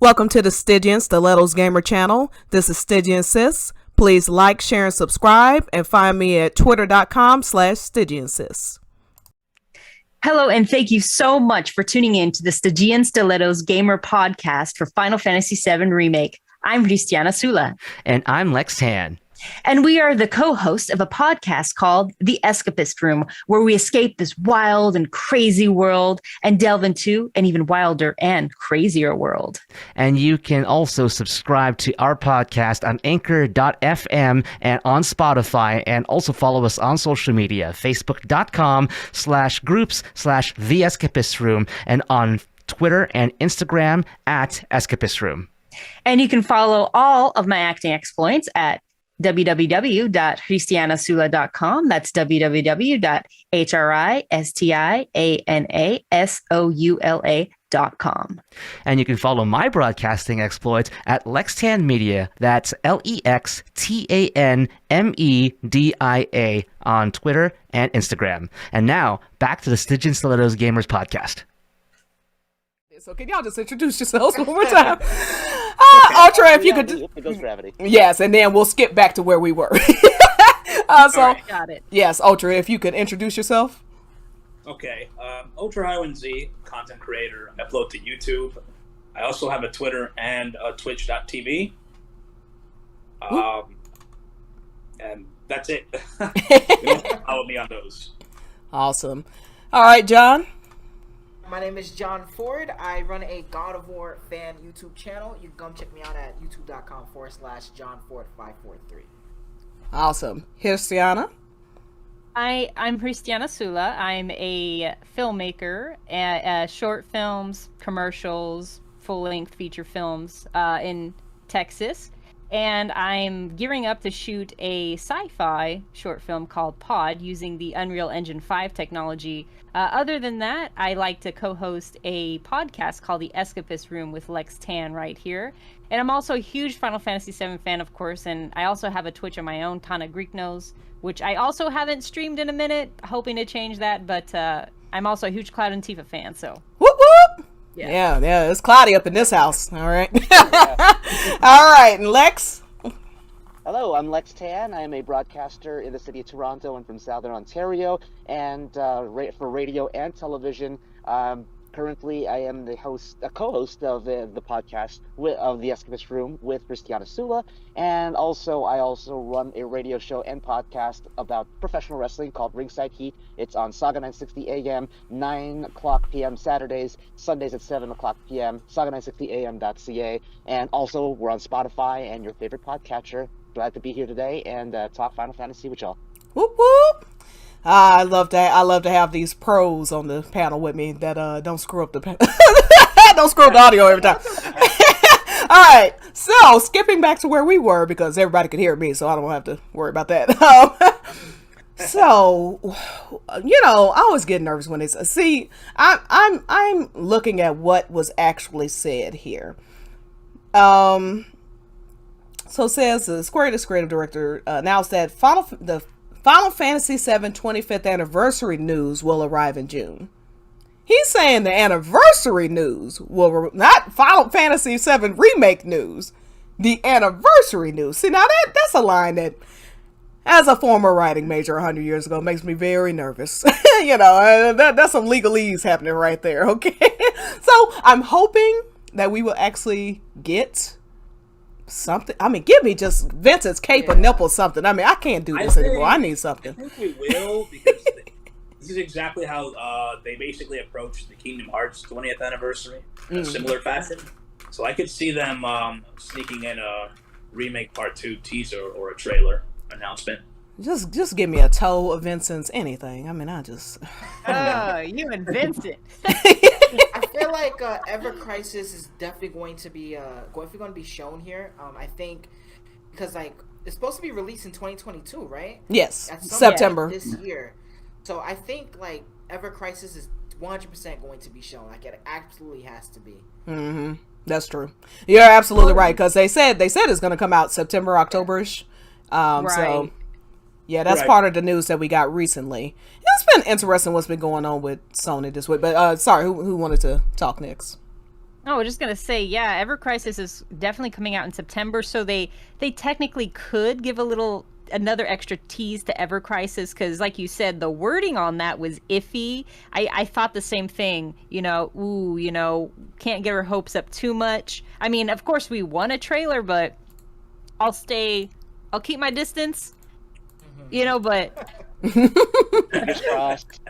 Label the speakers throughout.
Speaker 1: Welcome to the Stygian Stilettos Gamer channel. This is Stygian Sis. Please like, share, and subscribe, and find me at twitter.com/StygianSis.
Speaker 2: Hello, and thank you so much for tuning in to the Stygian Stilettos Gamer podcast for Final Fantasy VII Remake. I'm Hristiana Sula.
Speaker 3: And I'm Lex Han.
Speaker 2: And we are the co-host of a podcast called The Escapists Room, where we escape this wild and crazy world and delve into an even wilder and crazier world.
Speaker 3: And you can also subscribe to our podcast on anchor.fm and on Spotify, and also follow us on social media, facebook.com/groups/The Escapists Room, and on Twitter and Instagram at Escapists Room.
Speaker 2: And you can follow all of my acting exploits at www.hristianasula.com. That's www.hristianasoula.com.
Speaker 3: And you can follow my broadcasting exploits at Lextan Media. That's LEXTANMEDIA on Twitter and Instagram. And now, back to the Stygian Stilettos Gamers podcast.
Speaker 1: So can y'all just introduce yourselves one more time? Ultra, if you could.
Speaker 4: It goes gravity.
Speaker 1: Yes, and then we'll skip back to where we were.
Speaker 2: Got it.
Speaker 1: Yes, Ultra, if you could introduce yourself.
Speaker 5: Okay, Ultra Highwind Z, content creator. I upload to YouTube. I also have a Twitter and a Twitch.tv. And that's it. Follow me on those.
Speaker 1: Awesome. All right, John.
Speaker 6: My name is Jon Ford. I run a God of War fan YouTube channel. You can come check me out at youtube.com/JonFord543.
Speaker 1: Awesome. Hristiana.
Speaker 7: I'm Hristiana Sula. I'm a filmmaker, short films, commercials, full-length feature films in Texas. And I'm gearing up to shoot a sci-fi short film called Pod using the Unreal Engine 5 technology. Other than that, I like to co-host a podcast called The Escapists Room with Lex Tan right here. And I'm also a huge Final Fantasy VII fan, of course, and I also have a Twitch of my own, Tana Greek Nose, which I also haven't streamed in a minute, hoping to change that, but I'm also a huge Cloud and Tifa fan, so.
Speaker 1: Whoop whoop! Yeah, it's cloudy up in this house, all right? All right, and Lex?
Speaker 4: Hello, I'm Lex Tan. I am a broadcaster in the city of Toronto and from Southern Ontario, and for radio and television. Currently, I am a co-host of the podcast of the Escapists Room with Hristiana Sula, and I also run a radio show and podcast about professional wrestling called Ringside Heat. It's on Saga 960 AM, 9 o'clock p.m. Saturdays, Sundays at 7 o'clock p.m. Saga960am.ca, and also we're on Spotify and your favorite podcatcher. Glad to be here today and talk Final Fantasy with y'all.
Speaker 1: Whoop whoop! I love that. I love to have these pros on the panel with me that don't screw up the don't screw up the audio every time. All right, so skipping back to where we were because everybody could hear me, so I don't have to worry about that. So, I always get nervous when it's I'm looking at what was actually said here. So it says the Square Enix creative director announced that the Final Fantasy VII 25th anniversary news will arrive in June. He's saying the anniversary news will not Final Fantasy VII Remake news, the anniversary news. See, now that's a line that, as a former writing major 100 years ago, makes me very nervous. That's some legalese happening right there. Okay, so I'm hoping that we will actually get something. I mean, give me just Vincent's cape or nipple something. I mean, I can't do this anymore. I need something.
Speaker 5: I think we will, because this is exactly how they basically approached the Kingdom Hearts 20th anniversary in a similar fashion. So I could see them sneaking in a Remake Part 2 teaser or a trailer announcement.
Speaker 1: Just give me a toe of Vincent's anything. I mean,
Speaker 7: You and Vincent.
Speaker 6: I feel like Ever Crisis is definitely going to be shown here. I think because it's supposed to be released in 2022, right?
Speaker 1: Yes, September
Speaker 6: this year. So I think Ever Crisis is 100% going to be shown. It absolutely has to be.
Speaker 1: Mm-hmm. That's true. You're absolutely right, because they said it's going to come out September, October-ish.
Speaker 7: Right.
Speaker 1: So yeah, that's part of the news that we got recently. It's been interesting what's been going on with Sony this week. But sorry, who wanted to talk next?
Speaker 7: Oh, we're just gonna say, yeah, Ever Crisis is definitely coming out in September, so they technically could give another extra tease to Ever Crisis, because like you said, the wording on that was iffy. I thought the same thing. Can't get our hopes up too much. I mean, of course we want a trailer, but I'll keep my distance. But
Speaker 4: Fingers crossed.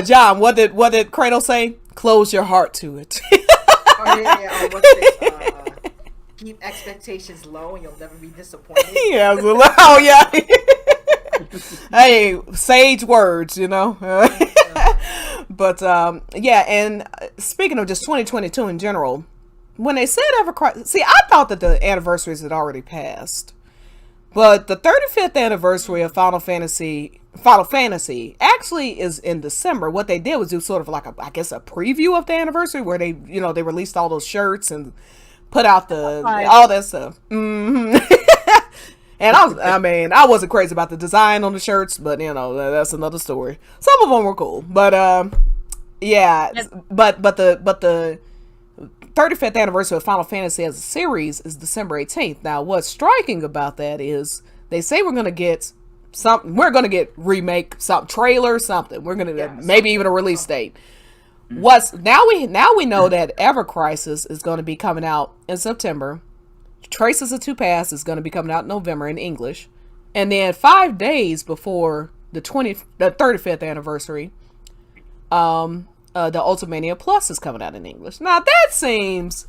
Speaker 1: John, what did Kratos say? Close your heart to it.
Speaker 6: What's this? Keep expectations low and you'll never be disappointed.
Speaker 1: Yeah. Oh, yeah. Hey, sage words, But, yeah, and speaking of just 2022 in general, when they said Ever Crisis, see, I thought that the anniversaries had already passed. But the 35th anniversary of Final Fantasy actually is in December. What they did was do sort of like a preview of the anniversary where they released all those shirts and put out all that stuff. Mm-hmm. And I wasn't crazy about the design on the shirts, but that's another story. Some of them were cool, but yeah, but the 35th anniversary of Final Fantasy as a series is December 18th. Now, what's striking about that is they say we're going to get something. We're going to get remake, some trailer, something. We're going to maybe even a release date. Now we know that Ever Crisis is going to be coming out in September. Traces of Two Paths is going to be coming out in November in English, and then 5 days before the 35th anniversary, the Ultimania Plus is coming out in English. Now that seems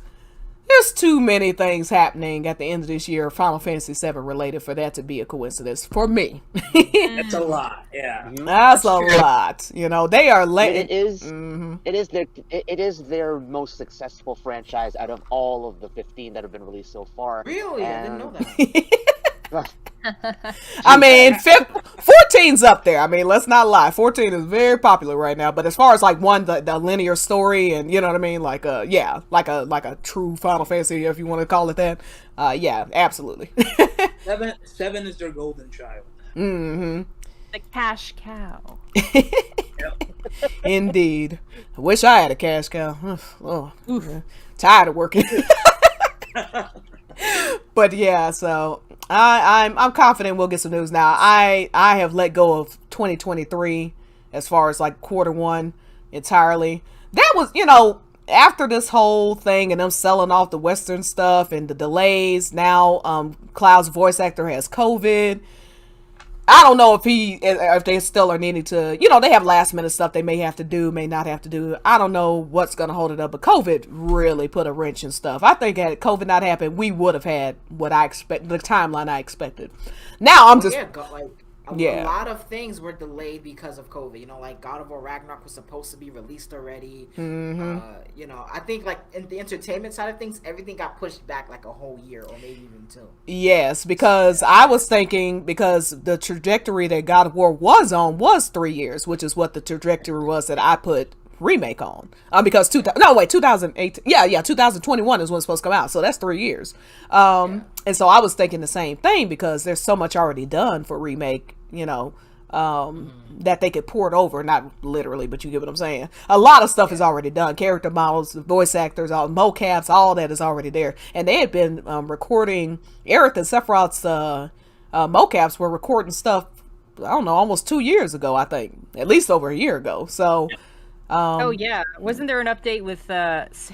Speaker 1: there's too many things happening at the end of this year, Final Fantasy VII related, for that to be a coincidence for me.
Speaker 5: That's a lot, yeah.
Speaker 1: That's a lot. They are late.
Speaker 4: It is. Mm-hmm. It is their most successful franchise out of all of the 15 that have been released so far.
Speaker 6: Really, I didn't know that.
Speaker 1: I mean, 14's up there. I mean, let's not lie. 14 is very popular right now. But as far as like the linear story, and you know what I mean, like a true Final Fantasy, if you want to call it that. Yeah, absolutely.
Speaker 5: Seven is their golden child.
Speaker 1: Mm-hmm.
Speaker 7: The cash cow.
Speaker 1: Indeed. I wish I had a cash cow. Tired of working. But yeah, so I'm confident we'll get some news now. I have let go of 2023 as far as like Q1 entirely. That was, after this whole thing and them selling off the Western stuff and the delays, now Cloud's voice actor has COVID. I don't know if they still are needing to, they have last minute stuff they may have to do, may not have to do. I don't know what's going to hold it up, but COVID really put a wrench in stuff. I think had COVID not happened, we would have had the timeline I expected. Now I'm just...
Speaker 6: A lot of things were delayed because of COVID. Like God of War Ragnarok was supposed to be released already.
Speaker 1: Mm-hmm.
Speaker 6: I think like in the entertainment side of things, everything got pushed back like a whole year or maybe even two.
Speaker 1: Yes, because I was thinking, because the trajectory that God of War was on was 3 years, which is what the trajectory was that I put Remake on. Because 2018. Yeah, 2021 is when it's supposed to come out. So that's 3 years. And so I was thinking the same thing, because there's so much already done for Remake, that they could port over, not literally, but you get what I'm saying. A lot of stuff is already done. Character models, voice actors, all mocaps, all that is already there. And they had been recording, Aerith and Sephiroth's mocaps were recording stuff, I don't know, almost 2 years ago, I think. At least over a year ago. So...
Speaker 7: wasn't there an update with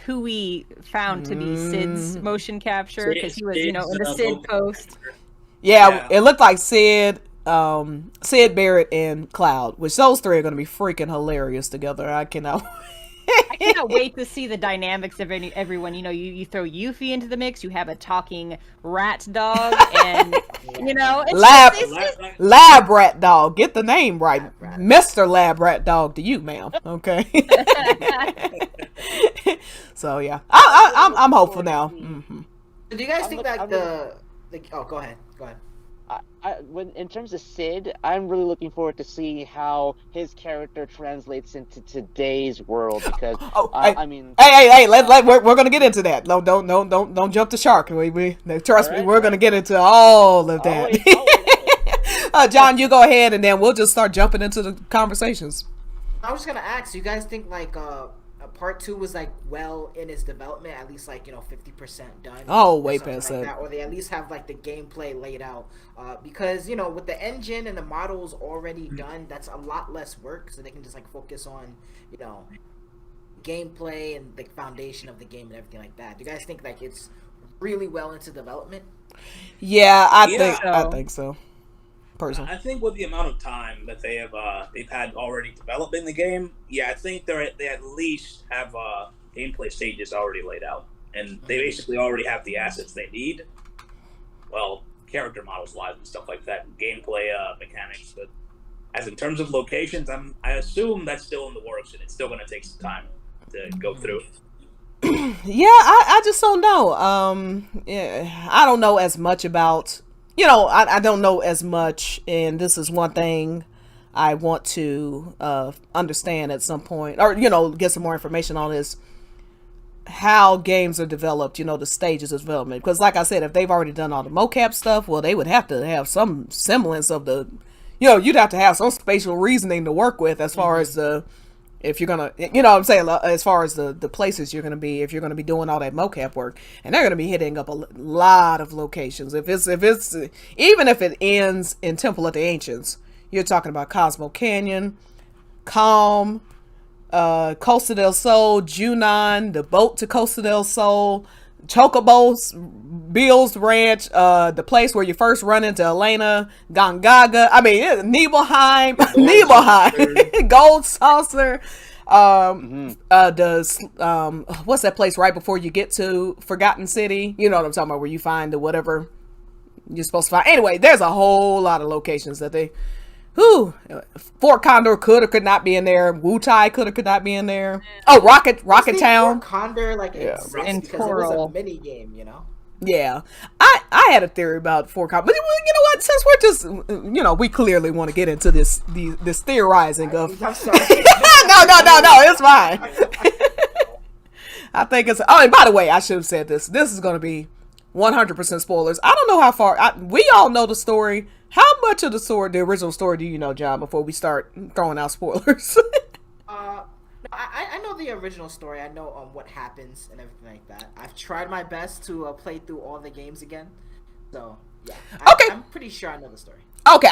Speaker 7: who we found to be Sid's motion capture, because he was in the Sid post?
Speaker 1: Yeah, it looked like Sid, Barrett, and Cloud, which those three are going to be freaking hilarious together. I cannot
Speaker 7: wait to see the dynamics of everyone. You throw Yuffie into the mix, you have a talking rat dog, and
Speaker 1: lab rat dog. Get the name right, Mr. Lab Rat Dog to you, ma'am. Okay. So yeah, I'm hopeful now. Mm-hmm.
Speaker 6: Do you guys think like oh, go ahead.
Speaker 4: In terms of Sid, I'm really looking forward to see how his character translates into today's world, because
Speaker 1: we're gonna get into that. No, don't jump the shark. Trust me, we're gonna get into all of that. John, you go ahead, and then we'll just start jumping into the conversations.
Speaker 6: I was just gonna ask, you guys think like part 2 was like well in its development, at least like 50% done.
Speaker 1: Oh,
Speaker 6: or
Speaker 1: way
Speaker 6: something
Speaker 1: past
Speaker 6: like
Speaker 1: that.
Speaker 6: or they at least have like the gameplay laid out. Because with the engine and the models already done, that's a lot less work, so they can just like focus on gameplay and the foundation of the game and everything like that. Do you guys think like it's really well into development?
Speaker 1: Yeah, I
Speaker 7: So-
Speaker 1: think so. Personally.
Speaker 5: I think with the amount of time that they've had already developing the game, I think they at least have gameplay stages already laid out, and they basically already have the assets they need. Well, character models wise and stuff like that, and gameplay mechanics. But as in terms of locations, I assume that's still in the works, and it's still going to take some time to go through.
Speaker 1: Yeah, I just don't know. I don't know as much about. I don't know as much, and this is one thing I want to understand at some point, or get some more information on is how games are developed. The stages of development, because like I said, if they've already done all the mocap stuff, well, they would have to have some semblance of the, you'd have to have some spatial reasoning to work with as far as the. If you're gonna, what I'm saying, as far as the places you're gonna be, if you're gonna be doing all that mocap work, and they're gonna be hitting up a lot of locations. If it's even if it ends in Temple of the Ancients, you're talking about Cosmo Canyon, Calm, Costa del Sol, Junon, the boat to Costa del Sol, Chocobos, Bill's Ranch, the place where you first run into Elena, Gongaga, Nibelheim, Gold Saucer, what's that place right before you get to Forgotten City? You know what I'm talking about, where you find the whatever you're supposed to find. Anyway, there's a whole lot of locations that Fort Condor could or could not be in there. Wutai could or could not be in there. Oh, Rocket Town.
Speaker 6: Fort Condor exists
Speaker 7: And
Speaker 6: because it was a
Speaker 7: Coral.
Speaker 6: mini game,
Speaker 1: Yeah, I had a theory about Fort Condor, but you know what? Since we're just, we clearly want to get into this theorizing of.
Speaker 6: I'm sorry.
Speaker 1: No, it's fine. I think it's. Oh, and by the way, I should have said this. This is going to be 100% spoilers. I don't know how far. We all know the story. How much of the original story, do you know, John? Before we start throwing out spoilers.
Speaker 6: I know the original story. I know what happens and everything like that. I've tried my best to play through all the games again. So yeah,
Speaker 1: Okay.
Speaker 6: I'm pretty sure I know the story.
Speaker 1: Okay,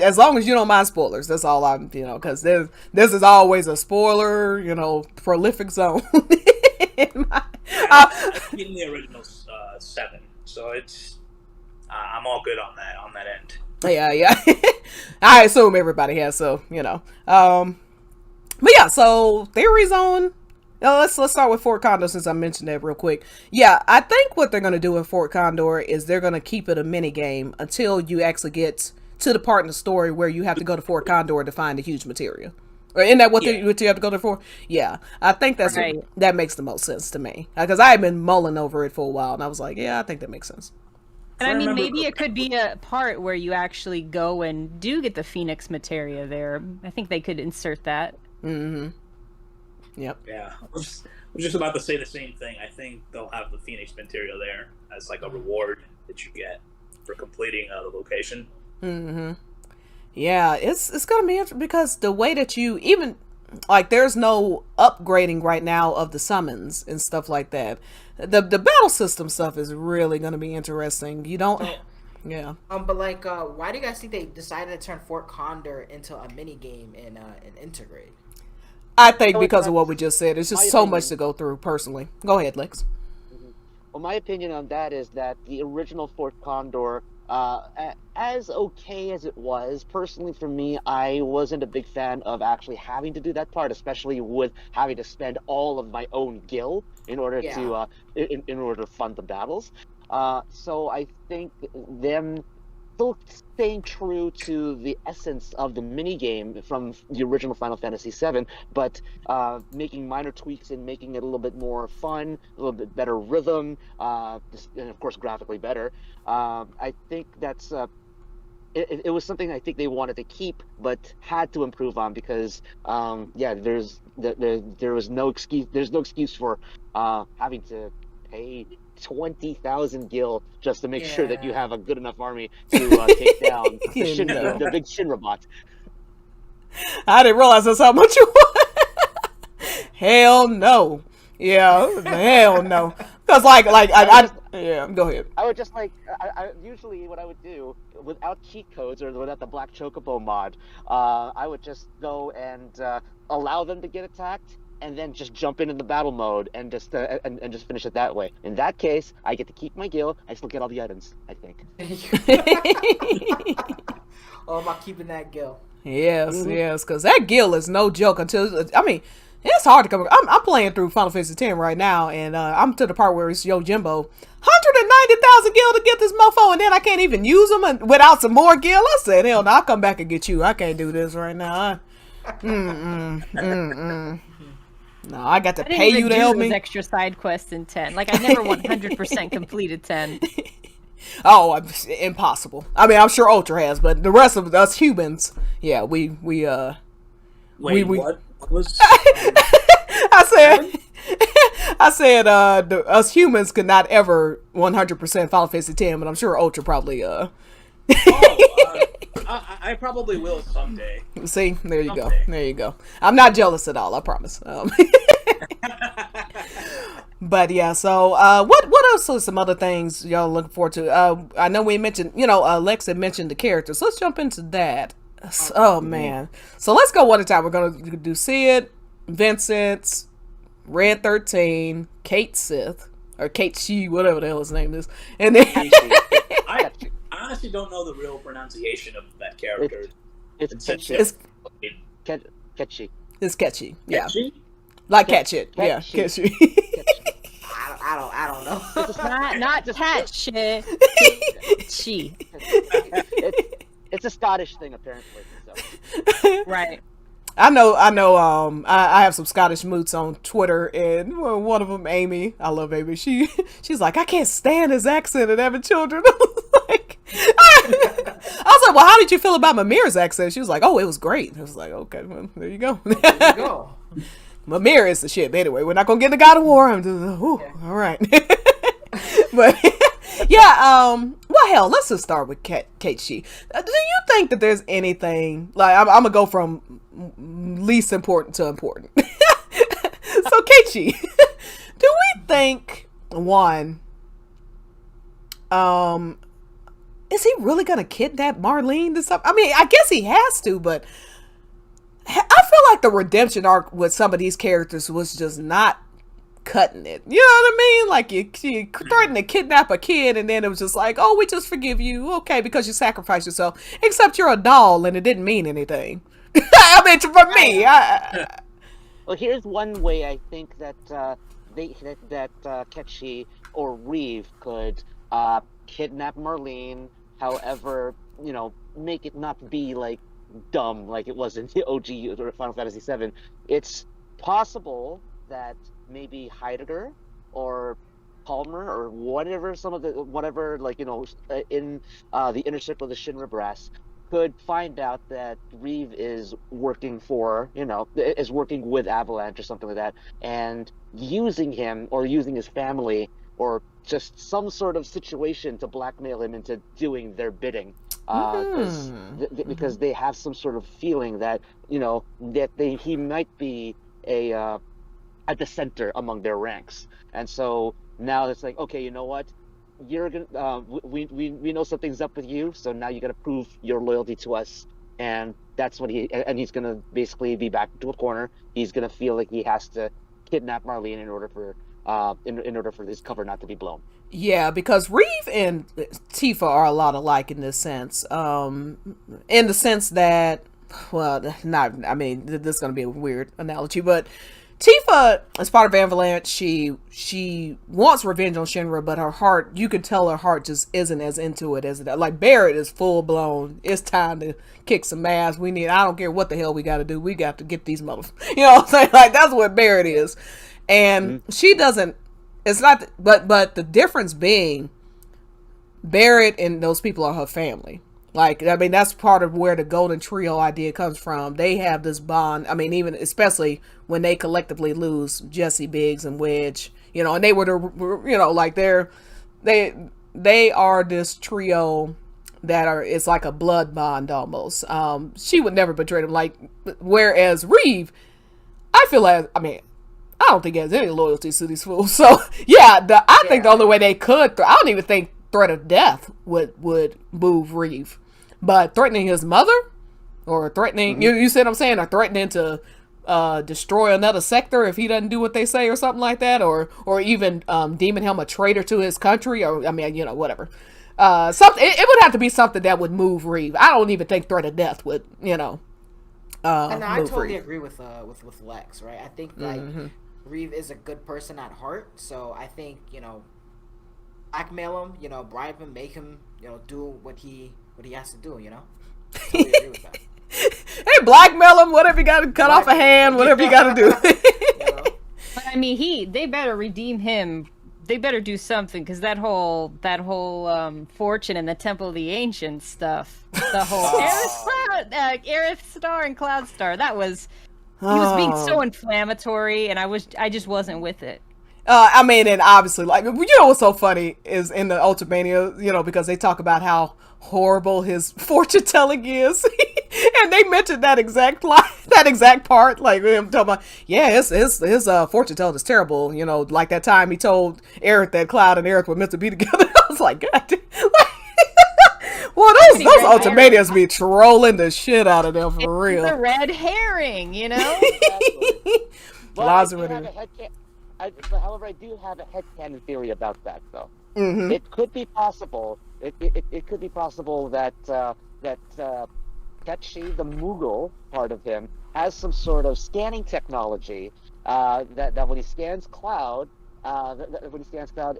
Speaker 1: as long as you don't mind spoilers, that's all I'm, because this is always a spoiler, prolific zone.
Speaker 5: I've seen the original 7, so it's I'm all good on that end.
Speaker 1: Yeah. I assume everybody has, so but yeah, so theories on. Let's start with Fort Condor since I mentioned that real quick. Yeah, I think what they're gonna do in Fort Condor is they're gonna keep it a mini game until you actually get to the part in the story where you have to go to Fort Condor to find the huge materia. Or isn't that what you have to go there for? Yeah, I think that makes the most sense to me, because I had been mulling over it for a while, and I was like, yeah, I think that makes sense.
Speaker 7: And maybe it could be a part where you actually go and do get the Phoenix materia there. I think they could insert that.
Speaker 1: Mm-hmm. Yep.
Speaker 5: Yeah, I was just about to say the same thing. I think they'll have the Phoenix material there as like a reward that you get for completing the location.
Speaker 1: Mm-hmm. Yeah, it's gonna be interesting because the way that you even there's no upgrading right now of the summons and stuff like that. The battle system stuff is really gonna be interesting. You don't. Yeah.
Speaker 6: But why do you guys think they decided to turn Fort Condor into a mini game in Integrate?
Speaker 1: I think because of what we just said, it's just so much to go through. Personally, go ahead, Lex.
Speaker 4: Well, my opinion on that is that the original Fort Condor, as okay as it was, personally for me, I wasn't a big fan of actually having to do that part, especially with having to spend all of my own gil in order to in order to fund the battles. So I think them still staying true to the essence of the minigame from the original Final Fantasy VII, but making minor tweaks and making it a little bit more fun, a little bit better rhythm, and of course graphically better. I think that's it was something I think they wanted to keep, but had to improve on because there was no excuse. There's no excuse for having to pay 20,000 gil just to make sure that you have a good enough army to take down the big Shinra bot.
Speaker 1: I didn't realize that's how much it was. hell no. Yeah, hell no. Because yeah, go ahead.
Speaker 4: I would just usually what I would do without cheat codes or without the Black Chocobo mod, I would just go and allow them to get attacked, and then just jump into the battle mode and just and just finish it that way. In that case, I get to keep my gil. I still get all the items, I think.
Speaker 6: Oh, am I keeping that gil?
Speaker 1: Yes, because that gil is no joke. It's hard to come. I'm playing through Final Fantasy X right now, and I'm to the part where it's Yojimbo. 190,000 gil to get this mofo, and then I can't even use them without some more gil. I said, hell no, I'll come back and get you. I can't do this right now. No, I got to pay you to help me.
Speaker 7: Extra side quests in 10. Like I never 100% completed 10.
Speaker 1: Oh, impossible. I mean, I'm sure Ultra has, but the rest of us humans, yeah, we
Speaker 5: Wait, what was?
Speaker 1: I said, us humans could not ever 100% Final Fantasy X, but I'm sure Ultra probably,
Speaker 5: I probably will someday.
Speaker 1: See, there you go. There you go. I'm not jealous at all, I promise. But yeah, so what else are some other things y'all looking forward to? I know we mentioned, Lex had mentioned the characters. Let's jump into that. Oh man. So let's go one at a time. We're gonna do Sid, Vincent, Red 13, Kate Sith, or Kate Shi, whatever the hell his name is. And then
Speaker 5: I honestly don't know the real pronunciation of that character.
Speaker 4: It's
Speaker 1: Ketchy. It's Ketchy. Yeah.
Speaker 5: Ketchy?
Speaker 1: Like catch it. Yeah, Ketchy.
Speaker 6: I don't know.
Speaker 7: Not cat shit. She.
Speaker 4: It's a Scottish thing, apparently. So.
Speaker 7: Right.
Speaker 1: I know. I have some Scottish moots on Twitter, and one of them, Amy. I love Amy. She's like, I can't stand his accent and having children. I was like, well, how did you feel about Mimir's accent? She was like, oh, it was great. I was like, okay, well, there you go.
Speaker 6: There you go.
Speaker 1: Mimir is the shit. But anyway, we're not gonna get into God of War. I'm just, all right. But yeah, well, hell, let's just start with Kate Shi. Do you think that there's anything like I'm gonna go from least important to important? So Kate Shi, do we think one? Is he really gonna kidnap Marlene? I mean, I guess he has to, but I feel like the redemption arc with some of these characters was just not cutting it. You know what I mean? Like you threatened to kidnap a kid, and then it was just like, oh, we just forgive you, okay, because you sacrificed yourself. Except you're a doll, and it didn't mean anything. I mean, for me,
Speaker 4: well, here's one way I think that Ketchy or Reeve could kidnap Marlene. However, make it not be like dumb like it was in the OG or Final Fantasy VII. It's possible that maybe Heidegger or Palmer or whatever in the inner circle of the Shinra brass could find out that Reeve is working with Avalanche or something like that, and using him or using his family or just some sort of situation to blackmail him into doing their bidding. Because they have some sort of feeling that he might be a dissenter among their ranks, and so now it's like, okay, you know what, you're gonna we know something's up with you, so now you got to prove your loyalty to us, and that's what he's gonna basically be backed into a corner. He's gonna feel like he has to kidnap Marlene in order for this cover not to be blown.
Speaker 1: Yeah, because Reeve and Tifa are a lot alike in this sense. In the sense that, well, this is going to be a weird analogy, but Tifa, as part of Avalanche, she wants revenge on Shinra, but her heart, you can tell her heart just isn't as into it as it. Like Barrett is full blown. It's time to kick some ass. I don't care what the hell we got to do. We got to get these motherfuckers. You know what I'm saying? Like that's what Barrett is. And she doesn't, it's not, but the difference being Barrett and those people are her family. Like, I mean, that's part of where the Golden Trio idea comes from. They have this bond. I mean, even especially when they collectively lose Jesse, Biggs, and Wedge, and they were like they are this trio it's like a blood bond almost. She would never betray them. Like, whereas Reeve, I feel like, I don't think he has any loyalty to these fools. So yeah, I think the only way they could, I don't even think threat of death would move Reeve, but threatening his mother or threatening you see what I'm saying, or threatening to destroy another sector if he doesn't do what they say or something like that, or even deeming him a traitor to his country, or I mean, you know, whatever. Something it would have to be something that would move Reeve. I don't even think threat of death would, you know.
Speaker 6: And I totally
Speaker 1: Reeve.
Speaker 6: agree with Lex, right? I think like Reeve is a good person at heart, so I think, you know, blackmail him, you know, bribe him, make him, you know, do what he has to do, you know. Totally agree with that.
Speaker 1: Hey, blackmail him, whatever you got to cut off a hand, whatever you got to do.
Speaker 6: You know?
Speaker 7: But I mean, they better redeem him. They better do something, because that whole fortune in the Temple of the Ancients stuff, the whole Aerith Star and Cloud Star, that was he was being so inflammatory, and I just wasn't with it.
Speaker 1: I mean, and obviously, like, you know what's so funny is in the Ultimania, you know, because they talk about how horrible his fortune telling is, and they mentioned that exact line, that exact part, like him talking about, yeah, his fortune telling is terrible, you know, like that time he told Eric that Cloud and Eric were meant to be together. I was like, God damn. Well, those Ultimanias be trolling the shit out of them for real.
Speaker 7: The red herring, you know.
Speaker 4: However, I do have a headcanon theory about that, though. It could be possible. It could be possible that Ketchi, the Moogle part of him, has some sort of scanning technology. That when he scans Cloud,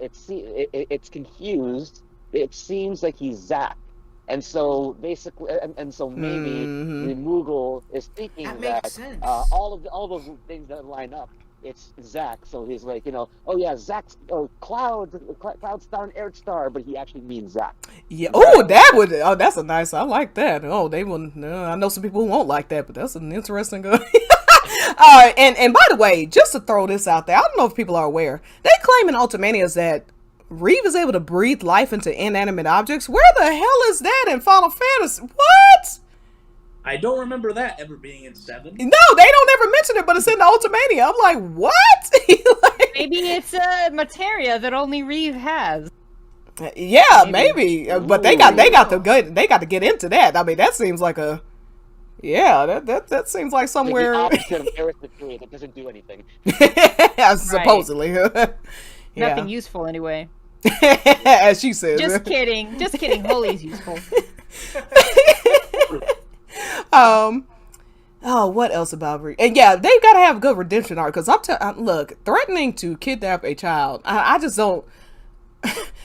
Speaker 4: it's confused. It seems like he's Zack. And so basically, and so maybe the Moogle is thinking that all those things that line up, it's Zack. So he's like, you know, oh yeah, Zack's Cloud Star and Air Star, but he actually means Zack.
Speaker 1: Yeah. Oh, that's a nice. I like that. Oh, they will. I know some people who won't like that, but that's an interesting. And by the way, just to throw this out there, I don't know if people are aware. They claim in Ultimanias that Reeve is able to breathe life into inanimate objects. Where the hell is that in Final Fantasy? What?
Speaker 5: I don't remember that ever being in 7.
Speaker 1: No, they don't ever mention it, but it's in the Ultimania. I'm like, what? Like,
Speaker 7: Maybe it's a materia that only Reeve has.
Speaker 1: Yeah, maybe. But they got to get into that. I mean, that seems like a. Yeah, that seems like somewhere.
Speaker 4: Like the opposite of Aerith materia that doesn't do anything.
Speaker 1: Supposedly.
Speaker 7: Nothing useful anyway.
Speaker 1: As she says.
Speaker 7: Just kidding. Holy's useful.
Speaker 1: Oh, what else about and yeah, they've got to have a good redemption arc, because look, threatening to kidnap a child, I just don't.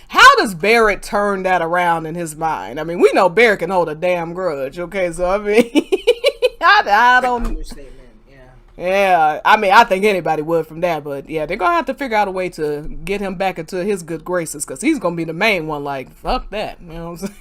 Speaker 1: How does Barrett turn that around in his mind? I mean, we know Barrett can hold a damn grudge, okay? So I mean, I don't. Yeah, I mean, I think anybody would from that, but yeah, they're gonna have to figure out a way to get him back into his good graces, because he's gonna be the main one. Like, fuck that, you know what I'm saying?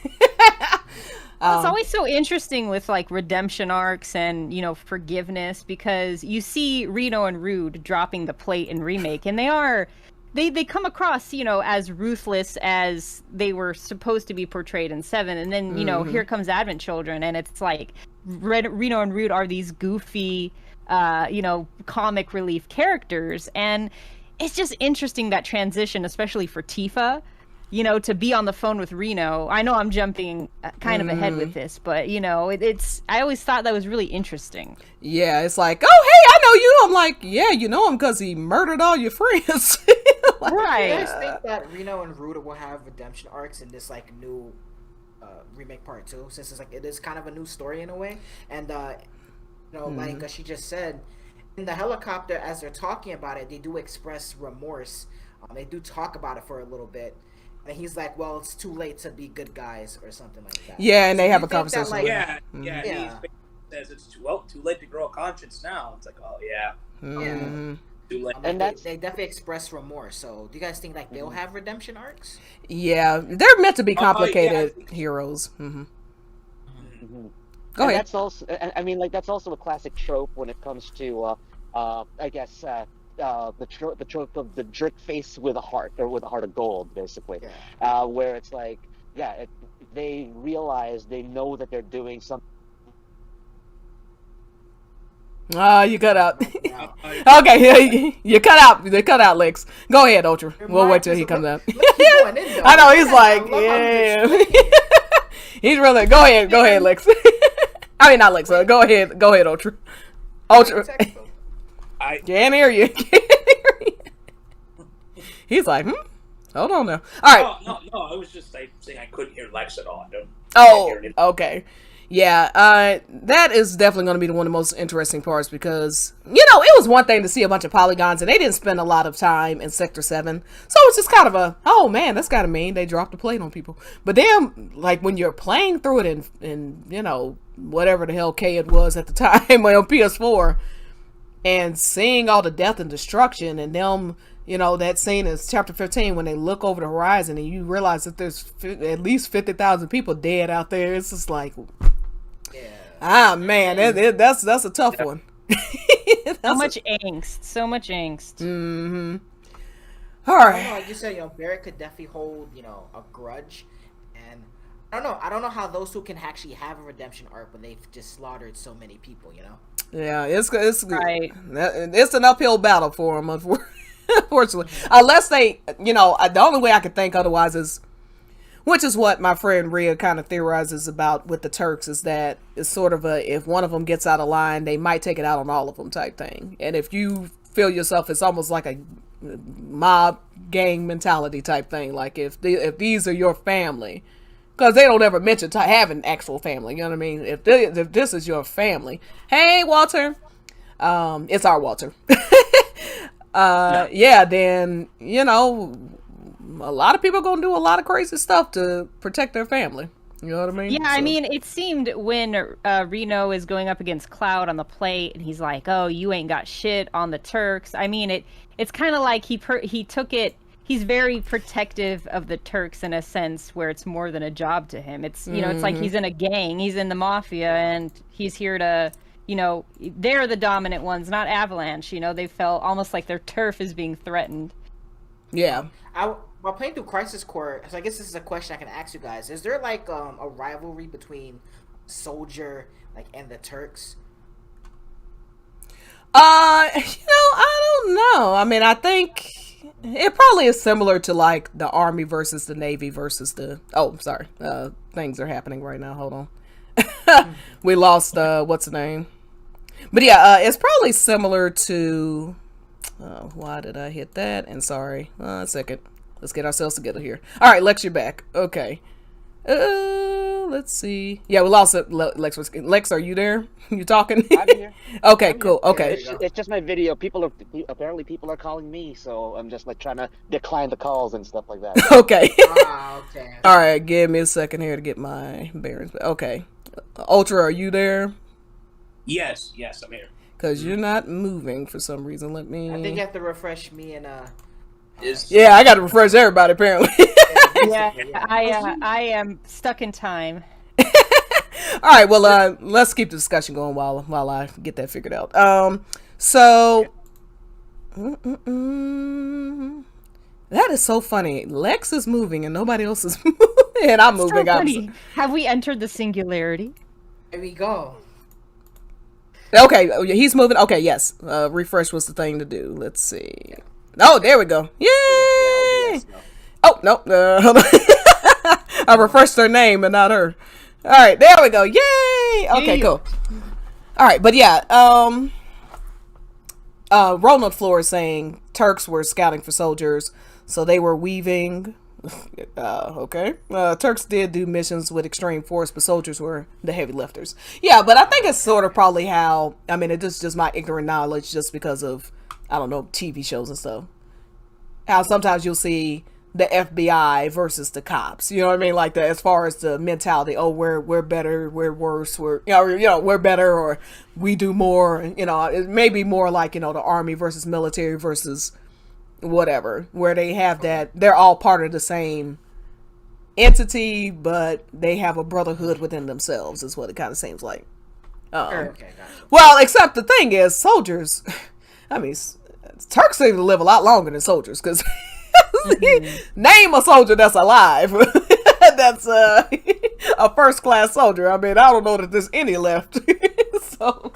Speaker 7: It's always so interesting with like redemption arcs and, you know, forgiveness, because you see Reno and Rude dropping the plate in Remake, and they come across, you know, as ruthless as they were supposed to be portrayed in 7, and then, you know, here comes Advent Children, and it's like Reno and Rude are these goofy, you know, comic relief characters, and it's just interesting, that transition, especially for Tifa, you know, to be on the phone with Reno. I know I'm jumping kind of ahead with this, but, you know, it's I always thought that was really interesting.
Speaker 1: Yeah, it's like, oh, hey, I know you. I'm like, yeah, you know him because he murdered all your friends.
Speaker 6: Like, right. Do you guys think that Reno and Ruda will have redemption arcs in this, like, new Remake Part 2, since it's like, it is kind of a new story in a way? And, you know, like she just said, in the helicopter, as they're talking about it, they do express remorse. They do talk about it for a little bit. And he's like, well, it's too late to be good guys, or something like that.
Speaker 1: Yeah, and they have a conversation.
Speaker 6: That, like,
Speaker 5: he says it's too late to grow a conscience now. It's like, oh, yeah. Too late.
Speaker 6: And they definitely express remorse. So do you guys think like they'll have redemption arcs?
Speaker 1: Yeah, they're meant to be complicated heroes. Go ahead.
Speaker 4: That's also, I mean, like, that's also a classic trope when it comes to, I guess, the trope of the jerk face with a heart, or with a heart of gold, basically, where it's like, they realize, they know that they're doing something.
Speaker 1: You cut out.
Speaker 6: Wow.
Speaker 1: Okay, you cut out. They cut out, Lex. Go ahead, Ultra. We'll wait till he comes out. I know he's like, yeah. He's really. Go ahead, Lex. I mean, not Lex. Go ahead, Ultra. Ultra. Can't hear you. He's like, hold on now. All right.
Speaker 5: No. I was just saying I couldn't hear Lex at all.
Speaker 1: Okay. Yeah, that is definitely going to be one of the most interesting parts because, it was one thing to see a bunch of polygons and they didn't spend a lot of time in Sector 7. So it's just kind of oh man, that's kind of mean. They dropped the plate on people. But then, like, when you're playing through it in whatever the hell K it was at the time on PS4 and seeing all the death and destruction and them, that scene is chapter 15 when they look over the horizon and you realize that there's at least 50,000 people dead out there. It's just like... Yeah. Man, that's a tough one.
Speaker 7: So much angst.
Speaker 1: Mm-hmm. All right.
Speaker 6: Like you said, Barrett could definitely hold, a grudge, and I don't know how those two can actually have a redemption arc when they've just slaughtered so many people.
Speaker 1: Yeah, it's
Speaker 7: right.
Speaker 1: It's an uphill battle for them, unfortunately. Unless they, the only way I could think otherwise is. Which is what my friend Rhea kind of theorizes about with the Turks, is that it's sort of if one of them gets out of line, they might take it out on all of them type thing. And if you feel yourself, it's almost like a mob gang mentality type thing. Like if these are your family, because they don't ever mention having actual family. You know what I mean? If this is your family, hey Walter, it's our Walter. Yeah, then a lot of people are going to do a lot of crazy stuff to protect their family. You know what I mean?
Speaker 7: Yeah, I mean, it seemed when Reno is going up against Cloud on the plate, and he's like, "Oh, you ain't got shit on the Turks." I mean, it's kind of like he took it. He's very protective of the Turks in a sense where it's more than a job to him. It's it's like he's in a gang, he's in the mafia, and he's here to. They're the dominant ones, not Avalanche. They felt almost like their turf is being threatened.
Speaker 1: Yeah.
Speaker 6: While playing through Crisis Core, so I guess this is a question I can ask you guys. Is there like a rivalry between Soldier and the Turks?
Speaker 1: I don't know. I mean, I think it probably is similar to like the Army versus the Navy versus the. Oh, sorry. Things are happening right now. Hold on. We lost what's the name? But yeah, it's probably similar to. Why did I hit that? And sorry. A second. Let's get ourselves together here. All right, Lex, you're back. Okay. Let's see. Yeah, we lost it. Lex, are you there? You talking?
Speaker 4: I'm here.
Speaker 1: Okay, cool. Okay.
Speaker 4: It's just my video. People are calling me, so I'm just like trying to decline the calls and stuff like that.
Speaker 1: Okay.
Speaker 6: Okay.
Speaker 1: All right, give me a second here to get my bearings. Okay. Ultra, are you there?
Speaker 5: Yes, I'm here.
Speaker 1: Because you're not moving for some reason. Let me...
Speaker 6: I think you have to refresh me and...
Speaker 1: Yeah, I got to refresh everybody, apparently.
Speaker 7: Yeah, I am stuck in time.
Speaker 1: All right, well, let's keep the discussion going while I get that figured out. So... That is so funny. Lex is moving and nobody else is moving. And I'm moving.
Speaker 7: So funny. Have we entered the singularity?
Speaker 6: There we go.
Speaker 1: Okay, he's moving. Okay, yes. Refresh was the thing to do. Let's see. Oh, there we go. Yay! Oh, no. Hold on. I refreshed her name and not her. All right, there we go. Yay! Okay, cool. All right, but yeah. Ronald Floor is saying Turks were scouting for soldiers, so they were weaving. Okay. Turks did do missions with extreme force, but soldiers were the heavy lifters. Yeah, but I think it's sort of probably how, I mean, it's just my ignorant knowledge just because of, I don't know, TV shows and stuff. How sometimes you'll see the FBI versus the cops. You know what I mean? Like as far as the mentality, oh, we're better, we're worse, we're better, or we do more. It may be more like, the Army versus military versus whatever, where they have that they're all part of the same entity, but they have a brotherhood within themselves, is what it kind of seems like.
Speaker 6: Okay, gotcha.
Speaker 1: Well, except the thing is, soldiers, I mean, Turks seem to live a lot longer than soldiers, because name a soldier that's alive that's a first class soldier. I mean, I don't know that there's any left. So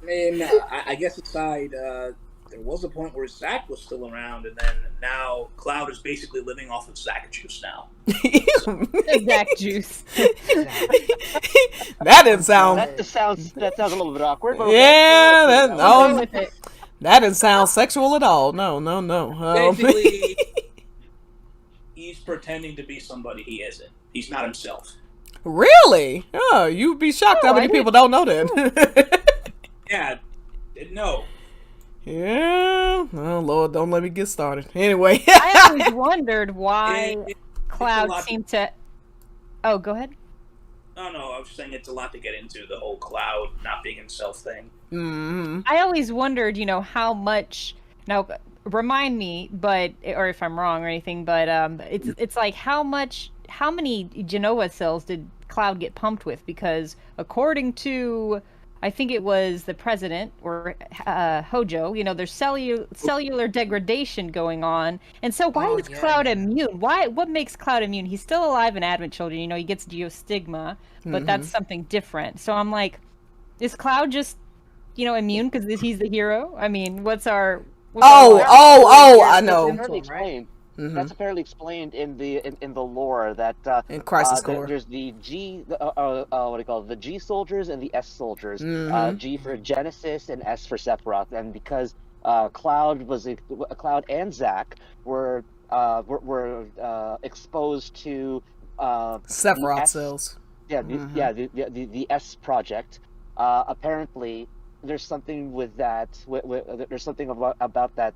Speaker 5: I mean, I guess aside, there was a point where Zach was still around, and then now Cloud is basically living off of Zach juice now.
Speaker 7: Zach juice.
Speaker 1: That didn't sound.
Speaker 4: That sounds a little bit awkward. But
Speaker 1: Yeah, that
Speaker 7: I'll go
Speaker 1: no,
Speaker 7: with it.
Speaker 1: that didn't sound sexual at all. No.
Speaker 5: Basically, he's pretending to be somebody he isn't. He's not himself.
Speaker 1: Really? Oh, you'd be shocked how many people don't know that.
Speaker 5: Yeah, no.
Speaker 1: Yeah. Oh Lord, don't let me get started. Anyway.
Speaker 7: I always wondered why
Speaker 5: It's
Speaker 7: Cloud
Speaker 5: a lot-
Speaker 7: seemed to. Oh, go ahead.
Speaker 5: No, I was just saying it's a lot to get into, the whole Cloud not being himself thing.
Speaker 1: Mm-hmm.
Speaker 7: I always wondered, how much. Now, remind me, or if I'm wrong or anything, but it's like how many Genova cells did Cloud get pumped with? Because according to, I think it was the president or Hojo, there's cellular degradation going on, and so why is Cloud immune? What makes Cloud immune? He's still alive in Advent Children. He gets geostigma, but that's something different. So I'm like, is Cloud just immune because he's the hero? I mean, what's our
Speaker 1: I know.
Speaker 4: Apparently explained. That's apparently explained in the lore that
Speaker 1: In Crisis Core.
Speaker 4: there's the G, what do you call it? The G soldiers and the S soldiers. G for Genesis and S for Sephiroth. And because Cloud and Zack were exposed to
Speaker 1: Sephiroth cells.
Speaker 4: Yeah, the S project. Apparently, there's something with that. There's something about that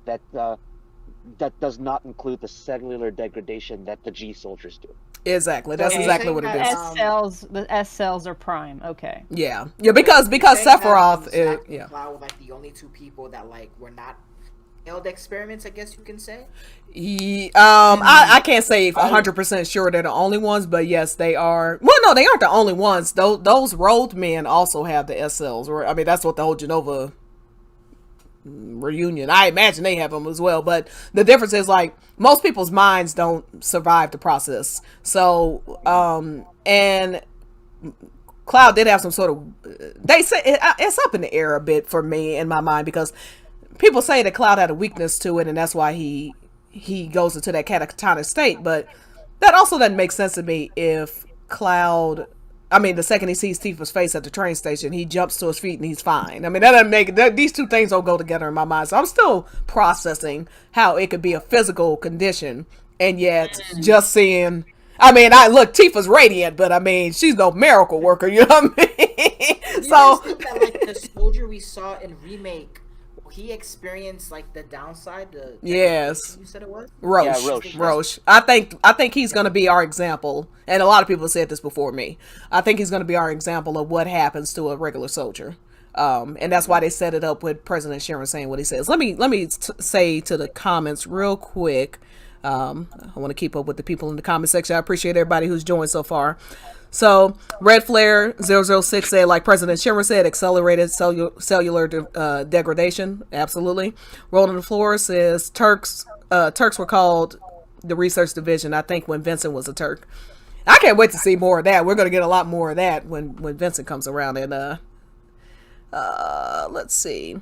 Speaker 4: that does not include the cellular degradation that the G soldiers do.
Speaker 1: Exactly. That's exactly what it is.
Speaker 7: The S cells are prime. Okay.
Speaker 1: Yeah, because Sephiroth,
Speaker 6: Cloud were like the only two people that were not failed experiments, I guess you can say.
Speaker 1: I can't say 100% sure they're the only ones, but yes, they are. Well, no, they aren't the only ones. Those road men also have the S cells. I mean, that's what the whole Genova reunion. I imagine they have them as well, but the difference is most people's minds don't survive the process. So, and Cloud did have some sort of. They say it's up in the air a bit for me in my mind because people say that Cloud had a weakness to it, and that's why he goes into that catatonic state. But that also doesn't make sense to me if Cloud. I mean, the second he sees Tifa's face at the train station, he jumps to his feet and he's fine. I mean, that doesn't make these two things don't go together in my mind. So I'm still processing how it could be a physical condition and yet just seeing. I mean, Tifa's radiant, but I mean, she's no miracle worker. You know what I mean? So
Speaker 6: think that, the soldier we saw in Remake, he experienced the downside.
Speaker 1: Yes,
Speaker 6: you said it was
Speaker 1: Roche.
Speaker 4: Yeah,
Speaker 1: Roche. I think he's going to be our example, and a lot of people said this before me. I think he's going to be our example of what happens to a regular soldier, and that's why they set it up with President Sharon saying what he says. Let me say to the comments real quick. I want to keep up with the people in the comment section. I appreciate everybody who's joined so far. So, Red Flare 006 said, like President Shimmer said, accelerated cellular degradation. Absolutely. Rolling the Floor says, Turks were called the research division, I think, when Vincent was a Turk. I can't wait to see more of that. We're going to get a lot more of that when Vincent comes around. And let's see.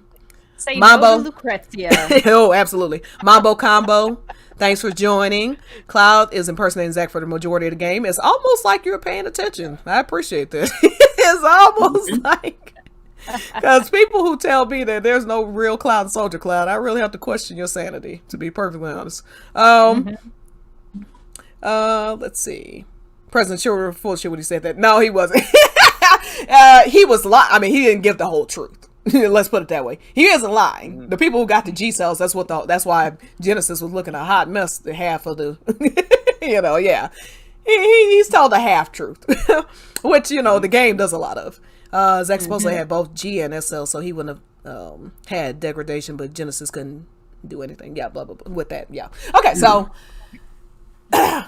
Speaker 7: Say
Speaker 1: Mambo.
Speaker 7: no to Lucrezia.
Speaker 1: Oh, absolutely. Mambo Combo. Thanks for joining. Cloud is impersonating Zack for the majority of the game. It's almost like you're paying attention. I appreciate that. It's almost like, because people who tell me that there's no real Cloud and Soldier Cloud, I really have to question your sanity, to be perfectly honest. Let's see. President Sure full shit when he said that. No, he wasn't. He was I mean, he didn't give the whole truth. Let's put it that way. He isn't lying. The people who got the G cells, that's why Genesis was looking a hot mess. The half of the, yeah, he's told a half truth, which the game does a lot of. Zack supposedly had both G and S cells, so he wouldn't have had degradation, but Genesis couldn't do anything. Yeah, blah blah blah. With that, yeah. Okay, so yeah,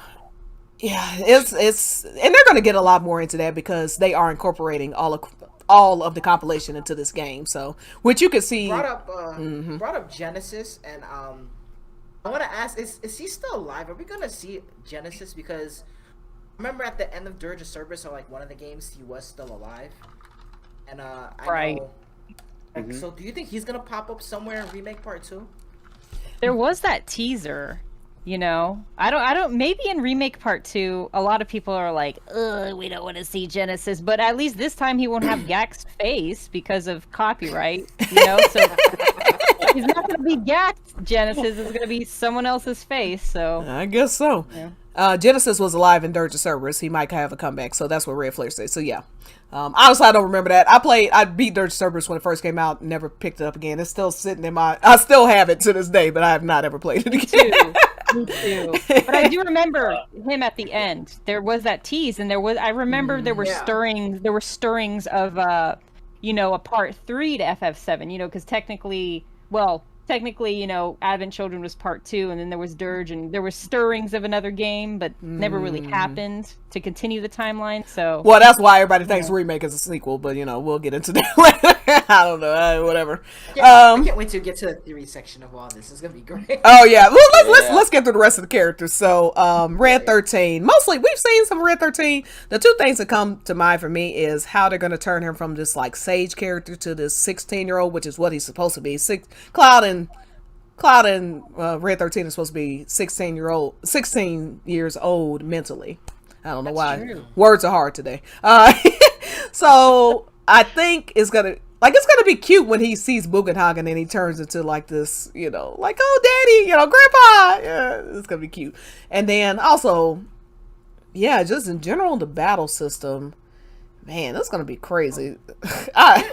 Speaker 1: it's and they're going to get a lot more into that because they are incorporating all of the compilation into this game. So, which you could see
Speaker 6: brought up Genesis, and I want to ask: is he still alive? Are we gonna see Genesis? Because remember at the end of Dirge of Cerberus, or one of the games, he was still alive, and I know Like, so do you think he's gonna pop up somewhere in Remake Part 2?
Speaker 7: There was that teaser, you know. I don't. Maybe in Remake Part 2, a lot of people are like, "Ugh, we don't want to see Genesis." But at least this time, he won't have Gak's face because of copyright, you know. So he's not going to be Gak's Genesis. It's going to be someone else's face. So
Speaker 1: I guess so.
Speaker 7: Yeah.
Speaker 1: Genesis was alive in Dirge of Cerberus. He might have a comeback, so that's what Red Flare says. So yeah, honestly, I don't remember that. I beat Dirge of Cerberus when it first came out. Never picked it up again. It's still sitting in my. I still have it to this day, but I have not ever played it again.
Speaker 7: Me too. But I do remember him at the end. There was that tease, and I remember there were stirrings. There were stirrings of you know, a part 3 to FF7. You know, because technically, you know, Advent Children was part 2, and then there was Dirge, and there were stirrings of another game, but never really happened to continue the timeline. So,
Speaker 1: well, that's why everybody thinks Remake is a sequel, but you know, we'll get into that later. I don't know, whatever.
Speaker 6: I can't wait to get to the theory section of all this. It's gonna be great.
Speaker 1: Oh yeah, well, let's get through the rest of the characters. So, Red 13. Mostly, we've seen some Red 13. The two things that come to mind for me is how they're gonna turn him from this like sage character to this 16-year-old, which is what he's supposed to be. Cloud and Red 13 is supposed to be 16 years old mentally. I don't know why.
Speaker 6: True.
Speaker 1: Words are hard today. So I think it's gonna be cute when he sees Bugenhagen and he turns into like this, you know, like, oh daddy, you know, grandpa. Yeah, it's gonna be cute. And then also, yeah, just in general, the battle system. Man, that's gonna be crazy.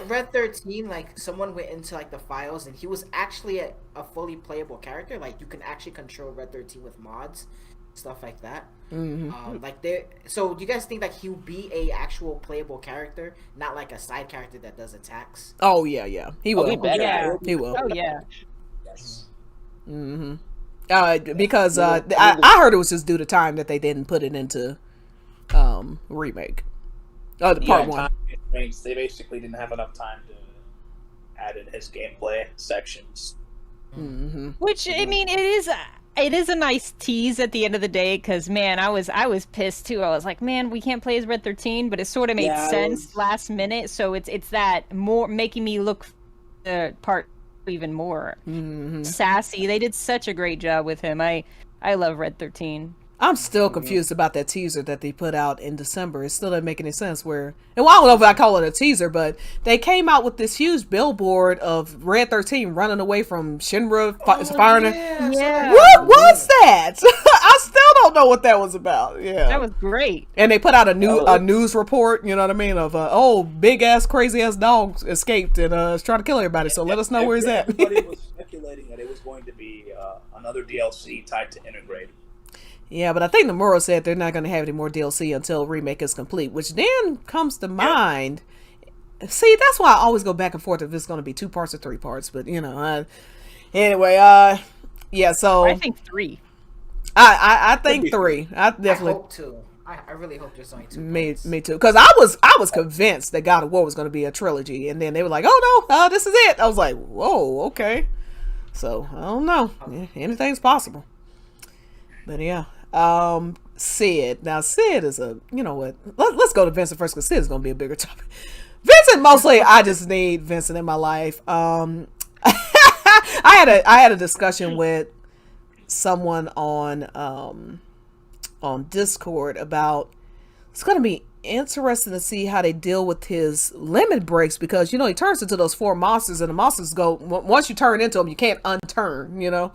Speaker 6: Red 13, like someone went into like the files and he was actually a fully playable character. Like you can actually control Red 13 with mods, stuff like that. So do you guys think that he'll be a actual playable character, not like a side character that does attacks?
Speaker 1: Oh yeah, he will.
Speaker 4: He better.
Speaker 7: Yeah.
Speaker 1: He will.
Speaker 7: Oh yeah.
Speaker 5: Yes.
Speaker 1: Because I heard it was just due to time that they didn't put it into Remake. The part 1.
Speaker 5: They basically didn't have enough time to add in his gameplay sections.
Speaker 7: Which I mean, it is a nice tease at the end of the day, because man, I was pissed too. I was like, man, we can't play as Red 13, but it sort of made sense last minute. So it's that more making me look the part even more sassy. They did such a great job with him. I love Red 13.
Speaker 1: I'm still confused about that teaser that they put out in December. It still doesn't make any sense. And well, I don't know if I call it a teaser, but they came out with this huge billboard of Red 13 running away from Shinra firing.
Speaker 6: Yeah.
Speaker 1: What was that? I still don't know what that was about. Yeah,
Speaker 7: That was great.
Speaker 1: and they put out a news report. You know what I mean? Of big ass crazy ass dog escaped and is trying to kill everybody. So let us know where he's at.
Speaker 5: Everybody was speculating that it was going to be another DLC tied to Integrate.
Speaker 1: Yeah, but I think Nomura said they're not going to have any more DLC until Remake is complete, which then comes to mind. See, that's why I always go back and forth if it's going to be 2 parts or 3 parts. But you know, anyway, yeah. So
Speaker 7: I think 3.
Speaker 1: I think 3. I definitely.
Speaker 6: I hope 2. I really hope there's only 2.
Speaker 1: Me too. Because I was convinced that God of War was going to be a trilogy, and then they were like, "Oh no, this is it." I was like, "Whoa, okay." So I don't know. Yeah, anything's possible. But yeah. Sid. Now Sid is you know what? Let's go to Vincent first, because Sid is gonna be a bigger topic. Vincent, mostly I just need Vincent in my life. I had a discussion with someone on Discord about it's gonna be interesting to see how they deal with his limit breaks, because you know he turns into those 4 monsters, and the monsters go, once you turn into them you can't unturn, you know.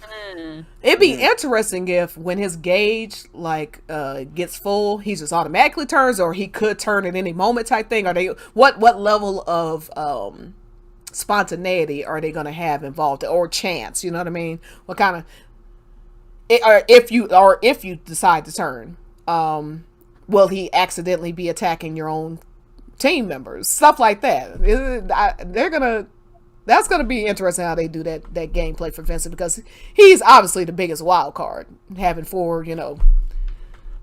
Speaker 1: It'd be interesting if when his gauge like gets full he just automatically turns, or he could turn at any moment type thing. Are they what level of spontaneity are they gonna have involved, or chance, you know what I mean? What kind of if you decide to turn, will he accidentally be attacking your own team members? Stuff like that. That's gonna be interesting how they do that gameplay for Vincent, because he's obviously the biggest wild card, having 4, you know,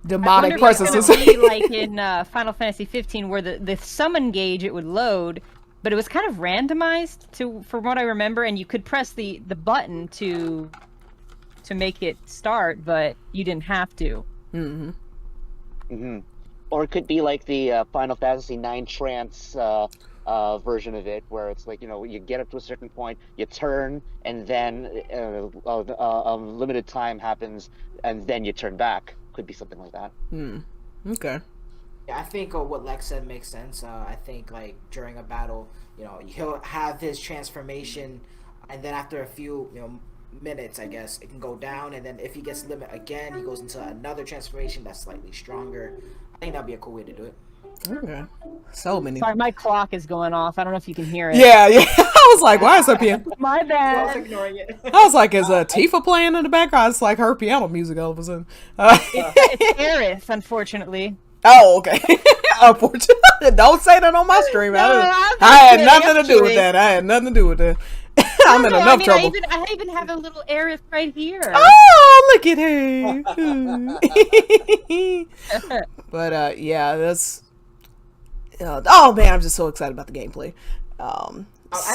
Speaker 1: demonic presences.
Speaker 7: Be like in Final Fantasy 15, where the summon gauge, it would load, but it was kind of randomized from what I remember, and you could press the button to make it start, but you didn't have to.
Speaker 4: Or it could be like the Final Fantasy 9 trance version of it, where it's like, you get up to a certain point, you turn, and then limited time happens, and then you turn back. Could be something like that.
Speaker 1: Okay.
Speaker 6: Yeah, I think what Lex said makes sense. I think like during a battle, he'll have his transformation, and then after a few minutes, I guess it can go down, and then if he gets limit again, he goes into another transformation that's slightly stronger. I think that'd be a cool way to do it.
Speaker 1: Okay. So many.
Speaker 7: Sorry, my clock is going off. I don't know if you can hear it.
Speaker 1: Yeah. I was like, why is her piano?
Speaker 7: My
Speaker 6: I was
Speaker 7: bad.
Speaker 6: ignoring it.
Speaker 1: I was like, is Tifa playing in the background? It's like her piano music all of a sudden.
Speaker 7: It's Aerith, unfortunately.
Speaker 1: Oh, okay. Unfortunately, don't say that on my stream.
Speaker 7: No,
Speaker 1: I
Speaker 7: I'm
Speaker 1: had
Speaker 7: kidding,
Speaker 1: nothing
Speaker 7: I'm
Speaker 1: to do with
Speaker 7: kidding.
Speaker 1: that. I had nothing to do with that. I'm in enough trouble.
Speaker 7: I even have a little Aerith right here.
Speaker 1: Oh, look at her. But yeah, that's. Oh man, I'm just so excited about the gameplay.
Speaker 6: I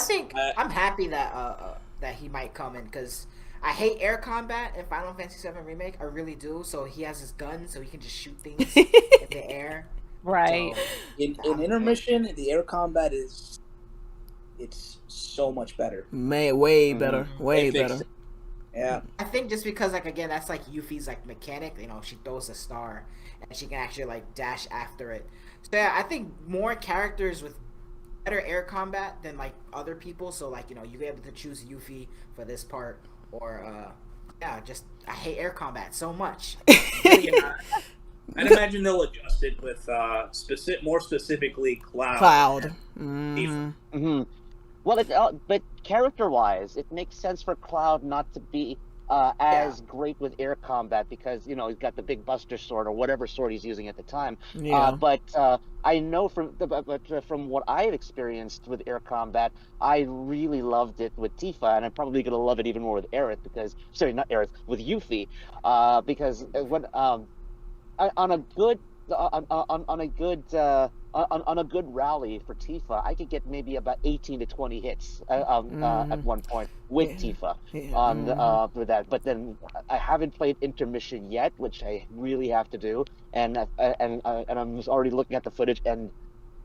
Speaker 6: think I'm happy that that he might come in, because I hate air combat in Final Fantasy VII Remake. I really do. So he has his gun, so he can just shoot things in the air.
Speaker 7: Right.
Speaker 6: So,
Speaker 8: In intermission, the air combat it's so much better.
Speaker 1: Man, way better. Way
Speaker 8: They fixed
Speaker 1: better.
Speaker 8: it. Yeah.
Speaker 6: I think just because, like, again, that's like Yuffie's like mechanic. She throws a star and she can actually like dash after it. So yeah, I think more characters with better air combat than like other people. So like you be able to choose Yuffie for this part, or yeah, just I hate air combat so much.
Speaker 5: I'd imagine they'll adjust it with more specifically Cloud.
Speaker 1: Cloud.
Speaker 4: Well, but character-wise, it makes sense for Cloud not to be as great with air combat, because he's got the big Buster Sword or whatever sword he's using at the time.
Speaker 1: Yeah.
Speaker 4: But I know from what I've experienced with air combat, I really loved it with Tifa, and I'm probably gonna love it even more with Aerith, not Aerith, with Yuffie, because when on a good rally for Tifa, I could get maybe about 18 to 20 hits at one point with Tifa for that. But then I haven't played intermission yet, which I really have to do, and I'm just already looking at the footage, and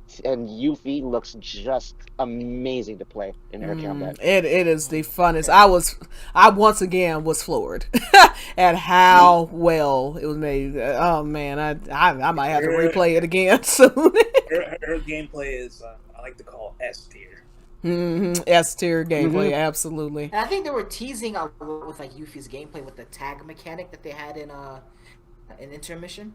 Speaker 4: Yuffie looks just amazing to play in air combat.
Speaker 1: It is the funnest. I once again was floored at how well it was made. Oh man, I might have to replay it again soon.
Speaker 5: Her gameplay is I like to call S tier.
Speaker 1: S tier gameplay, absolutely.
Speaker 6: And I think they were teasing a lot with like Yuffie's gameplay with the tag mechanic that they had in intermission.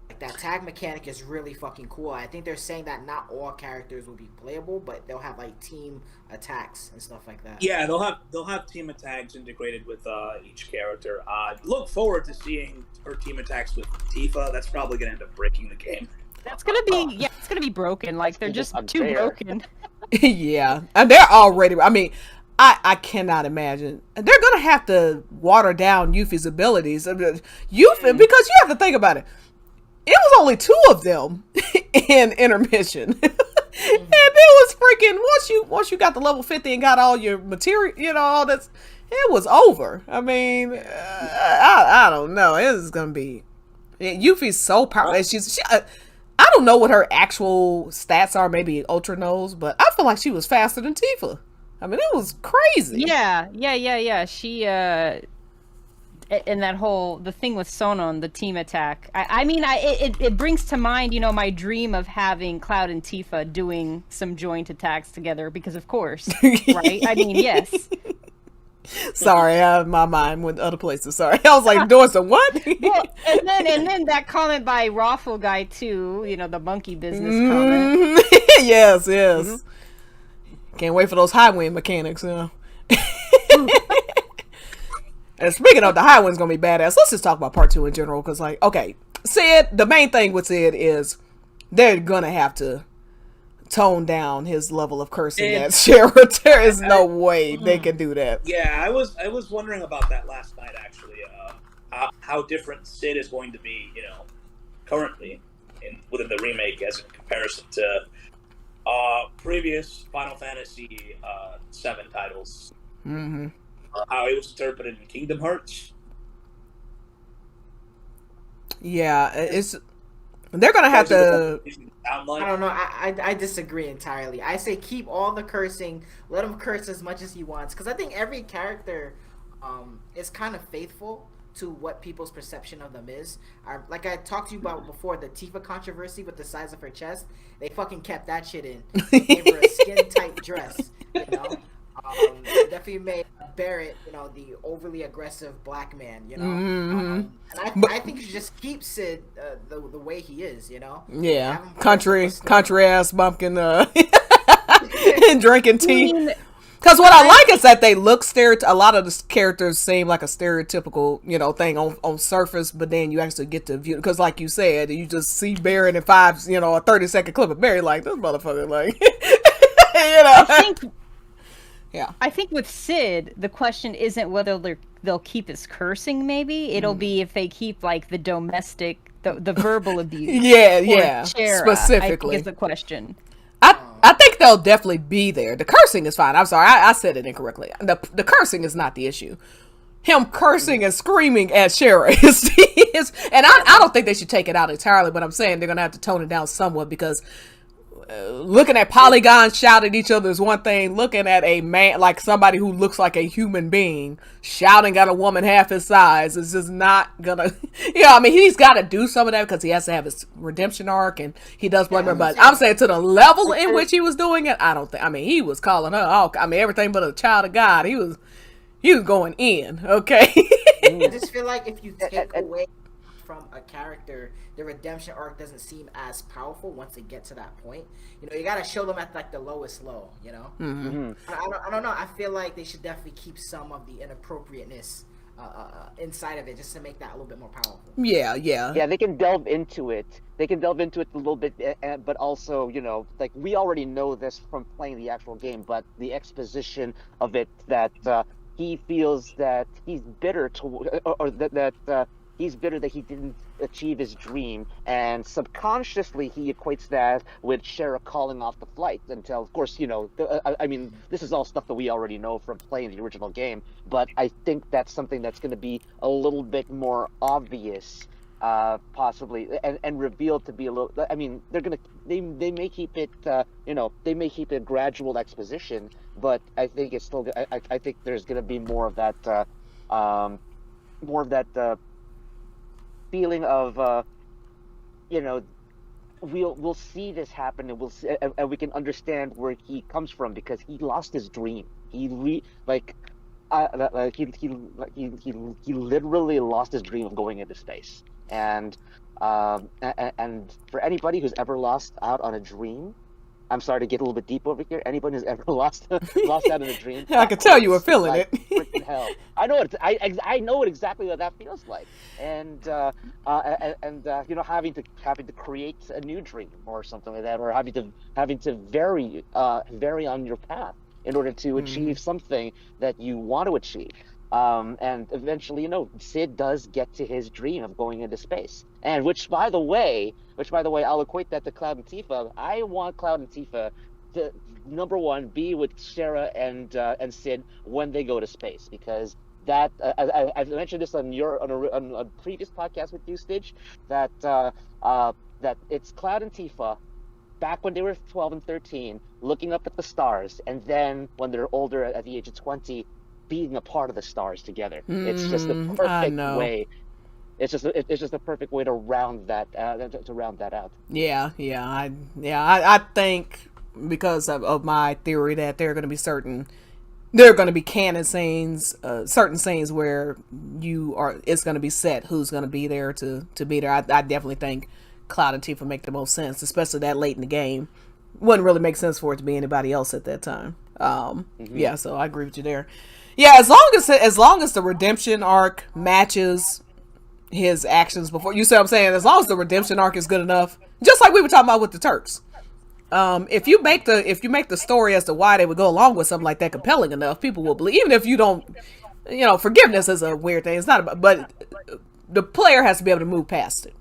Speaker 6: Like that tag mechanic is really fucking cool. I think they're saying that not all characters will be playable, but they'll have like team attacks and stuff like that.
Speaker 5: Yeah, they'll have team attacks integrated with each character. Look forward to seeing her team attacks with Tifa. That's probably gonna end up breaking the game.
Speaker 7: That's gonna be it's gonna be broken. Like they're just too broken.
Speaker 1: Yeah, and they're already. I mean, I cannot imagine. They're gonna have to water down Yuffie's abilities. Yuffie, because you have to think about it. It was only 2 of them in intermission. And it was freaking, once you got to level 50 and got all your material, all this, it was over. I mean, I don't know. It's going to be, Yuffie's so powerful. She I don't know what her actual stats are, maybe Ultra knows, but I feel like she was faster than Tifa. I mean, it was crazy.
Speaker 7: Yeah. She, and that the thing with Sonon, the team attack. It brings to mind, my dream of having Cloud and Tifa doing some joint attacks together, because of course, right? I mean, yes.
Speaker 1: Sorry, my mind went other places. Sorry, I was like doing some what?
Speaker 7: Well, and then that comment by Raffle guy too. The monkey business comment.
Speaker 1: Yes. Can't wait for those Highwind mechanics. And speaking of, the Highwind's gonna be badass. Let's just talk about part 2 in general, because Sid, the main thing with Sid is they're gonna have to tone down his level of cursing at Sheriff. There is no way they can do that.
Speaker 5: Yeah, I was wondering about that last night, actually. How different Sid is going to be, currently within the remake as in comparison to previous Final Fantasy VII titles. How it was interpreted in Kingdom Hearts.
Speaker 1: Yeah, They're gonna have to.
Speaker 6: I don't know. I disagree entirely. I say keep all the cursing. Let him curse as much as he wants, because I think every character is kind of faithful to what people's perception of them is. Like I talked to you about before, the Tifa controversy with the size of her chest. They fucking kept that shit in. They gave her a skin tight dress. You know. They definitely made Barrett, you know, the overly aggressive black man, you know. And I think you should just keep Sid the way he is, you know.
Speaker 1: Yeah, country ass bumpkin, drinking tea. Because what I like is that they look a lot of the characters seem like a stereotypical, you know, thing on surface, but then you actually get to view, because like you said, you just see Barrett in a 30-second clip of Barrett, like, this motherfucker, like, you know. Yeah.
Speaker 7: I think with Sid, the question isn't whether they'll keep his cursing, maybe. It'll be if they keep, like, the domestic, the verbal abuse.
Speaker 1: Yeah.
Speaker 7: Shara,
Speaker 1: Specifically.
Speaker 7: I think is the question.
Speaker 1: I think they'll definitely be there. The cursing is fine. I'm sorry, I said it incorrectly. The cursing is not the issue. Him cursing and screaming at Shara is and I don't think they should take it out entirely, but I'm saying they're going to have to tone it down somewhat, because looking at polygons shouting at each other is one thing. Looking at a man, like somebody who looks like a human being, shouting at a woman half his size is just not gonna. Yeah, I mean, he's got to do some of that because he has to have his redemption arc, and he does blame her. But I'm saying to the level in which he was doing it, I don't think. I mean, he was calling her all. I mean, everything but a child of God. He was going in. Okay.
Speaker 6: I just feel like if you take away from a character, the redemption arc doesn't seem as powerful once they get to that point. You know, you gotta show them at like the lowest low, you know. I don't know. I feel like they should definitely keep some of the inappropriateness inside of it, just to make that a little bit more powerful.
Speaker 4: Yeah, they can delve into it. They can delve into it a little bit, but also, you know, like, we already know this from playing the actual game, but the exposition of it, that he feels that he's bitter or that he's bitter that he didn't achieve his dream, and subconsciously he equates that with Shara calling off the flight until, of course, you know, I mean, this is all stuff that we already know from playing the original game, but I think that's something that's going to be a little bit more obvious, possibly, and revealed to be a little, I mean, they may keep it, you know, they may keep it gradual exposition, but I think it's still, I think there's going to be more of that, feeling of, you know, we'll see this happen, and we'll see, and we can understand where he comes from, because he lost his dream. He literally lost his dream of going into space, and for anybody who's ever lost out on a dream, I'm sorry to get a little bit deep over here. Anybody who's ever lost out on a dream,
Speaker 1: I can tell you were feeling
Speaker 4: like
Speaker 1: it.
Speaker 4: Freaking hell! I know it. I know it exactly what that feels like, and you know, having to create a new dream or something like that, or having to vary on your path in order to achieve something that you want to achieve. And eventually, you know, Sid does get to his dream of going into space, and which by the way, I'll equate that to Cloud and Tifa. I want Cloud and Tifa to, number one, be with Shara and Sid when they go to space, because that I've mentioned this on a previous podcast with you, Stitch, that it's Cloud and Tifa back when they were 12 and 13, looking up at the stars, and then when they're older at the age of 20, being a part of the stars together. It's just the perfect way. It's just a perfect way to round that out.
Speaker 1: I think, because of my theory that there are going to be canon scenes, certain scenes where it's going to be set who's going to be there to be there. I definitely think Cloud and Tifa make the most sense, especially that late in the game. Wouldn't really make sense for it to be anybody else at that time. Yeah, so I agree with you there. Yeah, as long as the redemption arc matches his actions before, you see what I'm saying? As long as the redemption arc is good enough, just like we were talking about with the Turks. If you make the story as to why they would go along with something like that compelling enough, people will believe. Even if you don't, you know, forgiveness is a weird thing. It's not about, but the player has to be able to move past it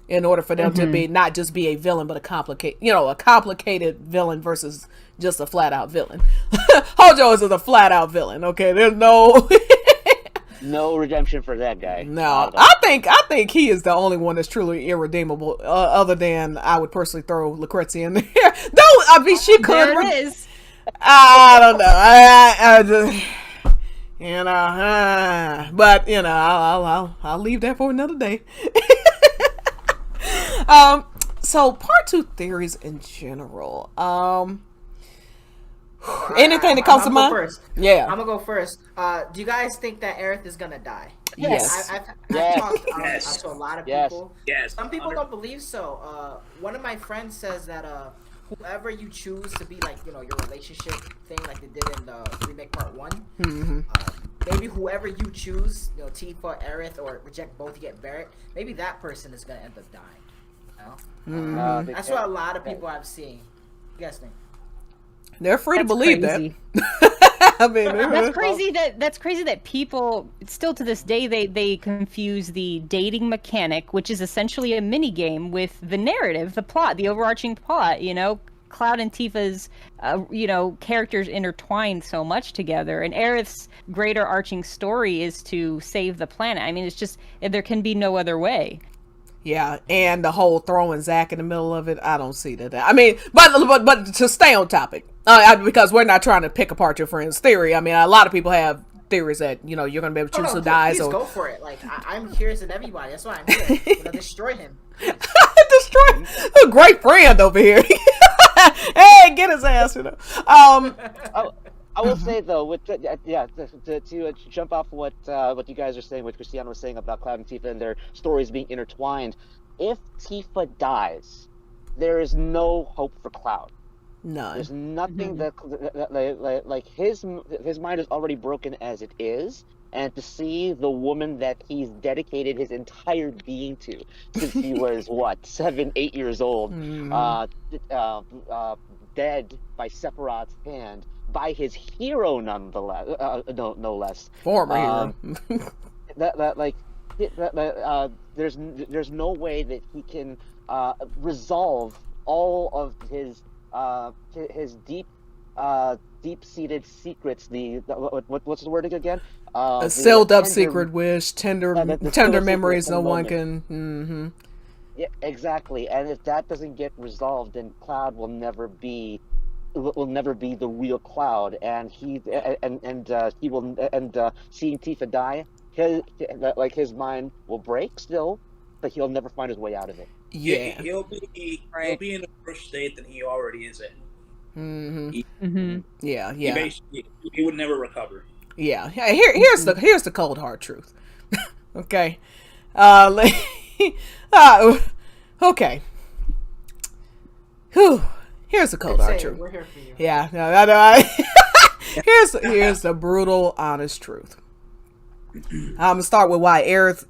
Speaker 1: in order for them to be not just be a villain, but a complicated villain versus just a flat out villain. Hojo is a flat out villain. Okay, there's no
Speaker 4: No redemption for that guy.
Speaker 1: No, I think he is the only one that's truly irredeemable. Other than I would personally throw Lucrezia in there. Though I mean, she could.
Speaker 7: There it is.
Speaker 1: I don't know. I just, you know, but you know, I'll leave that for another day. So part 2 theories in general. Anything that comes to mind?
Speaker 6: First.
Speaker 1: Yeah,
Speaker 6: I'm gonna go first. Do you guys think that Aerith is gonna die?
Speaker 1: Yes.
Speaker 6: I've talked to a lot of people.
Speaker 5: Yes.
Speaker 6: Some people don't believe so. One of my friends says that whoever you choose to be like, you know, your relationship thing, like they did in the remake part 1. Maybe whoever you choose, you know, Tifa, Aerith, or reject both, you get Barrett. Maybe that person is gonna end up dying. You know? That's what a lot of people I've seen. You guys think?
Speaker 1: they're free to believe
Speaker 2: crazy.
Speaker 1: that. I mean,
Speaker 7: That's crazy that people still to this day they confuse the dating mechanic, which is essentially a mini game, with the narrative, the plot, the overarching plot. You know, Cloud and Tifa's characters intertwined so much together, and Aerith's greater arching story is to save the planet. I mean, it's just there can be no other way.
Speaker 1: Yeah, and the whole throwing Zach in the middle of it, I don't see that. I mean, but to stay on topic, because we're not trying to pick apart your friend's theory. I mean, a lot of people have theories that, you know, you're going to be able to choose who dies.
Speaker 6: Please go for it. Like, I'm curious in everybody. That's why I'm here. You know, destroy him.
Speaker 1: Destroy him. A great friend over here. Hey, get his ass, you know.
Speaker 4: I will say though, to jump off what you guys are saying, what Hristiana was saying about Cloud and Tifa and their stories being intertwined. If Tifa dies, there is no hope for Cloud.
Speaker 1: None.
Speaker 4: There's nothing that his mind is already broken as it is, and to see the woman that he's dedicated his entire being to since he was 7, 8 years old, dead by Sephiroth's hand. By his hero, nonetheless, no less.
Speaker 1: Former
Speaker 4: hero. There's no way that he can resolve all of his deep-seated secrets. What's the word again?
Speaker 1: A sealed-up secret wish, tender memories. No one can. Mm-hmm.
Speaker 4: Yeah, exactly. And if that doesn't get resolved, then Cloud will never be the real Cloud, and he will seeing Tifa die, his mind will break still, but he'll never find his way out of it.
Speaker 1: Yeah,
Speaker 5: he'll be in a worse state than he already is in.
Speaker 1: Yeah.
Speaker 5: He would never recover.
Speaker 1: Yeah. Here's the cold hard truth. Okay. Okay. Whew. Here's the cold hard truth.
Speaker 6: We're here for you.
Speaker 1: Yeah, no, I here's the brutal, honest truth. I'm gonna start with why Aerith.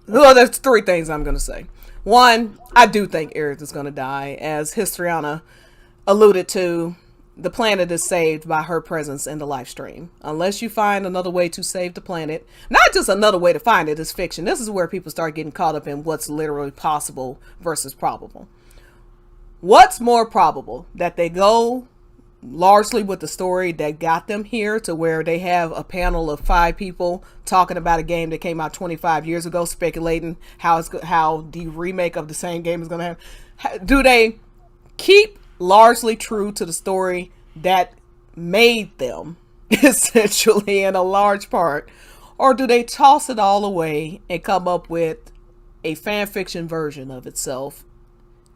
Speaker 1: Well, there's 3 things I'm gonna say. One, I do think Aerith is gonna die, as Hristiana alluded to. The planet is saved by her presence in the live stream. Unless you find another way to save the planet, not just another way to find it, is fiction. This is where people start getting caught up in what's literally possible versus probable. What's more probable? That they go largely with the story that got them here, to where they have a panel of 5 people talking about a game that came out 25 years ago, speculating how the remake of the same game is going to have. Do they keep largely true to the story that made them, essentially, in a large part, or do they toss it all away and come up with a fan fiction version of itself?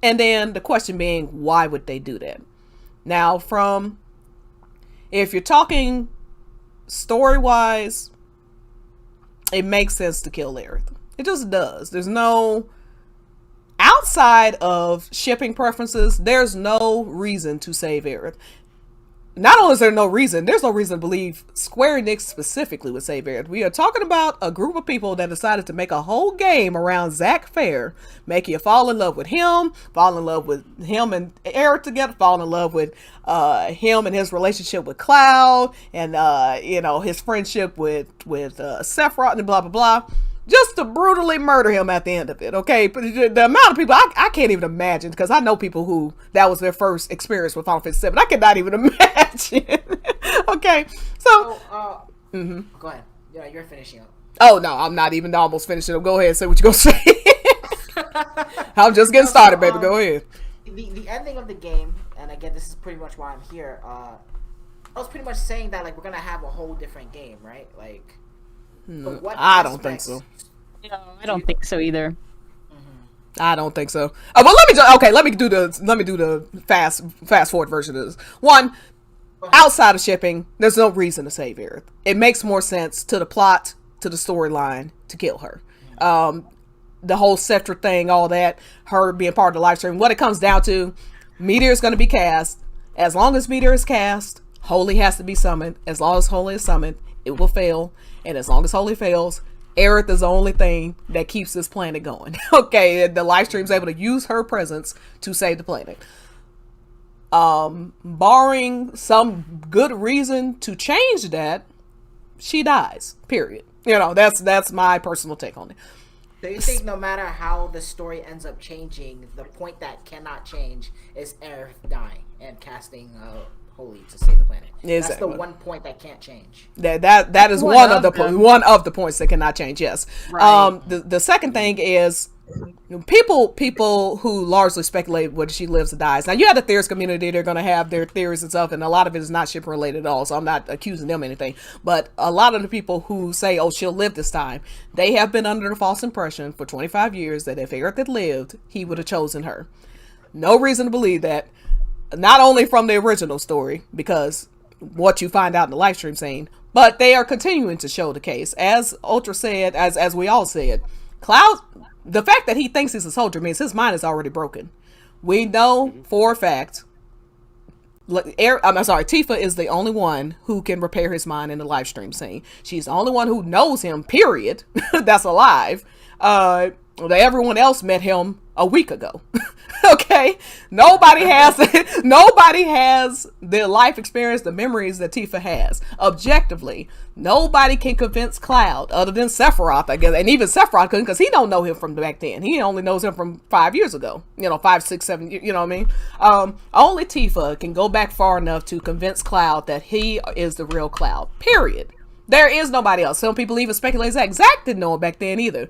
Speaker 1: And then the question being, why would they do that? Now, if you're talking story-wise, it makes sense to kill Aerith. It just does. There's no, outside of shipping preferences, there's no reason to save Aerith. Not only is there no reason, there's no reason to believe Square Enix specifically would save Aerith. We are talking about a group of people that decided to make a whole game around Zack Fair, make you fall in love with him, fall in love with him and Aerith together, fall in love with him and his relationship with Cloud, and his friendship with Sephiroth, and blah blah blah. Just to brutally murder him at the end of it, okay? But the amount of people, I can't even imagine, because I know people who that was their first experience with Final Fantasy VII. I cannot even imagine. Okay, so
Speaker 6: Go ahead. Yeah, you're finishing up.
Speaker 1: Oh no, I'm not even almost finishing up. Go ahead, say what you gonna say. I'm just getting started, baby. Go ahead.
Speaker 6: The ending of the game, and again, this is pretty much why I'm here. I was pretty much saying that like we're gonna have a whole different game, right? Like,
Speaker 1: I don't think so.
Speaker 7: No, I don't think so either.
Speaker 1: I don't think so. Well, let me do the fast forward version of this. One, outside of shipping, there's no reason to save Aerith. It makes more sense to the plot, to the storyline, to kill her. The whole Scepter thing, all that, her being part of the live stream. What it comes down to, Meteor is going to be cast. As long as Meteor is cast, Holy has to be summoned. As long as Holy is summoned, it will fail. And as long as Holy fails, Aerith is the only thing that keeps this planet going. Okay, the live stream's able to use her presence to save the planet. Barring some good reason to change that, she dies. Period. You know, that's my personal take on it.
Speaker 6: So you think no matter how the story ends up changing, the point that cannot change is Aerith dying and casting Holy to save the planet.
Speaker 1: Exactly.
Speaker 6: That's the one point that can't change.
Speaker 1: That is one of the points that cannot change. Yes.
Speaker 7: Right.
Speaker 1: The second thing is people who largely speculate whether she lives or dies. Now you have the theorist community; they're going to have their theories and stuff, and a lot of it is not ship related at all. So I'm not accusing them of anything. But a lot of the people who say, "Oh, she'll live this time," they have been under the false impression for 25 years that if Aerith had lived, he would have chosen her. No reason to believe that. Not only from the original story, because what you find out in the live stream scene, but they are continuing to show the case. As Ultra said, as we all said, Cloud, the fact that he thinks he's a soldier means his mind is already broken. We know for a fact, Tifa is the only one who can repair his mind in the live stream scene. She's the only one who knows him, period, that's alive. Everyone else met him a week ago. Okay, nobody has the life experience, the memories that Tifa has. Objectively, nobody can convince Cloud other than Sephiroth, I guess, and even Sephiroth couldn't, because he don't know him from back then. He only knows him from 5 years ago. 5, 6, 7. You know what I mean? Only Tifa can go back far enough to convince Cloud that he is the real Cloud. Period. There is nobody else. Some people even speculate Zack didn't know him back then either.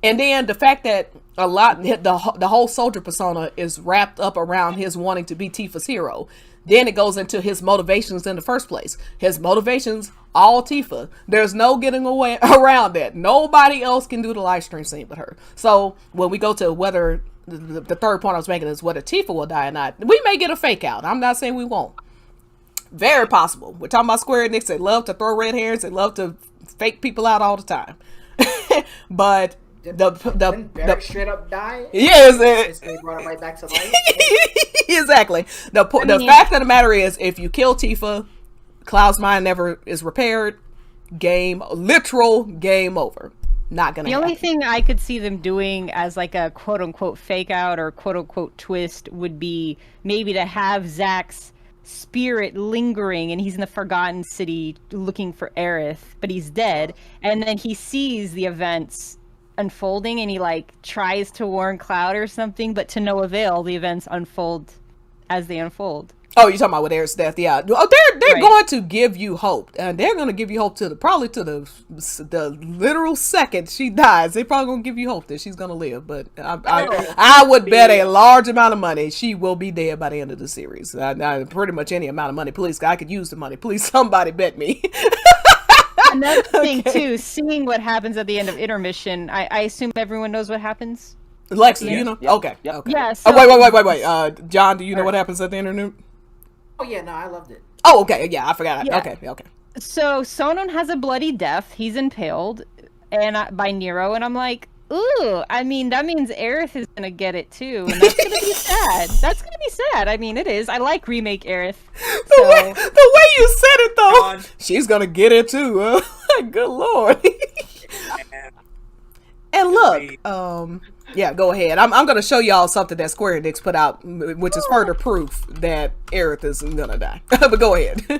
Speaker 1: And then the fact that the whole soldier persona is wrapped up around his wanting to be Tifa's hero. Then it goes into his motivations in the first place. His motivations, all Tifa. There's no getting away around that. Nobody else can do the live stream scene but her. So when we go to whether the third point I was making is whether Tifa will die or not, we may get a fake out. I'm not saying we won't. Very possible. We're talking about Square Enix. They love to throw red herrings. They love to fake people out all the time. But
Speaker 6: the straight up die.
Speaker 1: Yes,
Speaker 6: they brought him right back to life.
Speaker 1: Exactly. The fact of the matter is, if you kill Tifa, Cloud's mind never is repaired. Literal game over. Not gonna.
Speaker 7: The only thing I could see them doing as like a quote unquote fake out or quote unquote twist would be maybe to have Zack's spirit lingering and he's in the Forgotten City looking for Aerith, but he's dead, and then he sees the events unfolding and he like tries to warn Cloud or something, but to no avail. The events unfold as they unfold.
Speaker 1: Oh, you're talking about with Aerith's death? Yeah. Oh, they're right. Going to give you hope, and they're going to give you hope probably to the literal second she dies. They're probably going to give you hope that she's going to live. But I would bet a large amount of money she will be dead by the end of the series. Pretty much any amount of money. Please, I could use the money. Please, somebody bet me.
Speaker 7: Another thing too, seeing what happens at the end of intermission, I assume everyone knows what happens.
Speaker 1: Lex, do you know? Yep. Okay.
Speaker 4: Yep.
Speaker 1: Okay.
Speaker 7: Yeah. So,
Speaker 1: wait. John, do you know what happens at the end?
Speaker 6: Oh yeah, no, I loved it.
Speaker 1: Oh, okay. Yeah, I forgot.
Speaker 7: Yeah.
Speaker 1: Okay.
Speaker 7: So Sonon has a bloody death. He's impaled by Nero, and I'm like, ooh. I mean, that means Aerith is gonna get it too, and that's gonna be sad. That's gonna be sad. I mean, it is. I like remake Aerith.
Speaker 1: The way you said it though, she's gonna get it too. Good lord. And look, yeah, go ahead. I'm going to show y'all something that Square Enix put out, which is further proof that Aerith is going to die. But go ahead.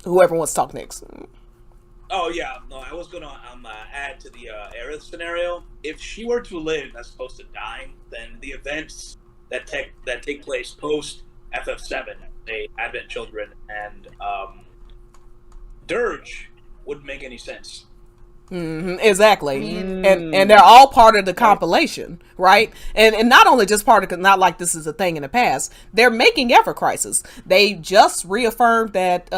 Speaker 1: Whoever wants to talk next.
Speaker 5: Oh, yeah. No, I was going to add to the Aerith scenario. If she were to live as opposed to dying, then the events that take place post FF7, the Advent Children, and Dirge wouldn't make any sense.
Speaker 1: Exactly. And they're all part of the compilation, right? And not only just part of, not like this is a thing in the past. They're making Ever Crisis. They just reaffirmed that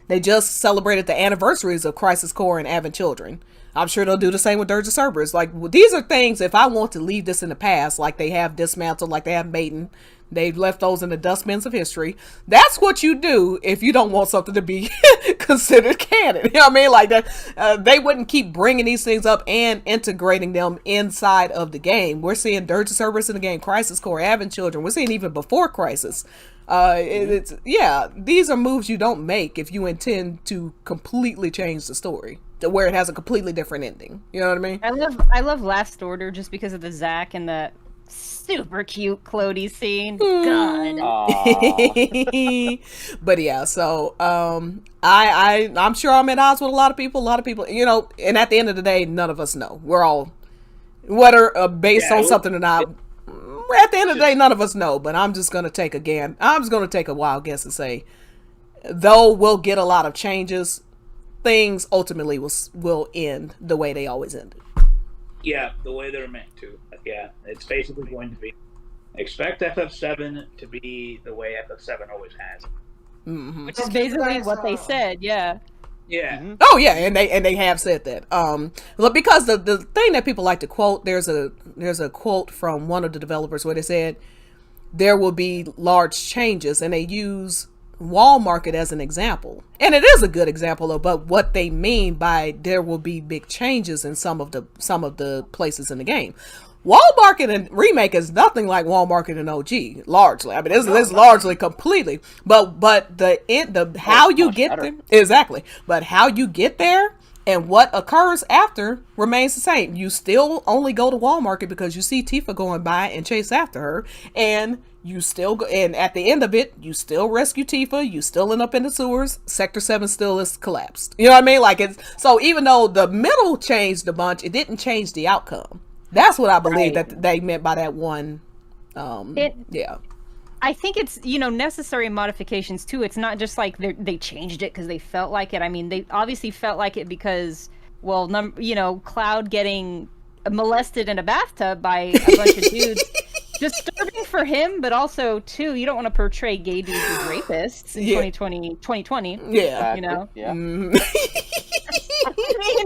Speaker 1: they just celebrated the anniversaries of Crisis Core and Advent Children. I'm sure they'll do the same with Dirge of Cerberus. Like, these are things, if I want to leave this in the past, like they have Dismantled, like they have Maiden, they've left those in the dustbins of history. That's what you do if you don't want something to be considered canon. You know what I mean? Like that, they wouldn't keep bringing these things up and integrating them inside of the game. We're seeing Dirge of Cerberus in the game, Crisis Core, Advent Children. We're seeing even before Crisis. These are moves you don't make if you intend to completely change the story to where it has a completely different ending. You know what I mean?
Speaker 7: I love Last Order just because of the Zack and the super cute Clody scene. God.
Speaker 1: But yeah, so I'm sure I'm at odds with a lot of people, you know, and at the end of the day, none of us know. We're all, whether based on something or not, at the end of the day, none of us know. But I'm just gonna take a wild guess and say, though we'll get a lot of changes, things ultimately will end the way they always ended.
Speaker 5: Yeah, the way they're meant to. Yeah, it's basically going to be, expect FF7 to be the way FF7 always has.
Speaker 7: Which is basically what they said. Yeah.
Speaker 5: Yeah.
Speaker 1: Oh yeah, and they have said that. Because the thing that people like to quote, there's a quote from one of the developers where they said there will be large changes, and they use Wall Market as an example, and it is a good example of but what they mean by there will be big changes in some of the places in the game. Wall Market and Remake is nothing like Wall Market and OG, largely. I mean, it's largely completely, but the how you get there, exactly. But how you get there and what occurs after remains the same. You still only go to Wall Market because you see Tifa going by and chase after her, and you still go, and at the end of it, you still rescue Tifa. You still end up in the sewers. Sector 7 still is collapsed. You know what I mean? Like, it's so even though the middle changed a bunch, it didn't change the outcome. That's what I believe that they meant by that one. Yeah.
Speaker 7: I think it's, necessary modifications too. It's not just like they changed it because they felt like it. I mean, they obviously felt like it because, Cloud getting molested in a bathtub by a bunch of dudes. Disturbing for him, but also too, you don't want to portray gay dudes as rapists in 2020.
Speaker 1: Yeah.
Speaker 4: Yeah.
Speaker 7: I mean,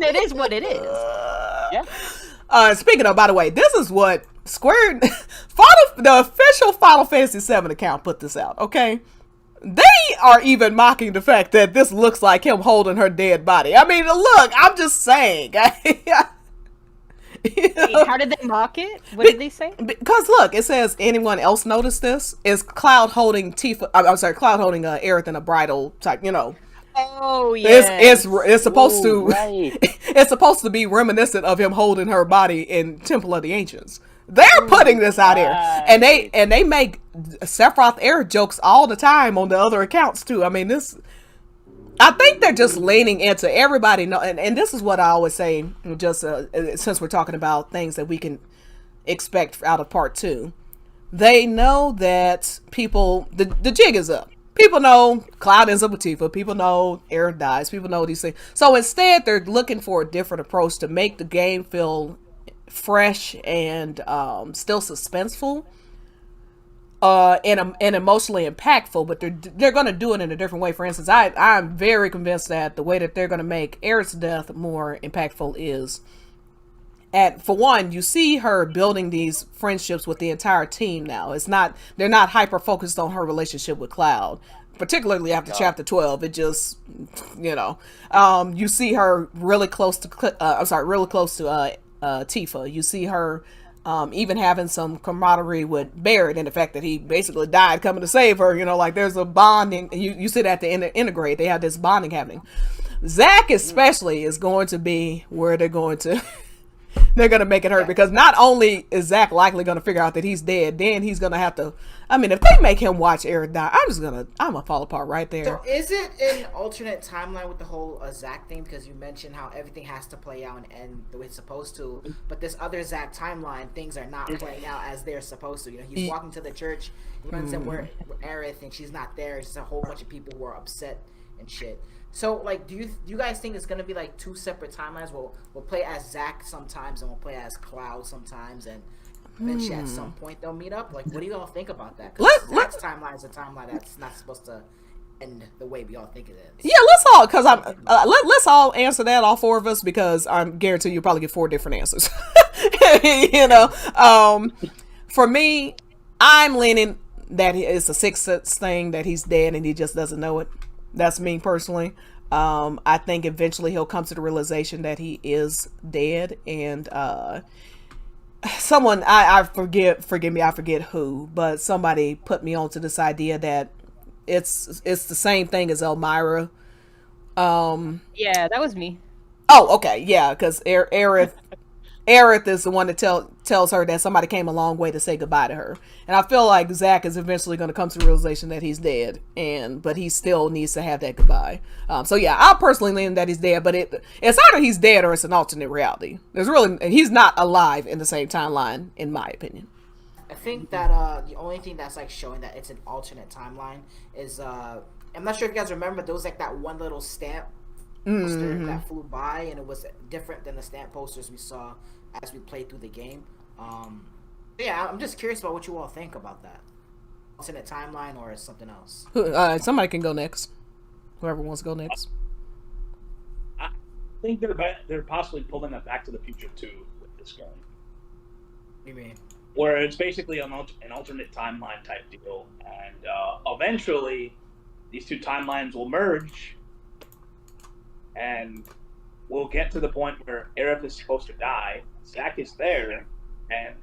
Speaker 7: it is what it is.
Speaker 4: Yeah.
Speaker 1: Speaking of, by the way, this is what Square, the official Final Fantasy VII account put this out, okay? They are even mocking the fact that this looks like him holding her dead body. I mean, look, I'm just saying.
Speaker 7: How did they mock it? What did they say?
Speaker 1: Because look, it says, anyone else notice this? Is Cloud holding Tifa, I'm sorry, Cloud holding Aerith in a bridal type,
Speaker 7: Oh yeah.
Speaker 1: It's supposed to
Speaker 4: right.
Speaker 1: it's supposed to be reminiscent of him holding her body in Temple of the Ancients. They're putting this out here, and they make Sephiroth Aerith jokes all the time on the other accounts too. I mean, I think they're just leaning into everybody know, and this is what I always say. Just since we're talking about things that we can expect out of part 2, they know that people the jig is up. People know Cloud ends up with Tifa. People know Aerith dies. People know these things. So instead, they're looking for a different approach to make the game feel fresh and still suspenseful, and emotionally impactful. But they're going to do it in a different way. For instance, I'm very convinced that the way that they're going to make Aerith's death more impactful is, for one, you see her building these friendships with the entire team now. They're not hyper focused on her relationship with Cloud, particularly after chapter 12. It just, you see her really close to Tifa. You see her even having some camaraderie with Barrett, and the fact that he basically died coming to save her. Like there's a bonding. You see that at the integrate. They have this bonding happening. Zack especially is going to be where they're going to they're gonna make it hurt because not only is Zach likely gonna figure out that he's dead, then he's gonna have to. I mean, if they make him watch Eric die, I'm gonna fall apart right there.
Speaker 6: So is it an alternate timeline with the whole Zach thing? Because you mentioned how everything has to play out and end the way it's supposed to, but this other Zach timeline, things are not playing out as they're supposed to. You know, he's walking to the church, he runs in where Aerith, and she's not there. It's just a whole bunch of people who are upset and shit. So, like, do you guys think it's gonna be like two separate timelines? We'll play as Zach sometimes, and we'll play as Cloud sometimes, and eventually at some point they'll meet up. Like, what do you all think about that? Because Zach's timeline is a timeline that's not supposed to end the way we all think it is.
Speaker 1: Yeah, let's all answer that, all four of us, because I'm guarantee you'll probably get 4 different answers. You know, for me, I'm leaning that it's a Sixth Sense thing, that he's dead and he just doesn't know it. That's me personally. I think eventually he'll come to the realization that he is dead, and someone forgive me, I forget who, but somebody put me onto this idea that it's the same thing as Elmira.
Speaker 7: Yeah, that was me.
Speaker 1: Oh, okay, yeah, because Aerith is the one that tells her that somebody came a long way to say goodbye to her, and I feel like Zach is eventually going to come to the realization that he's dead, but he still needs to have that goodbye. So yeah, I personally lean that he's dead, but it's either he's dead or it's an alternate reality. He's not alive in the same timeline, in my opinion.
Speaker 6: I think that the only thing that's like showing that it's an alternate timeline is I'm not sure if you guys remember, there was like that one little stamp poster that flew by, and it was different than the stamp posters we saw as we played through the game. Yeah, I'm just curious about what you all think about that. Alternate timeline or something else?
Speaker 1: Somebody can go next. Whoever wants to go next.
Speaker 5: I think they're possibly pulling a Back to the Future 2 with this game.
Speaker 6: What do you mean?
Speaker 5: Where it's basically an alternate timeline type deal, and eventually these two timelines will merge, and we'll get to the point where Aerith is supposed to die, Zack is there, and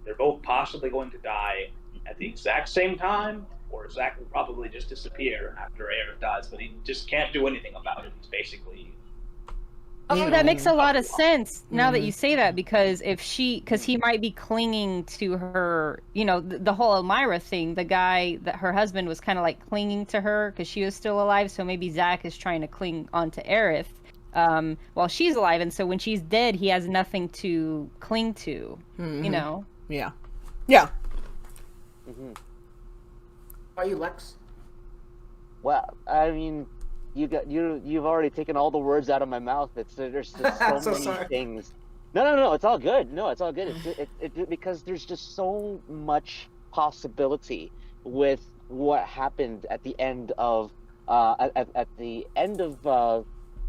Speaker 5: they're both possibly going to die at the exact same time, or Zack will probably just disappear after Aerith dies, but he just can't do anything about it. He's basically...
Speaker 7: Oh, that makes a lot of sense now that you say that, because because he might be clinging to her, you know, the whole Elmira thing, the guy that her husband was kind of like clinging to her because she was still alive. So maybe Zack is trying to cling onto Aerith while she's alive. And so when she's dead, he has nothing to cling to, you know?
Speaker 1: Yeah. Yeah.
Speaker 6: Are you, Lex?
Speaker 4: Well, I mean, you've already taken all the words out of my mouth. There's so many things. No, it's all good. No, it's all good. Because there's just so much possibility with what happened at the end of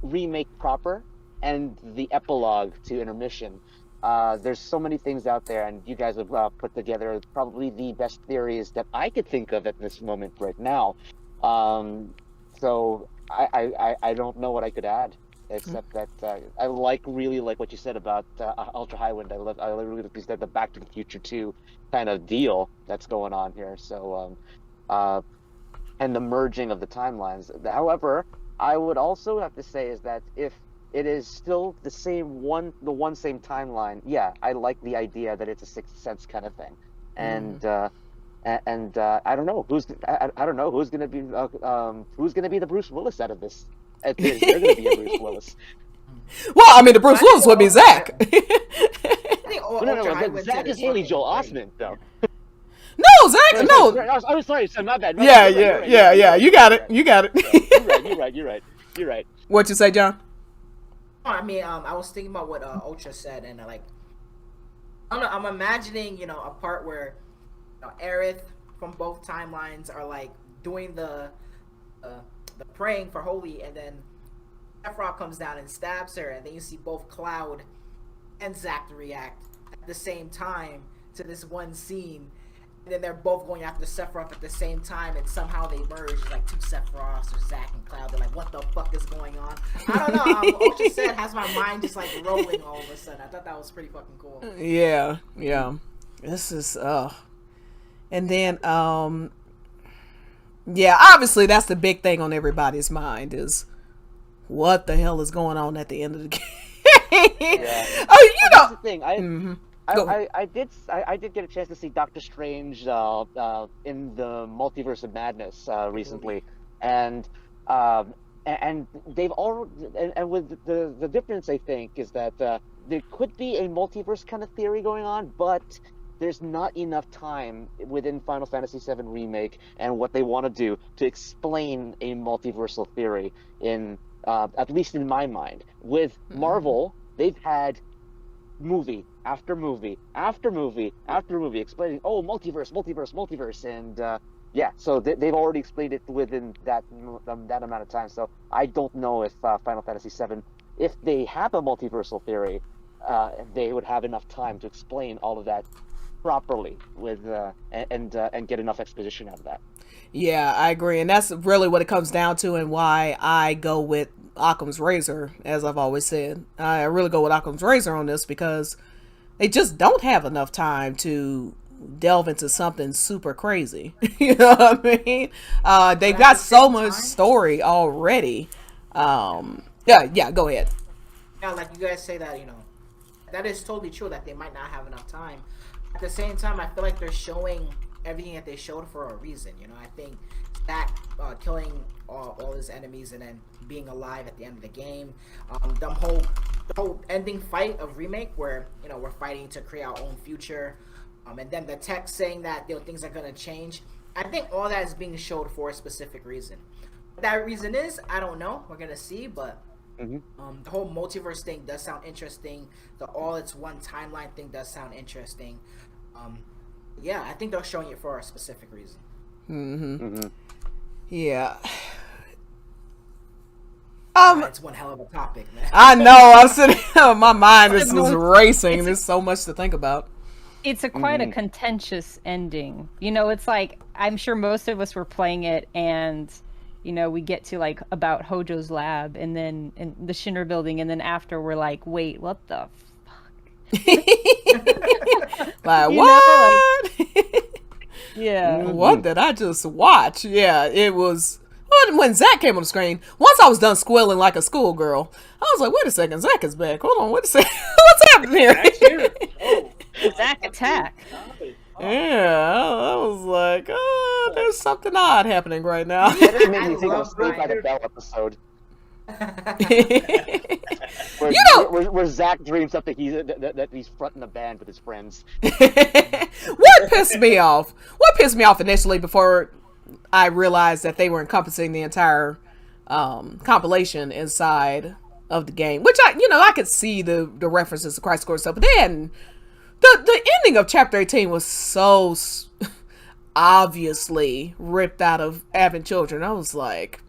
Speaker 4: Remake proper and the epilogue to Intermission. There's so many things out there, and you guys have put together probably the best theories that I could think of at this moment right now. So I don't know what I could add, except that I really like what you said about Ultra Highwind. I really like the Back to the Future 2 kind of deal that's going on here. So and the merging of the timelines. However, I would also have to say is that if it is still the same same timeline, yeah, I like the idea that it's a Sixth Sense kind of thing, and I don't know who's gonna be the Bruce Willis out of this. They're gonna be a Bruce Willis.
Speaker 1: Well, I mean, the Bruce Willis would be Zach.
Speaker 4: No, Zach is Haley Joel Osment, though.
Speaker 1: No, Zach, no.
Speaker 4: I'm sorry, son, my bad.
Speaker 1: Yeah. You got it.
Speaker 4: You're right.
Speaker 1: What you say, John?
Speaker 6: I mean, I was thinking about what Ultra said, and I don't know. I'm imagining, a part where Aerith from both timelines are like doing the praying for Holy, and then Sephiroth comes down and stabs her, and then you see both Cloud and Zack react at the same time to this one scene, and then they're both going after Sephiroth at the same time, and somehow they merge. It's like two Sephiroths or Zack and Cloud. They're like, what the fuck is going on? I don't know. Ultra said has my mind just like rolling all of a sudden. I thought that was pretty fucking cool.
Speaker 1: Yeah. This is and then yeah, obviously that's the big thing on everybody's mind is what the hell is going on at the end of the game. Oh, you
Speaker 4: That's
Speaker 1: know.
Speaker 4: the thing.
Speaker 1: Go ahead.
Speaker 4: I did get a chance to see Doctor Strange in the Multiverse of Madness recently, and they've already and with the difference I think is that there could be a multiverse kind of theory going on, but there's not enough time within Final Fantasy VII Remake and what they want to do to explain a multiversal theory in at least in my mind. With Marvel, they've had movie after movie after movie after movie explaining, oh, multiverse, and yeah, so they've already explained it within that amount of time. So I don't know if Final Fantasy VII, if they have a multiversal theory, they would have enough time to explain all of that properly with and get enough exposition out of that.
Speaker 1: Yeah, I agree. And that's really what it comes down to, and why I go with Occam's razor, as I've always said. I really go with Occam's razor on this because they just don't have enough time to delve into something super crazy. You know what I mean? They've got so much story already. Yeah, go ahead.
Speaker 6: Yeah, like you guys say that, that is totally true that they might not have enough time. At the same time, I feel like they're showing everything that they showed for a reason. I think that killing all his enemies and then being alive at the end of the game, the whole ending fight of Remake where we're fighting to create our own future, and then the text saying that things are gonna change. I think all that is being showed for a specific reason. What that reason is, I don't know. We're gonna see, but. The whole multiverse thing does sound interesting. The all it's one timeline thing does sound interesting. Yeah, I think they're showing it for a specific reason.
Speaker 1: Yeah.
Speaker 6: It's one hell of a topic, man.
Speaker 1: I know. I'm sitting. My mind is racing. There's so much to think about.
Speaker 7: It's quite a contentious ending. It's like I'm sure most of us were playing it and. We get to like about Hojo's lab and then in the Shinra building, and then after we're like, wait, what the fuck?
Speaker 1: Like what?
Speaker 7: Yeah.
Speaker 1: What did I just watch? Yeah, it was when Zach came on the screen. Once I was done squealing like a schoolgirl, I was like, wait a second, Zach is back. Hold on, wait a second, what's happening here?
Speaker 7: Zach attack.
Speaker 1: Yeah, I was like, oh, there's something odd happening right now.
Speaker 4: It made me think of Saved by the Bell episode. Where Zach dreams up that he's fronting a band with his friends.
Speaker 1: What pissed me off? What pissed me off initially before I realized that they were encompassing the entire compilation inside of the game, which I could see the references to Christ Core stuff, but they hadn't. The ending of Chapter 18 was so obviously ripped out of having children. I was like,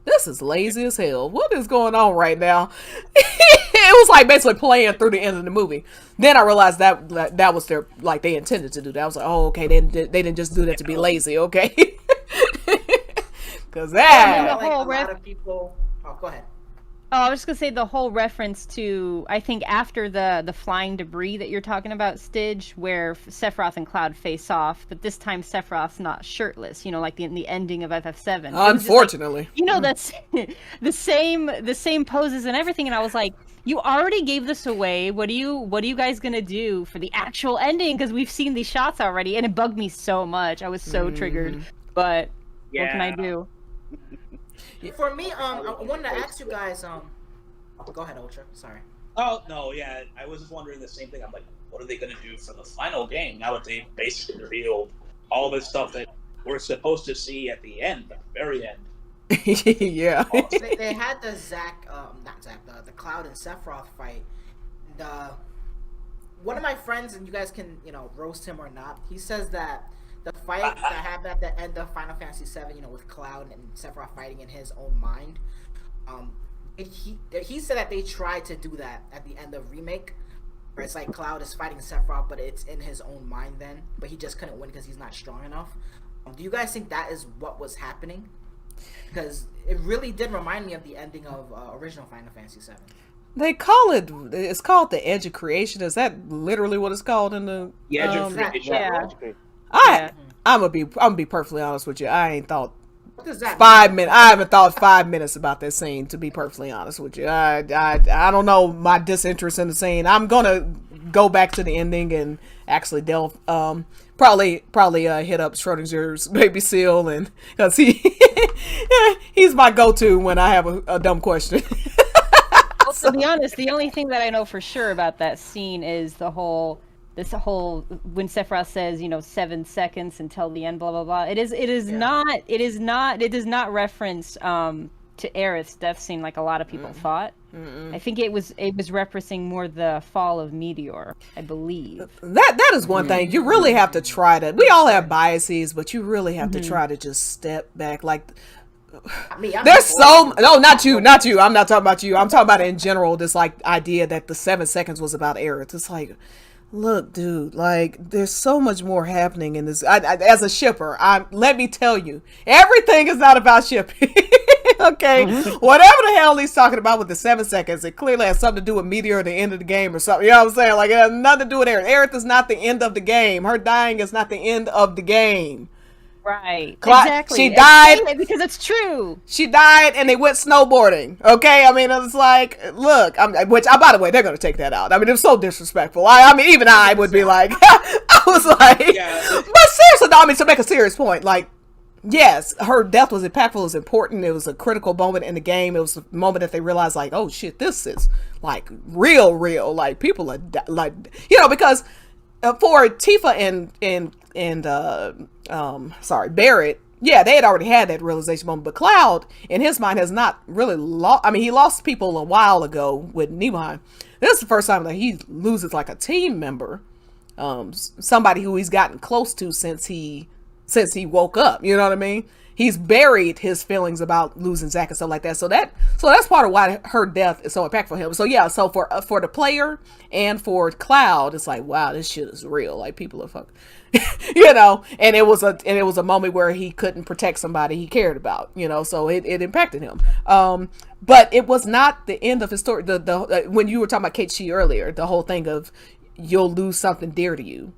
Speaker 1: this is lazy as hell. What is going on right now? It was like basically playing through the end of the movie. Then I realized that was their, like, they intended to do that. I was like, oh, okay, they didn't just do that to be lazy, okay? Because that...
Speaker 6: a lot of people... Oh, go ahead.
Speaker 7: Oh, I was just gonna say the whole reference to, I think after the flying debris that you're talking about, Stygian, where Sephiroth and Cloud face off, but this time Sephiroth's not shirtless, like in the ending of FF7.
Speaker 1: Unfortunately.
Speaker 7: Like, that's the same poses and everything, and I was like, you already gave this away. What are you guys gonna do for the actual ending? Because we've seen these shots already, and it bugged me so much. I was so triggered, but what can I do?
Speaker 6: For me, I wanted to ask you guys. Go ahead, Ultra. Sorry.
Speaker 5: Oh no, yeah, I was just wondering the same thing. I'm like, what are they gonna do for the final game now that they basically revealed all this stuff that we're supposed to see at the end, the very end?
Speaker 1: Yeah.
Speaker 6: They had the the Cloud and Sephiroth fight. One of my friends, and you guys can roast him or not. He says that. The fight that happened at the end of Final Fantasy VII, with Cloud and Sephiroth fighting in his own mind, he said that they tried to do that at the end of Remake, where it's like Cloud is fighting Sephiroth, but it's in his own mind then, but he just couldn't win because he's not strong enough. Do you guys think that is what was happening? Because it really did remind me of the ending of original Final Fantasy VII.
Speaker 1: They call it's called the Edge of Creation. Is that literally what it's called in the...
Speaker 5: Edge of Creation.
Speaker 7: Yeah.
Speaker 1: I'm gonna be perfectly honest with you. I ain't thought
Speaker 6: What does that
Speaker 1: 5
Speaker 6: mean?
Speaker 1: minutes. I haven't thought 5 minutes about that scene, to be perfectly honest with you. I don't know my disinterest in the scene. I'm gonna go back to the ending and actually delve. Probably hit up Schrodinger's baby seal, and because he's my go-to when I have a dumb question.
Speaker 7: Well, to be honest, the only thing that I know for sure about that scene is this whole when Sephiroth says, 7 seconds until the end, blah blah blah. It does not reference to Aerith's death scene like a lot of people thought. I think it was referencing more the fall of Meteor, I believe.
Speaker 1: That is one thing. You really have to try to. We all have biases, but you really have to try to just step back. Like, there's so no, not you. I'm not talking about you. I'm talking about in general. This like idea that the 7 seconds was about Aerith. It's like, look, dude, like there's so much more happening in this. As a shipper, let me tell you, everything is not about shipping. Okay, whatever the hell he's talking about with the 7 seconds, it clearly has something to do with Meteor at the end of the game or something. You know what I'm saying? Like, it has nothing to do with Aerith. Aerith is not the end of the game. Her dying is not the end of the game.
Speaker 7: Right.
Speaker 1: Exactly. She
Speaker 7: I'm
Speaker 1: died
Speaker 7: saying it because it's true.
Speaker 1: She died and they went snowboarding. Okay, I mean, it's like, look, by the way, they're gonna take that out. I mean, it was so disrespectful. I mean, even I would be like, I was like, but seriously, no, I mean, to make a serious point, like, yes, her death was impactful. It was important. It was a critical moment in the game. It was a moment that they realized, like, oh shit, this is like real. Like, people are like, because for Tifa and Barrett, yeah, they had already had that realization moment. But Cloud, in his mind, has not really lost. I mean, he lost people a while ago with Nibelheim. This is the first time that he loses like a team member, somebody who he's gotten close to since he woke up. You know what I mean? He's buried his feelings about losing Zack and stuff like that. So that's part of why her death is so impactful for him. So yeah, so for the player and for Cloud, it's like, wow, this shit is real. Like, people are fucking, and it was a moment where he couldn't protect somebody he cared about, so it impacted him. But it was not the end of his story. The when you were talking about Kate Shee earlier, the whole thing of you'll lose something dear to you.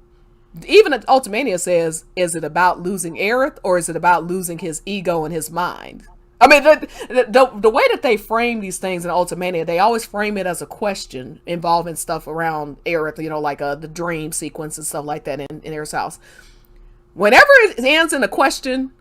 Speaker 1: Even Ultimania says, is it about losing Aerith or is it about losing his ego and his mind? I mean, the way that they frame these things in Ultimania, they always frame it as a question involving stuff around Aerith, like the dream sequence and stuff like that in Aerith's house. Whenever it ends in a question,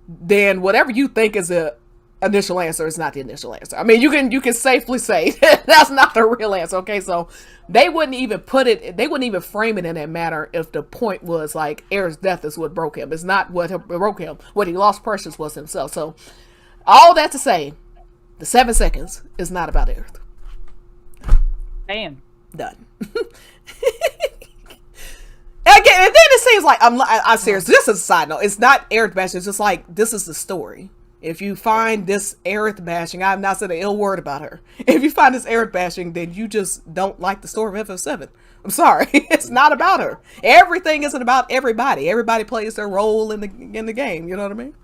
Speaker 1: then whatever you think is a initial answer is not the initial answer. I mean, you can safely say that's not the real answer. Okay, so they wouldn't even frame it in that manner if the point was like Aerith's death is what broke him. It's not what broke him. What he lost precious was himself. So all that to say, the 7 seconds is not about Aerith.
Speaker 7: Damn.
Speaker 1: Done. Again, and then it seems like I'm serious. This is a side note. It's not Aerith bashing. It's just like, this is the story. If you find this Aerith bashing, I'm not saying an ill word about her. If you find this Aerith bashing, then you just don't like the story of FF7. I'm sorry. It's not about her. Everything isn't about everybody. Everybody plays their role in the game. You know what I mean?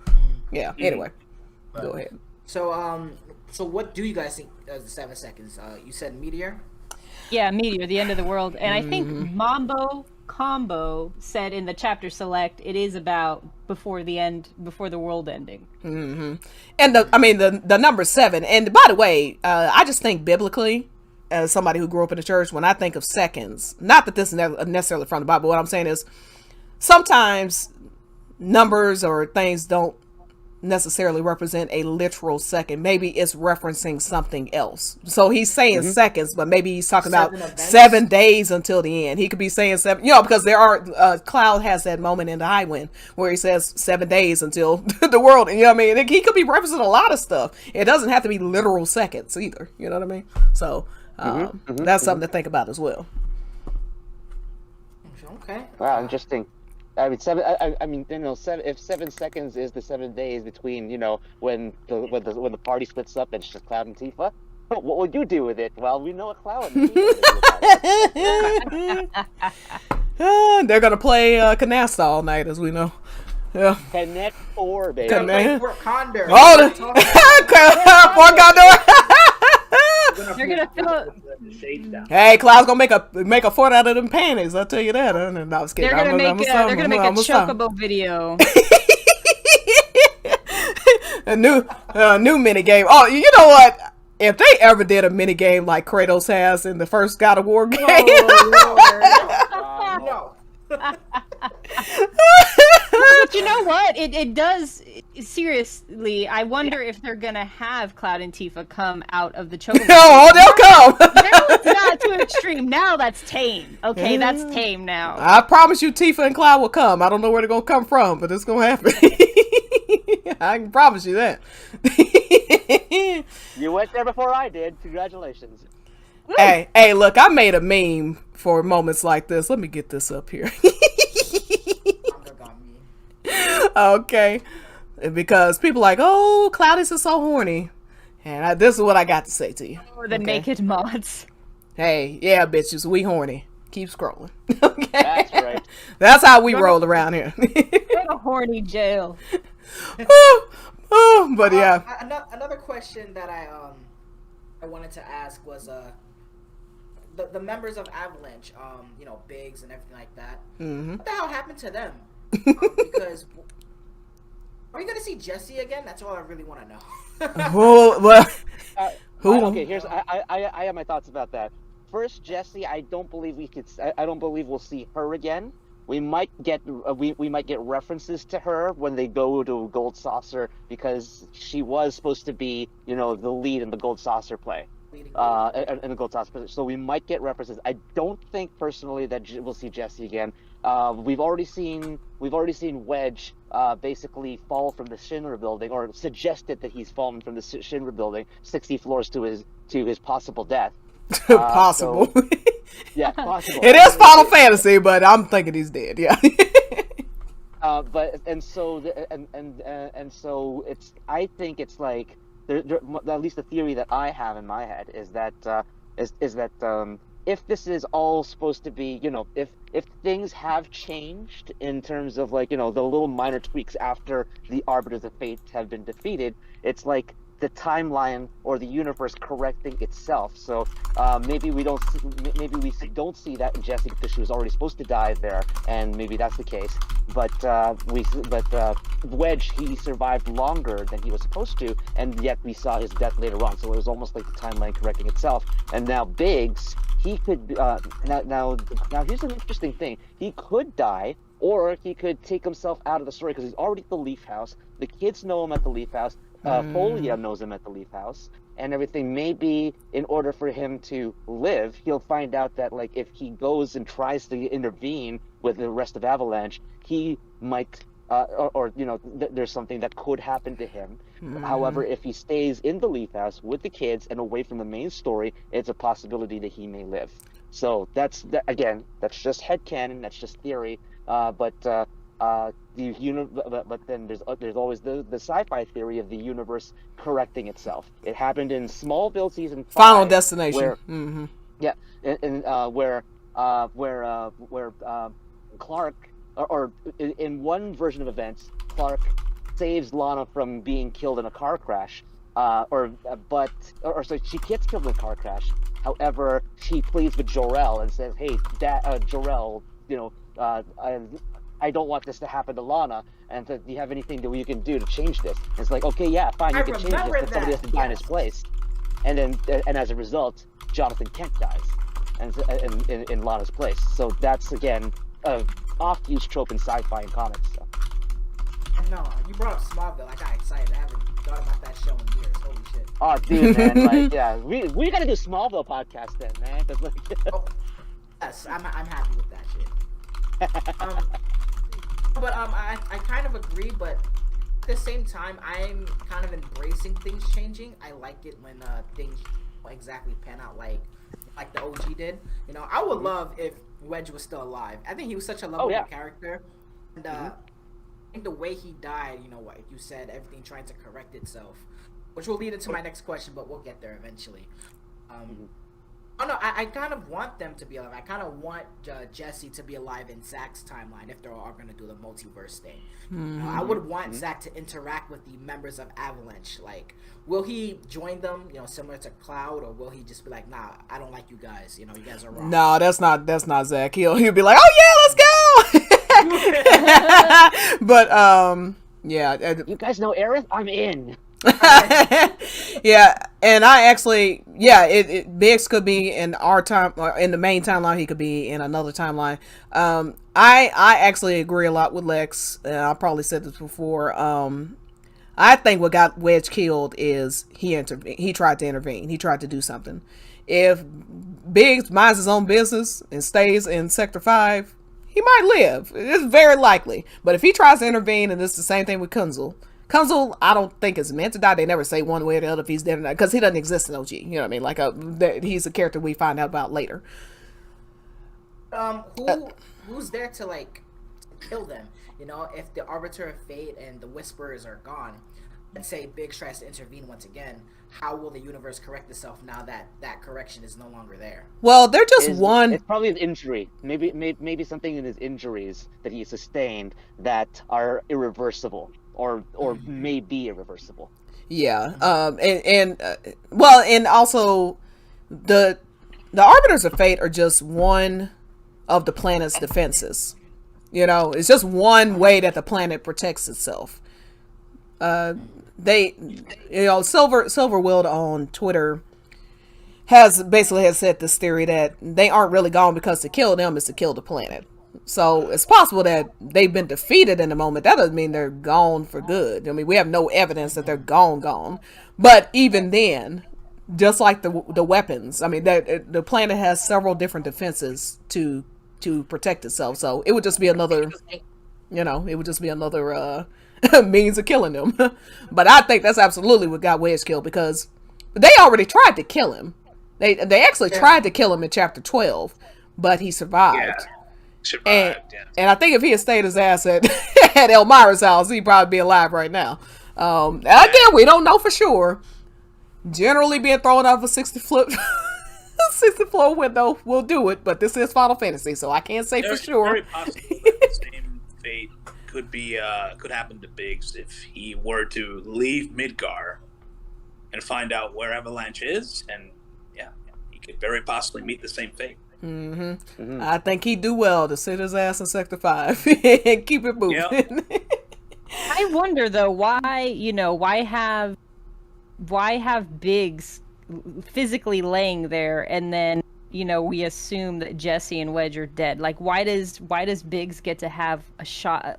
Speaker 1: Yeah. Anyway, go ahead.
Speaker 6: So what do you guys think of the 7 seconds? You said Meteor?
Speaker 7: Yeah, Meteor, the end of the world. And I think Mambo Combo said in the chapter select, it is about before the world ending.
Speaker 1: And the number 7. And by the way, I just think biblically, as somebody who grew up in the church, when I think of seconds, not that this is necessarily from the Bible, what I'm saying is sometimes numbers or things don't necessarily represent a literal second. Maybe it's referencing something else. So he's saying seconds, but maybe he's talking about 7 days until the end. He could be saying 7, because there are Cloud has that moment in the Highwind where he says 7 days until the world. You know what I mean? He could be referencing a lot of stuff. It doesn't have to be literal seconds either. You know what I mean? So that's something to think about as well.
Speaker 6: Okay.
Speaker 4: Wow, interesting. I mean, if 7 seconds is the 7 days between, when the party splits up and it's just Cloud and Tifa, what would you do with it? Well, we know what Cloud and Tifa is.
Speaker 1: They're gonna play Canasta all night, as we know. Yeah.
Speaker 4: Connect 4, baby.
Speaker 1: Connect.
Speaker 6: Fort Condor.
Speaker 1: Fort Condor.
Speaker 7: They're gonna fill
Speaker 1: Hey, Cloud's gonna make a fort out of them panties. I'll tell you that. No, I was kidding.
Speaker 7: They're gonna make a chocobo video.
Speaker 1: A new mini game. Oh, you know what? If they ever did a mini game like Kratos has in the first God of War game,
Speaker 6: No.
Speaker 7: But you know what? It does. Seriously, I wonder if they're gonna have Cloud and Tifa come out of the chokehold.
Speaker 1: oh, they'll come.
Speaker 7: Now it's not too extreme. Now that's tame. Okay, that's tame now.
Speaker 1: I promise you, Tifa and Cloud will come. I don't know where they're gonna come from, but it's gonna happen. I can promise you that.
Speaker 4: You went there before I did. Congratulations.
Speaker 1: Hey, look, I made a meme for moments like this. Let me get this up here. Okay. Because people are like, oh, Cloudis is so horny. And this is what I got to say to you.
Speaker 7: Or the naked mods.
Speaker 1: Hey, yeah, bitches, we horny. Keep scrolling. Okay.
Speaker 4: That's right.
Speaker 1: That's how we roll around here.
Speaker 7: Go to horny jail.
Speaker 1: But yeah.
Speaker 6: Another question that I wanted to ask was the members of Avalanche, Biggs and everything like that.
Speaker 1: Mm-hmm.
Speaker 6: What the hell happened to them? Because are we gonna see Jesse again? That's all I really want to know.
Speaker 4: Okay, here's I have my thoughts about that. First, Jesse, I don't believe we'll see her again. We might get we might get references to her when they go to Gold Saucer, because she was supposed to be, the lead in the Gold Saucer play. In the Gold Saucer, so we might get references. I don't think personally that we'll see Jesse again. We've already seen Wedge basically fall from the Shinra building, or suggested that he's fallen from the Shinra building 60 floors to his possible death.
Speaker 1: Possible.
Speaker 4: So, yeah, possible.
Speaker 1: It is Final Fantasy, but I'm thinking he's dead. Yeah.
Speaker 4: So it's. I think it's like at least the theory that I have in my head is that if this is all supposed to be, if things have changed in terms of the little minor tweaks after the Arbiters of Fate have been defeated, it's like the timeline or the universe correcting itself. So maybe we don't see that in Jessie, because she was already supposed to die there, and maybe that's the case. But Wedge, he survived longer than he was supposed to, and yet we saw his death later on. So it was almost like the timeline correcting itself. And now Biggs, he could now here's an interesting thing. He could die, or he could take himself out of the story, because he's already at the Leaf House. The kids know him at the Leaf House. Folia knows him at the Leaf House and everything. Maybe in order for him to live, he'll find out that if he goes and tries to intervene with the rest of Avalanche, he might there's something that could happen to him. However, if he stays in the Leaf House with the kids and away from the main story, it's a possibility that he may live. So that's just headcanon, that's just theory, but then there's always the sci-fi theory of the universe correcting itself. It happened in Smallville season 5,
Speaker 1: Final Destination.
Speaker 4: Where, yeah, where Clark, or in one version of events, Clark saves Lana from being killed in a car crash. So she gets killed in a car crash. However, she pleads with Jor-El and says, "Hey, Jor-El, I don't want this to happen to Lana, and do you have anything that you can do to change this?" And it's like, okay, yeah, fine, you can change this, but somebody has to die in his place. And then, as a result, Jonathan Kent dies, and in Lana's place. So that's again a oft-used trope in sci-fi and comics. So.
Speaker 6: No, you brought up Smallville. I got excited. I haven't thought about that show in years. Holy shit.
Speaker 4: Oh, dude, man, yeah, we gotta do Smallville podcast then, man.
Speaker 6: Yes, I'm happy with that shit. But I kind of agree, but at the same time, I'm kind of embracing things changing. I like it when things don't exactly pan out like the OG did. I would love if Wedge was still alive. I think he was such a lovable character, and I think the way he died, what you said, everything trying to correct itself, which will lead into my next question, but we'll get there eventually. Oh no, I kind of want them to be alive. I kind of want Jesse to be alive in Zack's timeline if they're all going to do the multiverse thing. I would want Zack to interact with the members of Avalanche. Will he join them, similar to Cloud, or will he just be like, "Nah, I don't like you guys. You guys are wrong."
Speaker 1: No, that's not Zack. He'll be like, "Oh yeah, let's go." But Yeah.
Speaker 4: You guys know Aerith? I'm in.
Speaker 1: Yeah, and I actually, Biggs could be in our time, or in the main timeline. He could be in another timeline. I actually agree a lot with Lex. I probably said this before. I think what got Wedge killed is he tried to intervene. He tried to do something. If Biggs minds his own business and stays in Sector 5, he might live. It's very likely. But if he tries to intervene, and it's the same thing with Kunzel, I don't think is meant to die. They never say one way or the other if he's dead or not, because he doesn't exist in OG. You know what I mean? Like he's a character we find out about later.
Speaker 6: Who's there to like kill them? You know, if the Arbiter of Fate and the Whisperers are gone, let's say Biggs tries to intervene once again, how will the universe correct itself now that that correction is no longer there?
Speaker 1: Well, they're just one.
Speaker 4: It's probably an injury. Maybe something in his injuries that he sustained that are irreversible, or may be irreversible.
Speaker 1: Yeah. And also the Arbiters of Fate are just one of the planet's defenses. You know, it's just one way that the planet protects itself. Silverwild on Twitter has said this theory that they aren't really gone because to kill them is to kill the planet. So it's possible that they've been defeated in the moment. That doesn't mean they're gone for good. I mean, we have no evidence that they're gone. But even then, just like the weapons, I mean, the planet has several different defenses to protect itself. So it would just be another, means of killing them. But I think that's absolutely what got Wedge killed, because they already tried to kill him. They actually tried to kill him in chapter 12, but he survived. And I think if he had stayed his ass at Elmira's house, he'd probably be alive right now. Again, we don't know for sure. Generally being thrown out of a 60-floor window will do it, but this is Final Fantasy, so I can't say for sure.
Speaker 5: Very possible that the same fate could happen to Biggs if he were to leave Midgar and find out where Avalanche is, and he could very possibly meet the same fate.
Speaker 1: I think he'd do well to sit his ass in Sector 5 and keep it moving. Yep.
Speaker 7: I wonder though, why have Biggs physically laying there, and then we assume that Jesse and Wedge are dead? Like, why does Biggs get to have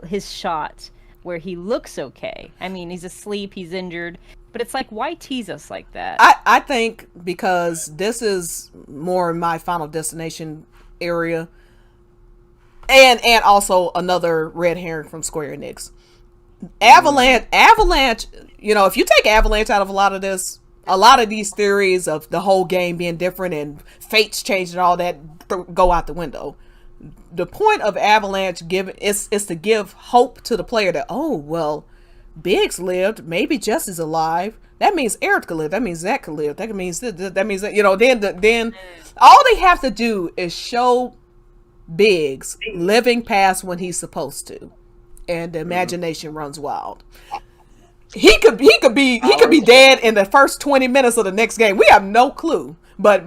Speaker 7: his shot where he looks okay? I mean, he's asleep, he's injured, but it's like, why tease us like that?
Speaker 1: I think because this is more in my Final Destination area, and also another red herring from Square Enix. Avalanche, if you take Avalanche out of a lot of these theories of the whole game being different and fates changing and all that go out the window. The point of Avalanche is to give hope to the player that, oh, well, Biggs lived, maybe Jesse's alive. That means Eric could live. That means Zach could live. That means that then all they have to do is show Biggs living past when he's supposed to, and the imagination runs wild. He could be dead in the first 20 minutes of the next game. We have no clue. But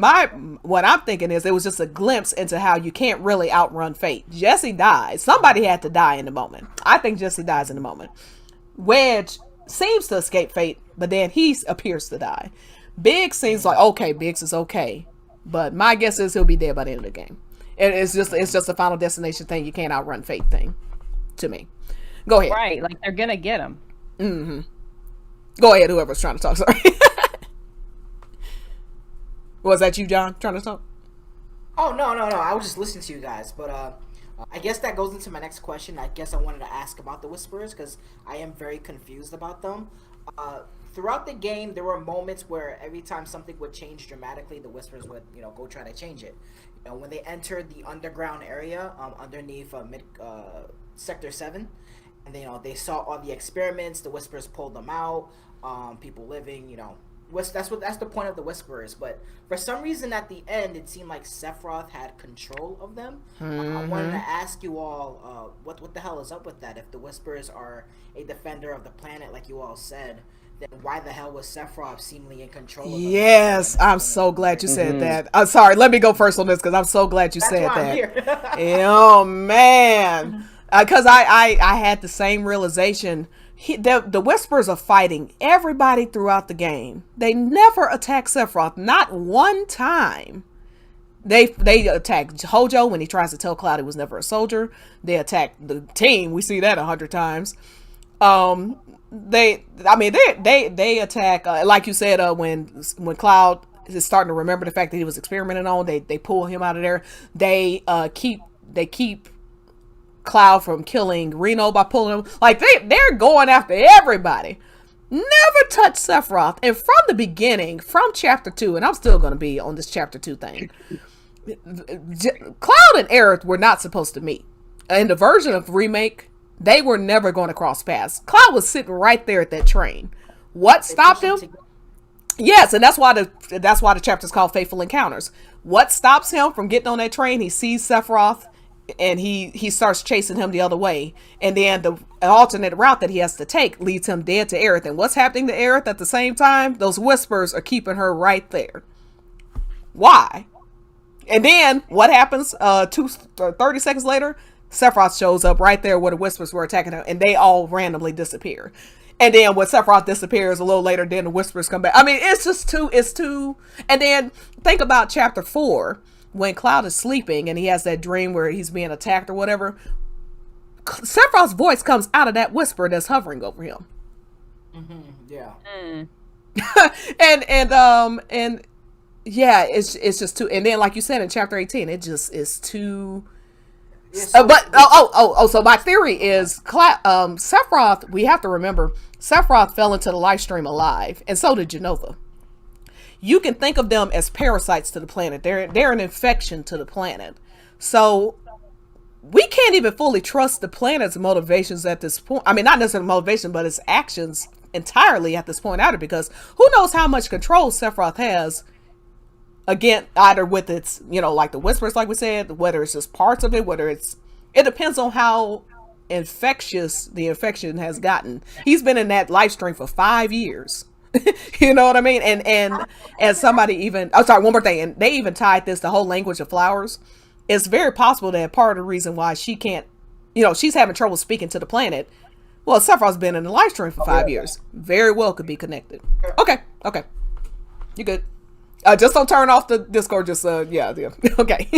Speaker 1: what I'm thinking is it was just a glimpse into how you can't really outrun fate. Jesse dies. Somebody had to die in the moment. I think Jesse dies in the moment. Wedge seems to escape fate, but then he appears to die. Biggs seems like, okay, Biggs is okay. But my guess is he'll be dead by the end of the game. And it's just a Final Destination thing. You can't outrun fate thing to me. Go ahead.
Speaker 7: Right, like they're going to get him.
Speaker 1: Mm-hmm. Go ahead, whoever's trying to talk, sorry. Was that you, John, trying to talk?
Speaker 6: Oh, no. I was just listening to you guys. But I guess that goes into my next question. I guess I wanted to ask about the Whisperers, because I am very confused about them. Throughout the game, there were moments where every time something would change dramatically, the Whisperers would, go try to change it. When they entered the underground area underneath Sector 7, and they saw all the experiments, the Whisperers pulled them out, people living, that's the point of the Whisperers. But for some reason at the end, it seemed like Sephiroth had control of them. I wanted to ask you all, what the hell is up with that? If the Whisperers are a defender of the planet, like you all said, then why the hell was Sephiroth seemingly in control of them?
Speaker 1: Yes, I'm so glad you said that. I'm sorry, let me go first on this, because I'm so glad you said that. Oh man, because I had the same realization. the Whispers are fighting everybody throughout the game. They never attack Sephiroth, not one time. They attack Hojo when he tries to tell Cloud he was never a soldier. They attack the team. We see that 100 times. They attack, like you said, when Cloud is starting to remember the fact that he was experimenting on, they pull him out of there. They keep Cloud from killing Reno by pulling him. Like they're going after everybody. Never touch Sephiroth. And from the beginning, from chapter 2, and I'm still going to be on this chapter 2 thing, Cloud and Aerith were not supposed to meet. In the version of Remake, they were never going to cross paths. Cloud was sitting right there at that train. What stopped him? Yes, and that's why the chapter's called Faithful Encounters. What stops him from getting on that train? He sees Sephiroth, and he starts chasing him the other way. And then the alternate route that he has to take leads him dead to Aerith. And what's happening to Aerith at the same time? Those Whispers are keeping her right there. Why? And then what happens 30 seconds later? Sephiroth shows up right there where the Whispers were attacking him, and they all randomly disappear. And then when Sephiroth disappears a little later, then the Whispers come back. I mean, it's too. And then think about chapter 4, when Cloud is sleeping and he has that dream where he's being attacked or whatever. Sephiroth's voice comes out of that Whisper that's hovering over him.
Speaker 6: Mm-hmm. Yeah.
Speaker 1: And yeah, it's just too. And then, like you said in chapter 18, it just is too. Yeah, so my theory is Sephiroth. We have to remember Sephiroth fell into the live stream alive, and so did Genova. You can think of them as parasites to the planet. They're an infection to the planet. So we can't even fully trust the planet's motivations at this point. I mean, not necessarily motivation, but its actions entirely at this point either, because who knows how much control Sephiroth has. Again, either with its, like the Whispers, like we said, whether it's just parts of it, it depends on how infectious the infection has gotten. He's been in that live stream for 5 years. You know what I mean? And somebody even, one more thing, and they even tied this, the whole language of flowers. It's very possible that part of the reason why she can't, she's having trouble speaking to the planet. Well, Sephiroth's been in the live stream for 5 years. Very well could be connected. Okay. You good. Just don't turn off the Discord. Just yeah. Okay.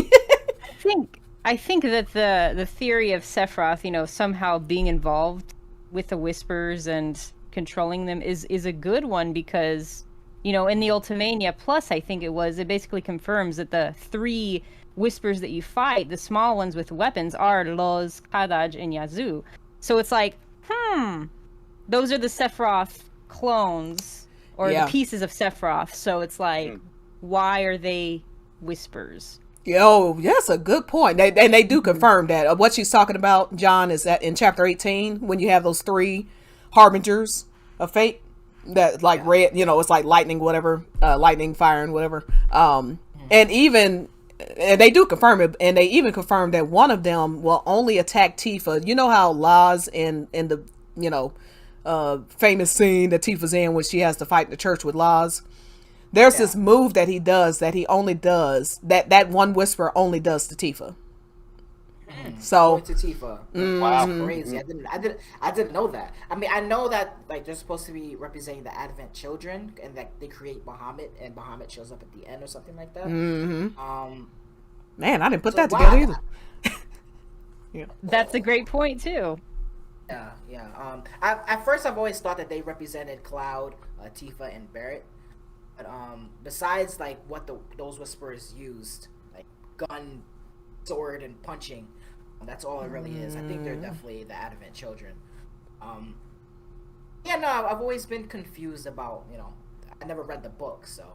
Speaker 7: I think that the theory of Sephiroth, somehow being involved with the Whispers and controlling them is a good one, because in the Ultimania Plus, I think it basically confirms that the 3 Whispers that you fight, the small ones with weapons, are Loz, Kadaj, and Yazoo. So it's like, those are the Sephiroth clones, or the pieces of Sephiroth. So it's like, why are they Whispers?
Speaker 1: Yo, that's a good point. They do confirm that. What she's talking about, John, is that in chapter 18, when you have those 3 harbingers of fate, that like red, it's like lightning, whatever, lightning, fire, and whatever. And they do confirm it, and they even confirm that one of them will only attack Tifa. You know how Laz in the famous scene that Tifa's in when she has to fight in the church with Laz. There's this move that he does that he only does that one Whisper only does to Tifa. So
Speaker 6: to Tifa.
Speaker 4: Wow,
Speaker 6: crazy! I didn't know that. I mean, I know that like they're supposed to be representing the Advent children, and that they create Bahamut, and Bahamut shows up at the end or something like that.
Speaker 1: Man, I didn't put that together either.
Speaker 7: Yeah, that's a great point too.
Speaker 6: Yeah. At first, I've always thought that they represented Cloud, Tifa, and Barrett. But besides like what those Whisperers used, like gun, sword, and punching, that's all it really is. I think they're definitely the Advent children. I've always been confused about, I never read the book, so.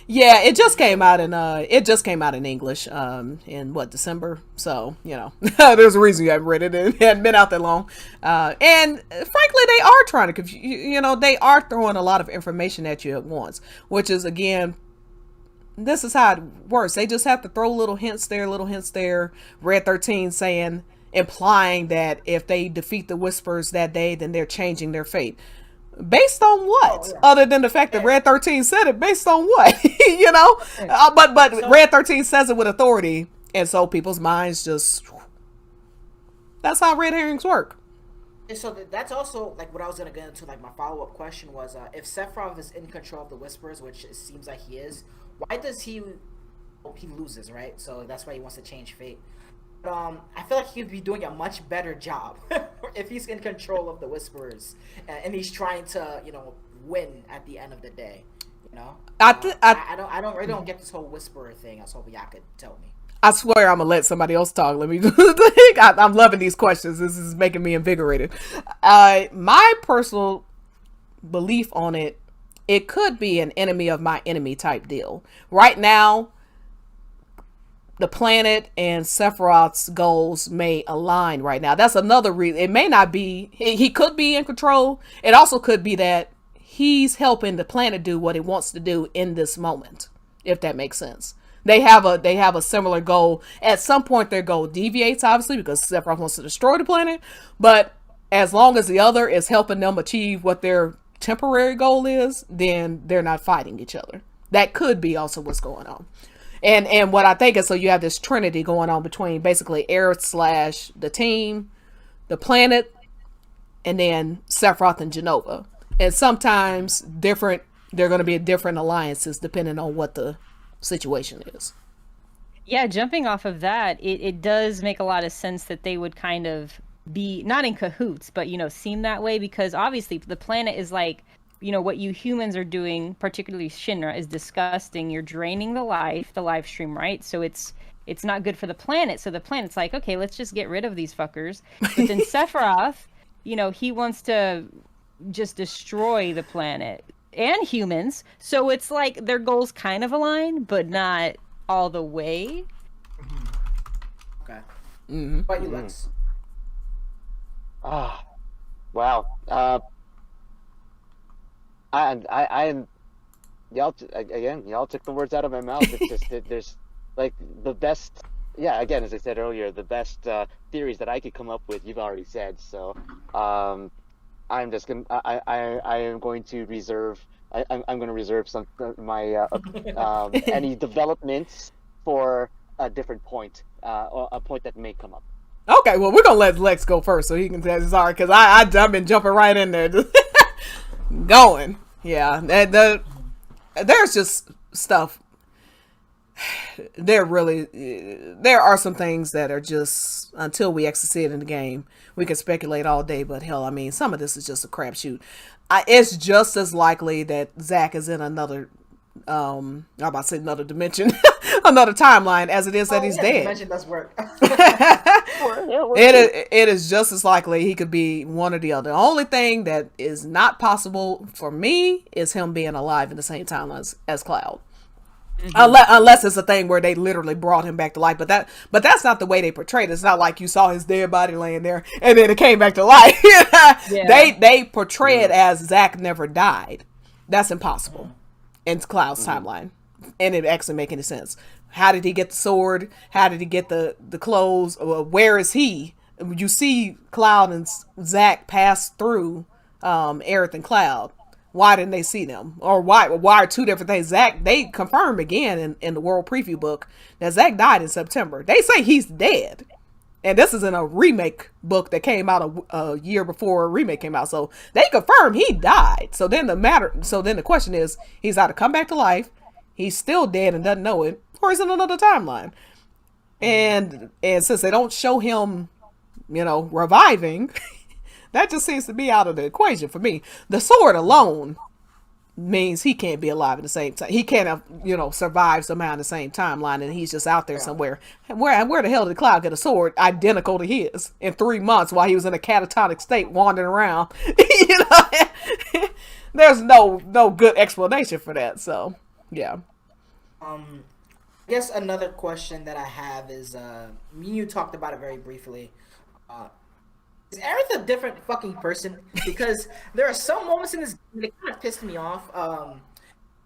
Speaker 1: Yeah, it just came out in English in December. So, there's a reason you haven't read it. It hadn't been out that long. And frankly, they are trying to confuse, they are throwing a lot of information at you at once, which is, again, this is how it works. They just have to throw little hints there. Red 13 implying that if they defeat the Whispers that day, then they're changing their fate. Based on what? Other than the fact that Red 13 said it, based on what? But Red 13 says it with authority, and so people's minds just. That's how red herrings work.
Speaker 6: And so that's also like what I was gonna get into. Like my follow up question was, if Sephiroth is in control of the Whisperers, which it seems like he is, why does he loses, right? So that's why he wants to change fate. But, I feel like he'd be doing a much better job if he's in control of the Whisperers and he's trying to, win at the end of the day. I don't get this whole Whisperer thing. I was hoping y'all could tell me.
Speaker 1: I swear I'm gonna let somebody else talk. Let me. I'm loving these questions. This is making me invigorated. My personal belief on it, it could be an enemy of my enemy type deal. Right now, the planet and Sephiroth's goals may align right now. That's another reason. It may not be. He could be in control. It also could be that he's helping the planet do what it wants to do in this moment, if that makes sense. They have a similar goal. At some point, their goal deviates, obviously, because Sephiroth wants to destroy the planet. But as long as the other is helping them achieve what their temporary goal is, then they're not fighting each other. That could be also what's going on. And what I think is, so you have this trinity going on between basically Aerith / the team, the planet, and then Sephiroth and Jenova. And sometimes they're going to be different alliances depending on what the situation is.
Speaker 7: Yeah, jumping off of that, it does make a lot of sense that they would kind of be not in cahoots, but seem that way, because obviously the planet is like, what you humans are doing, particularly Shinra, is disgusting. You're draining the life stream, right? So it's not good for the planet. So the planet's like, okay, let's just get rid of these fuckers. But then Sephiroth, he wants to just destroy the planet and humans, so it's like their goals kind of align, but not all the way.
Speaker 6: Okay.
Speaker 1: Mm-hmm.
Speaker 6: What about you, Lex?
Speaker 4: Wow. Y'all took the words out of my mouth. It's just that there's like the best. Yeah, again, as I said earlier, the best theories that I could come up with, you've already said. So, I'm just gonna. I am going to reserve. I'm going to reserve some my any developments for a different point, or a point that may come up.
Speaker 1: Okay, well, we're gonna let Lex go first so he can say sorry, because I've been jumping right in there, going. Yeah, there's just stuff. There are some things that are just, until we actually see it in the game, we can speculate all day, but hell, I mean, some of this is just a crapshoot. It's just as likely that Zack is in another, I'm about to say another dimension, another timeline, as it is that he's dead.
Speaker 6: Dimension does work.
Speaker 1: It is just as likely he could be one or the other. The only thing that is not possible for me is him being alive in the same timeline as Cloud. Mm-hmm. Unless it's a thing where they literally brought him back to life, but that's not the way they portrayed it. It's not like you saw his dead body laying there and then it came back to life. Yeah. They portray it as Zack never died. That's impossible in Cloud's timeline, and it actually make any sense. How did he get the sword? How did he get the clothes? Where is he? You see Cloud and Zack pass through Aerith and Cloud. Why didn't they see them? Or why are two different things? Zack, they confirm again in the World Preview book that Zack died in September. They say he's dead. And this is in a remake book that came out a year before a remake came out. So they confirm he died. So then the question is, he's either come back to life, he's still dead and doesn't know it, or he's in another timeline. And since they don't show him, reviving, that just seems to be out of the equation for me. The sword alone means he can't be alive at the same time. He can't have, survive somehow in the same timeline, and he's just out there somewhere. Where the hell did Cloud get a sword identical to his in 3 months while he was in a catatonic state wandering around? There's no good explanation for that. So, yeah.
Speaker 6: I guess another question that I have is, you talked about it very briefly. Is Aerith a different fucking person? Because there are some moments in this game that kind of pissed me off.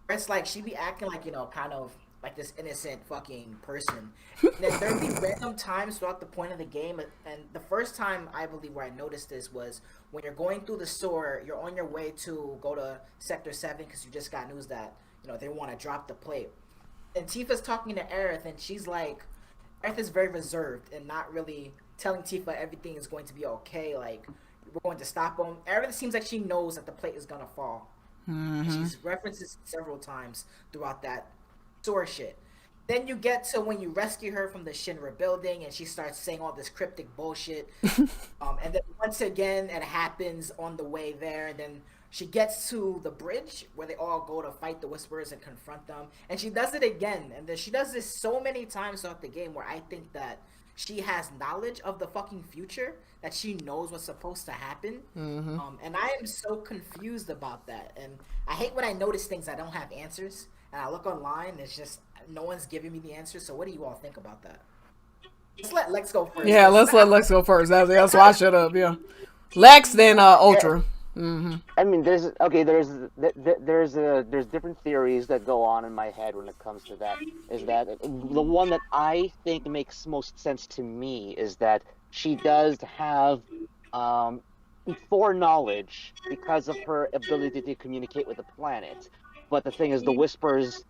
Speaker 6: It's like she be acting like, kind of like this innocent fucking person. And then there'd be random times throughout the point of the game. And the first time I believe where I noticed this was when you're going through the store, you're on your way to go to Sector 7 because you just got news that, they want to drop the plate. And Tifa's talking to Aerith and she's like, Aerith is very reserved and not really telling Tifa everything is going to be okay. Like, we're going to stop him. Everything seems like she knows that the plate is gonna fall. She's references several times throughout that sword shit. Then you get to when you rescue her from the Shinra building, and she starts saying all this cryptic bullshit. And then once again, it happens on the way there. And then she gets to the bridge where they all go to fight the Whisperers and confront them. And she does it again. And then she does this so many times throughout the game where I think that she has knowledge of the fucking future, that she knows what's supposed to happen. And I am so confused about that. And I hate when I notice things I don't have answers. And I look online, and it's just no one's giving me the answer. So what do you all think about that? Let's let Lex go first.
Speaker 1: Yeah, let's let Lex go first. That's why I shut up. Yeah, Lex, then Ultra.
Speaker 4: I mean, there's different theories that go on in my head when it comes to that. Is that the one that I think makes most sense to me is that she does have foreknowledge because of her ability to communicate with the planet. But the thing is, the Whispers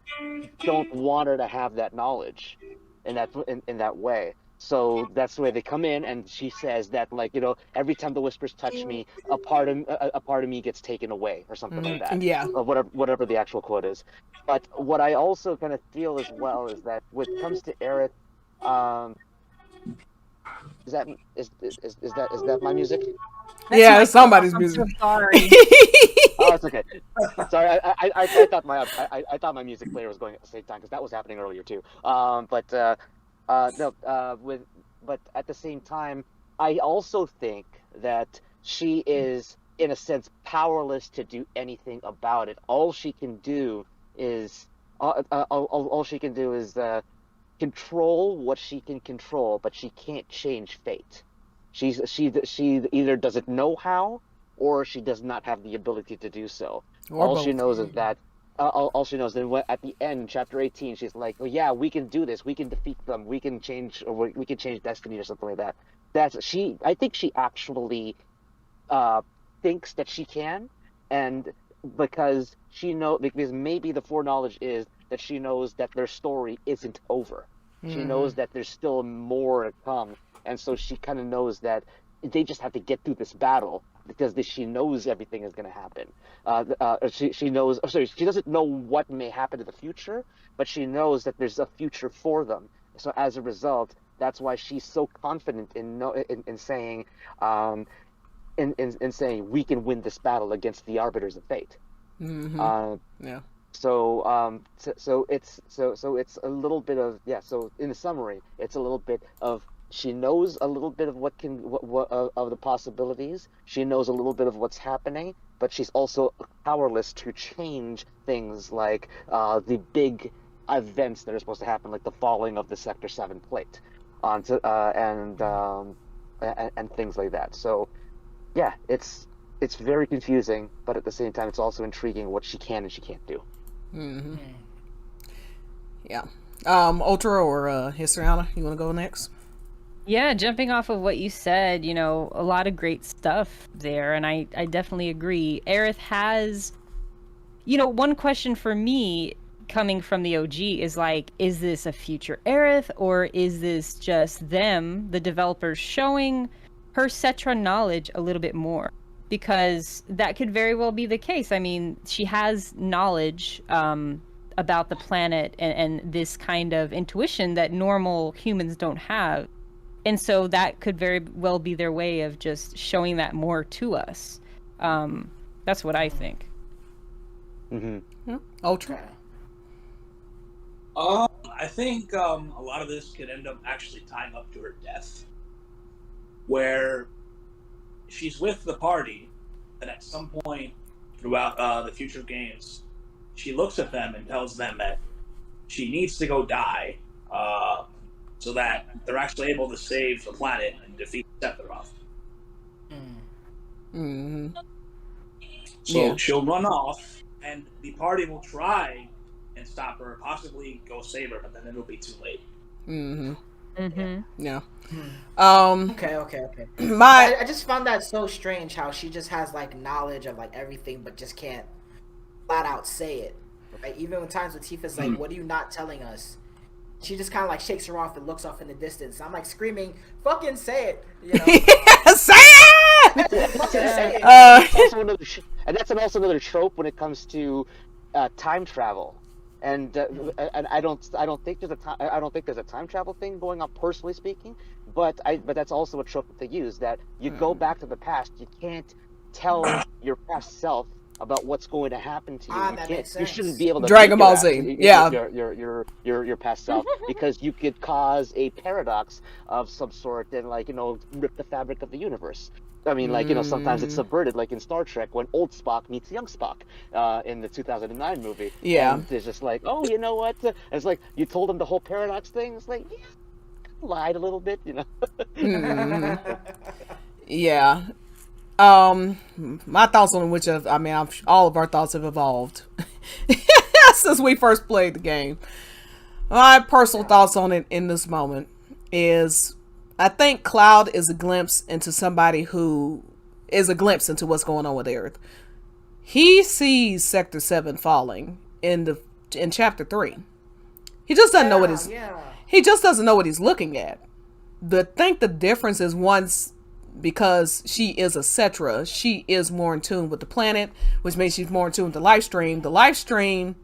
Speaker 4: don't want her to have that knowledge in that way. So that's the way they come in, and she says that, like, you know, every time the Whispers touch me, a part of me gets taken away, or something like that.
Speaker 1: Yeah.
Speaker 4: Or whatever the actual quote is. But what I also kind of feel as well is that when it comes to Aerith, is that my music?
Speaker 1: Yeah, it's somebody's music.
Speaker 7: I'm so sorry.
Speaker 4: Oh, it's okay. Sorry, I thought my music player was going at the same time because that was happening earlier too. But at the same time, I also think that she is, in a sense, powerless to do anything about it. All she can do is control what she can control, but she can't change fate. She either doesn't know how, or she does not have the ability to do so. All she knows is that at the end, chapter 18, she's like, "Oh yeah, we can do this. We can defeat them. We can change destiny or something like that." I think she actually thinks that she can, and because maybe the foreknowledge is that she knows that their story isn't over. She knows that there's still more to come, and so she kind of knows that they just have to get through this battle because she knows everything is going to happen. She knows. Oh, sorry, she doesn't know what may happen in the future, but she knows that there's a future for them. So as a result, that's why she's so confident in saying, in saying we can win this battle against the arbiters of fate.
Speaker 1: Yeah.
Speaker 4: So it's a little bit of So in the summary, it's a little bit of she knows a little bit of what of the possibilities. She knows a little bit of what's happening, but she's also powerless to change things like the big events that are supposed to happen, like the falling of the Sector 7 plate, and things like that. So yeah, it's very confusing, but at the same time, it's also intriguing what she can and she can't do.
Speaker 1: Yeah. Ultra or Hristiana, you want to go next?
Speaker 7: Yeah, jumping off of what you said, you know, a lot of great stuff there, and I definitely agree. Aerith has, you know, one question for me coming from the OG is like, is this a future Aerith, or is this just them, the developers, showing her Cetra knowledge a little bit more? Because that could very well be the case. I mean, she has knowledge about the planet and this kind of intuition that normal humans don't have. And so that could very well be their way of just showing that more to us. That's what I think.
Speaker 1: Ultra.
Speaker 5: I think a lot of this could end up actually tying up to her death, where she's with the party, and at some point throughout the future games, she looks at them and tells them that she needs to go die, so that they're actually able to save the planet and defeat Sephiroth. So she'll run off, and the party will try and stop her, possibly go save her, but then it'll be too late.
Speaker 1: Yeah.
Speaker 6: Okay. I just found that so strange how she just has like knowledge of like everything, but just can't flat out say it. Right? Even when times Tifa's like, "What are you not telling us?" She just kind of like shakes her off and looks off in the distance. I'm like screaming, "Fucking say it!" You know?
Speaker 1: Say it!
Speaker 4: That's also another trope when it comes to time travel. And I don't think there's a time travel thing going on, personally speaking, but that's also a trope that they use, that you go back to the past, you can't tell your past self about what's going to happen to you. You shouldn't be able to
Speaker 1: Dragon Ball Z,
Speaker 4: your past self, because you could cause a paradox of some sort and, like, rip the fabric of the universe. I mean, like, sometimes it's subverted, like in Star Trek when old Spock meets young Spock in the 2009 movie.
Speaker 1: Yeah.
Speaker 4: And it's just like, oh, you know what? It's like, you told him the whole paradox thing. It's like, yeah, lied a little bit,
Speaker 1: Yeah. My thoughts on which of, all of our thoughts have evolved since we first played the game. My personal thoughts on it in this moment is, I think Cloud is a glimpse into somebody who is a glimpse into what's going on with Earth. He sees Sector 7 falling in chapter 3. He just doesn't know he just doesn't know what he's looking at. I think the difference is, once, because she is a Cetra, she is more in tune with the planet, which means she's more in tune with the life stream. The life stream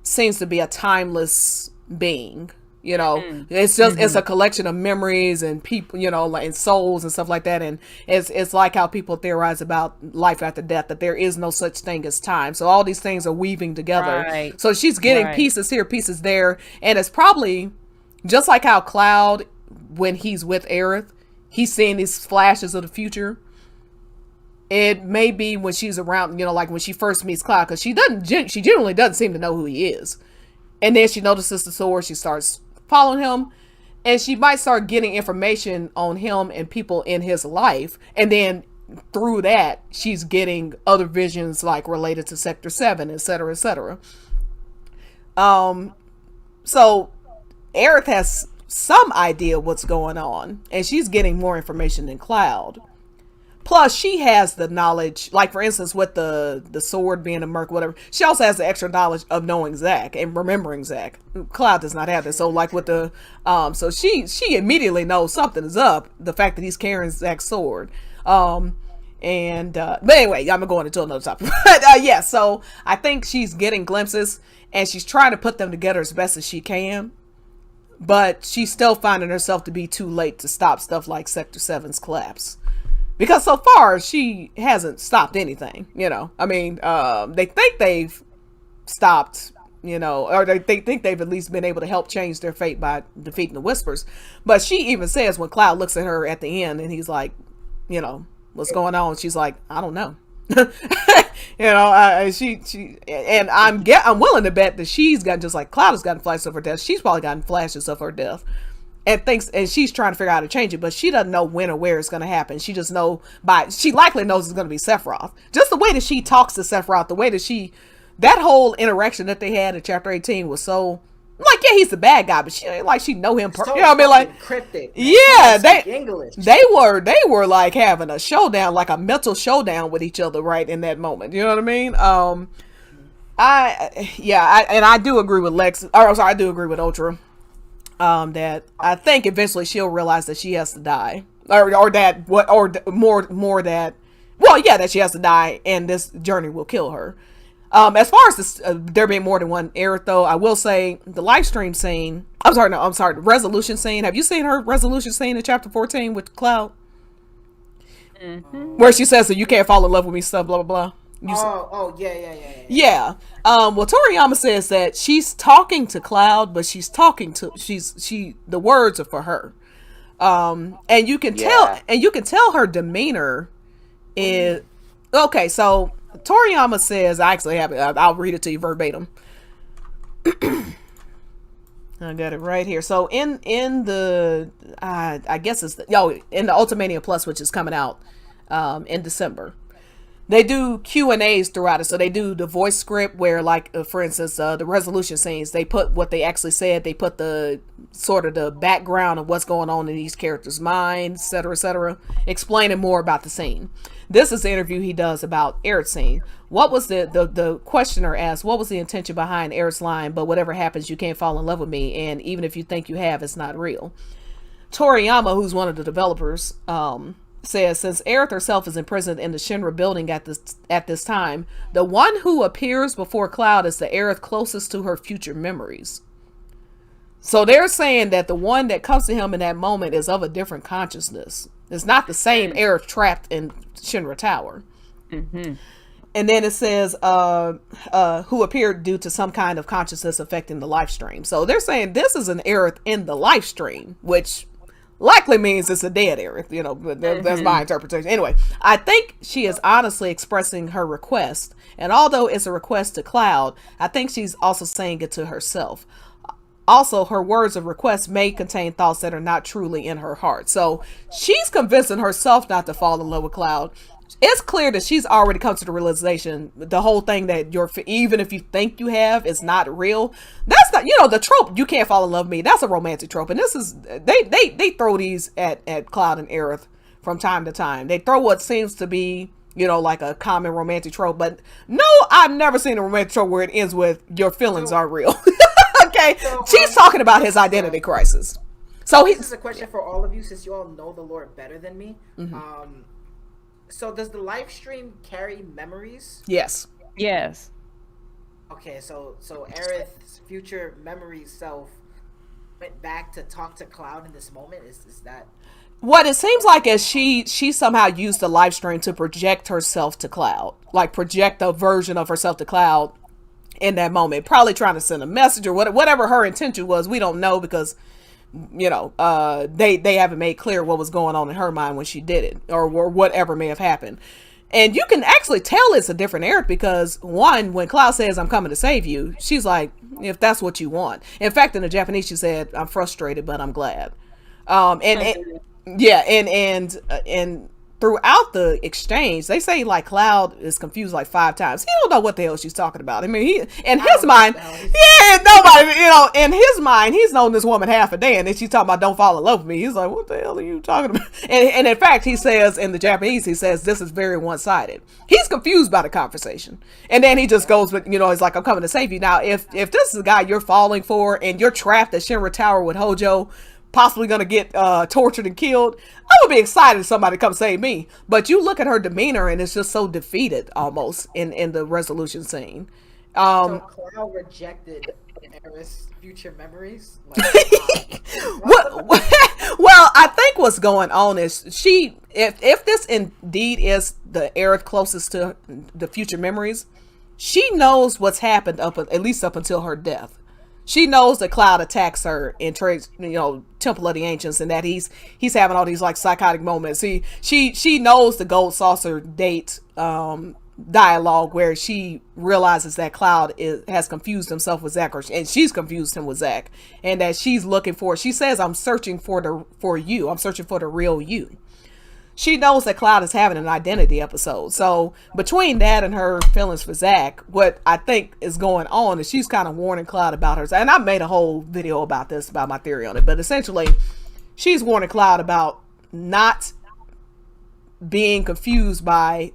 Speaker 1: seems to be a timeless being. It's just it's a collection of memories and people, and souls and stuff like that. And it's like how people theorize about life after death, that there is no such thing as time. So all these things are weaving together.
Speaker 2: Right.
Speaker 1: So she's getting pieces here, pieces there, and it's probably just like how Cloud, when he's with Aerith, he's seeing these flashes of the future. It may be when she's around, like when she first meets Cloud, because she generally doesn't seem to know who he is, and then she notices the sword, she starts following him, and she might start getting information on him and people in his life, and then through that she's getting other visions, like related to Sector 7, etc., etc. So Aerith has some idea what's going on, and she's getting more information than Cloud. Plus, she has the knowledge, like for instance, with the sword being a merc, whatever. She also has the extra knowledge of knowing Zack and remembering Zack. Cloud does not have that. So, like with the, so she immediately knows something is up. The fact that he's carrying Zack's sword. But anyway, I'm going into another topic. But yeah, so I think she's getting glimpses, and she's trying to put them together as best as she can. But she's still finding herself to be too late to stop stuff like Sector 7's collapse. Because so far, she hasn't stopped anything, They think they've stopped, or they think they've at least been able to help change their fate by defeating the Whispers. But she even says, when Cloud looks at her at the end and he's like, what's going on? She's like, I don't know. And I'm willing to bet that she's gotten, just like Cloud has gotten flashes of her death, she's probably gotten flashes of her death. And she's trying to figure out how to change it, but she doesn't know when or where it's going to happen. She just she likely knows it's going to be Sephiroth. Just the way that she talks to Sephiroth, the way that that whole interaction that they had in chapter 18 was so, like, yeah, he's the bad guy, but she know him. Like,
Speaker 6: cryptic.
Speaker 1: Yeah,
Speaker 6: English.
Speaker 1: They were like having a showdown, like a mental showdown with each other right in that moment. You know what I mean? I do agree with Lex. I do agree with Ultra. That I think eventually she'll realize that she has to die, that she has to die, and this journey will kill her. As far as there being more than one Aerith, though, I will say the live stream scene. The resolution scene. Have you seen her resolution scene in chapter 14 with Cloud? Mm-hmm. Where she says that you can't fall in love with me, stuff, blah blah blah. Yeah. Well, Toriyama says that she's talking to Cloud, but the words are for her. And you can tell her demeanor is okay. So Toriyama says, I actually have it. I'll read it to you verbatim. I got it right here. So in the I guess it's in the Ultimania Plus, which is coming out in December. They do Q&As throughout it. So they do the voice script where, like, for instance, the resolution scenes, they put what they actually said. They put the sort of the background of what's going on in these characters' minds, etc., explaining more about the scene. This is the interview he does about Aerith's scene. What was the questioner asked, what was the intention behind Aerith's line, but whatever happens, you can't fall in love with me, and even if you think you have, it's not real. Toriyama, who's one of the developers, says, since Aerith herself is imprisoned in the Shinra building at this time, the one who appears before Cloud is the Aerith closest to her future memories. So they're saying that the one that comes to him in that moment is of a different consciousness. It's not the same Aerith trapped in Shinra Tower.
Speaker 2: Mm-hmm.
Speaker 1: And then it says, who appeared due to some kind of consciousness affecting the live stream. So they're saying this is an Aerith in the live stream, which likely means it's a dead Aerith, you know, but that's my interpretation. Anyway, I think she is honestly expressing her request. And although it's a request to Cloud, I think she's also saying it to herself. Also, her words of request may contain thoughts that are not truly in her heart. So she's convincing herself not to fall in love with Cloud. It's clear that she's already come to the realization, the whole thing that even if you think you have, is not real. That's not, you know, the trope, you can't fall in love with me. That's a romantic trope. And this is, they throw these at Cloud and Aerith from time to time. They throw what seems to be, you know, like a common romantic trope. But no, I've never seen a romantic trope where it ends with your feelings are real. Okay. She's talking about his identity crisis. So
Speaker 6: this is a question for all of you, since you all know the lore better than me. Mm-hmm. So does the live stream carry memories?
Speaker 1: Yes.
Speaker 7: Yes.
Speaker 6: Okay, so Aerith's future memory self went back to talk to Cloud in this moment? Is that
Speaker 1: what it seems like? Is she somehow used the live stream to project herself to Cloud, like project a version of herself to Cloud in that moment, probably trying to send a message or whatever her intention was. We don't know, because you know, they haven't made clear what was going on in her mind when she did it, or whatever may have happened. And you can actually tell it's a different Aerith, because one, when Cloud says, "I'm coming to save you," she's like, "If that's what you want." In fact, in the Japanese, she said, "I'm frustrated, but I'm glad." And throughout the exchange, they say like Cloud is confused like 5 times. He don't know what the hell she's talking about. I mean, in his mind, he's known this woman half a day, and then she's talking about don't fall in love with me. He's like, what the hell are you talking about? And in fact, he says in the Japanese, he says this is very one-sided. He's confused by the conversation, and then he just goes with, you know, he's like, I'm coming to save you. Now, if this is a guy you're falling for, and you're trapped at Shinra Tower with Hojo, possibly gonna get tortured and killed, I would be excited if somebody come save me. But you look at her demeanor, and it's just so defeated almost in the resolution scene.
Speaker 6: So Cloud rejected Aerith's future memories.
Speaker 1: Well, I think what's going on is if this indeed is the Aerith closest to the future memories, she knows what's happened at least up until her death. She knows that Cloud attacks her in Temple of the Ancients, and that he's having all these like psychotic moments. She knows the Gold Saucer date dialogue where she realizes that Cloud has confused himself with Zack, and she's confused him with Zack, and that she's looking for. She says, "I'm searching for you. I'm searching for the real you." She knows that Cloud is having an identity episode. So between that and her feelings for Zack, what I think is going on is she's kind of warning Cloud about her. And I made a whole video about this, about my theory on it. But essentially, she's warning Cloud about not being confused by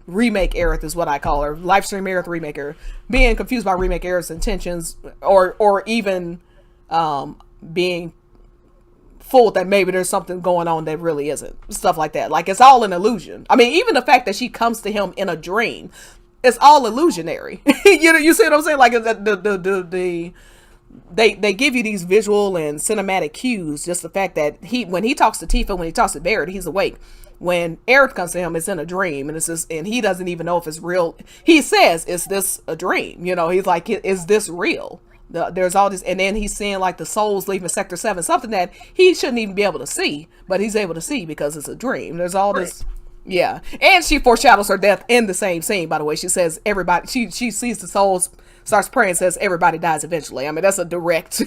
Speaker 1: Remake Aerith, is what I call her. Livestream Aerith, Remake Aerith. Being confused by Remake Aerith's intentions, or even being fooled that maybe there's something going on that really isn't. Stuff like that. Like, it's all an illusion. I mean, even the fact that she comes to him in a dream, it's all illusionary. You see what I'm saying? Like, they give you these visual and cinematic cues. Just the fact that when he talks to Tifa, when he talks to Barrett, he's awake. When Aerith comes to him, it's in a dream, and it's just, and he doesn't even know if it's real. He says, "Is this a dream?" You know, he's like, "Is this real?" There's all this, and then he's seeing like the souls leaving Sector 7, something that he shouldn't even be able to see, but he's able to see because it's a dream. There's all this, yeah. And she foreshadows her death in the same scene, by the way. She says everybody, she sees the souls, starts praying, says everybody dies eventually. I mean, that's a direct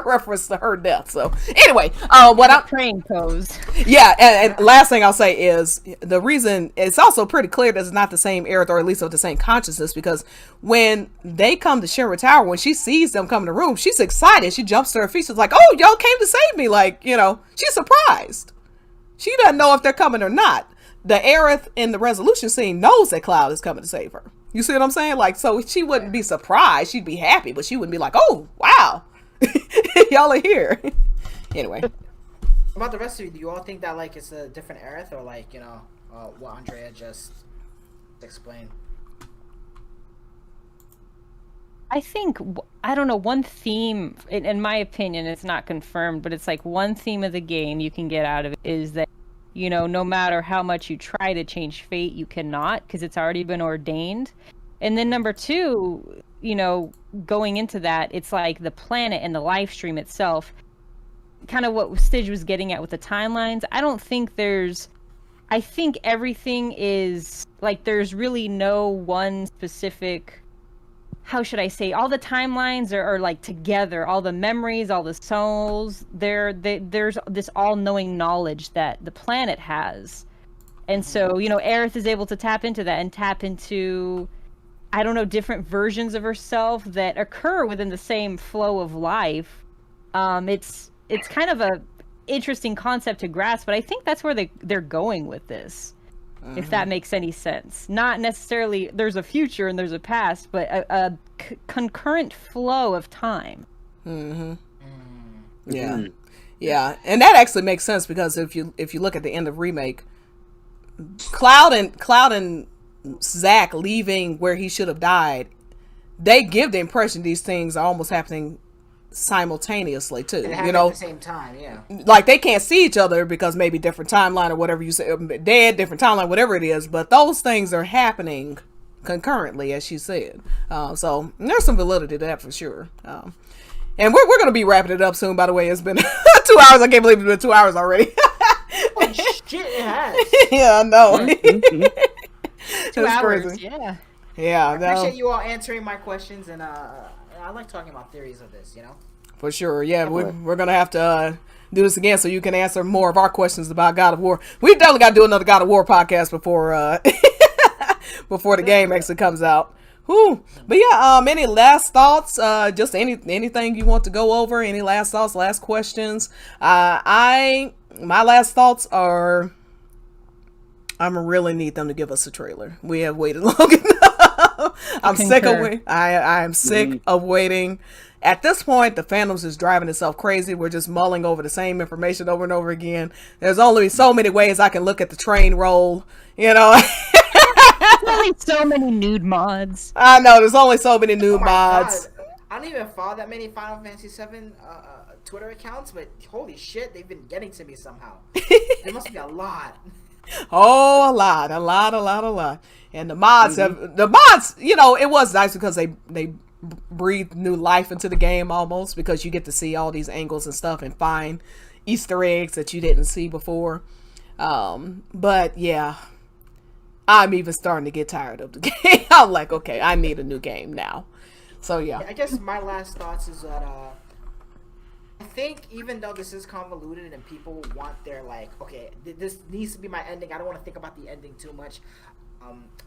Speaker 1: reference to her death. So anyway, what I'm
Speaker 7: praying pose.
Speaker 1: Yeah, and last thing I'll say is the reason it's also pretty clear that it's not the same Aerith, or at least of the same consciousness, because when they come to Shinra Tower, when she sees them come in the room, she's excited. She jumps to her feet. She's like, "Oh, y'all came to save me!" Like, you know, she's surprised. She doesn't know if they're coming or not. The Aerith in the resolution scene knows that Cloud is coming to save her. You see what I'm saying? Like, so she wouldn't be surprised. She'd be happy, but she wouldn't be like, "Oh, wow, y'all are here." Anyway.
Speaker 6: about the rest of you? Do you all think that like it's a different Aerith, or like what Andrea just explained?
Speaker 7: I think, I don't know, one theme, in my opinion, it's not confirmed, but it's like one theme of the game you can get out of it is that, no matter how much you try to change fate, you cannot, because it's already been ordained. And then number two, going into that, it's like the planet and the live stream itself, kind of what Stygian was getting at with the timelines. I think everything is, like, there's really no one specific, how should I say, all the timelines are like together, all the memories, all the souls, there's this all-knowing knowledge that the planet has. And so, Aerith is able to tap into that and tap into, I don't know, different versions of herself that occur within the same flow of life. It's kind of a interesting concept to grasp, but I think that's where they're going with this. If that makes any sense. Not necessarily there's a future and there's a past, but a concurrent flow of time.
Speaker 1: Yeah. Yeah. And that actually makes sense, because if you look at the end of Remake, Cloud and Zack leaving where he should have died, they give the impression these things are almost happening simultaneously too,
Speaker 6: at the same time. Yeah,
Speaker 1: like they can't see each other because maybe different timeline or whatever you say, dead, different timeline, whatever it is, but those things are happening concurrently, as she said. So there's some validity to that for sure. And we're gonna be wrapping it up soon, by the way. It's been 2 hours. I can't believe it's been 2 hours already.
Speaker 6: Holy shit, it has.
Speaker 1: Yeah, I know.
Speaker 7: 2 hours,
Speaker 1: crazy.
Speaker 6: I appreciate you all answering my questions, and I like talking about theories of this,
Speaker 1: For sure, yeah. We're going to have to do this again so you can answer more of our questions about God of War. We definitely got to do another God of War podcast before before the game actually comes out. Whew. But yeah, any last thoughts? Just anything you want to go over? Any last thoughts, last questions? My last thoughts are, I'm really need them to give us a trailer. We have waited long enough. I'm sick of waiting. I am sick of waiting. At this point, the fandoms is driving itself crazy. We're just mulling over the same information over and over again. There's only so many ways I can look at the train roll,
Speaker 7: There's only so many nude mods.
Speaker 1: I know, there's only so many nude mods.
Speaker 6: God. I don't even follow that many Final Fantasy VII Twitter accounts, but holy shit, they've been getting to me somehow. There must be a lot.
Speaker 1: Oh, a lot. And the mods it was nice because they breathed new life into the game almost, because you get to see all these angles and stuff and find Easter eggs that you didn't see before. But yeah, I'm even starting to get tired of the game. I'm like, okay, I need a new game now. So yeah.
Speaker 6: I guess my last thoughts is that I think even though this is convoluted and people want their okay, this needs to be my ending, I don't want to think about the ending too much.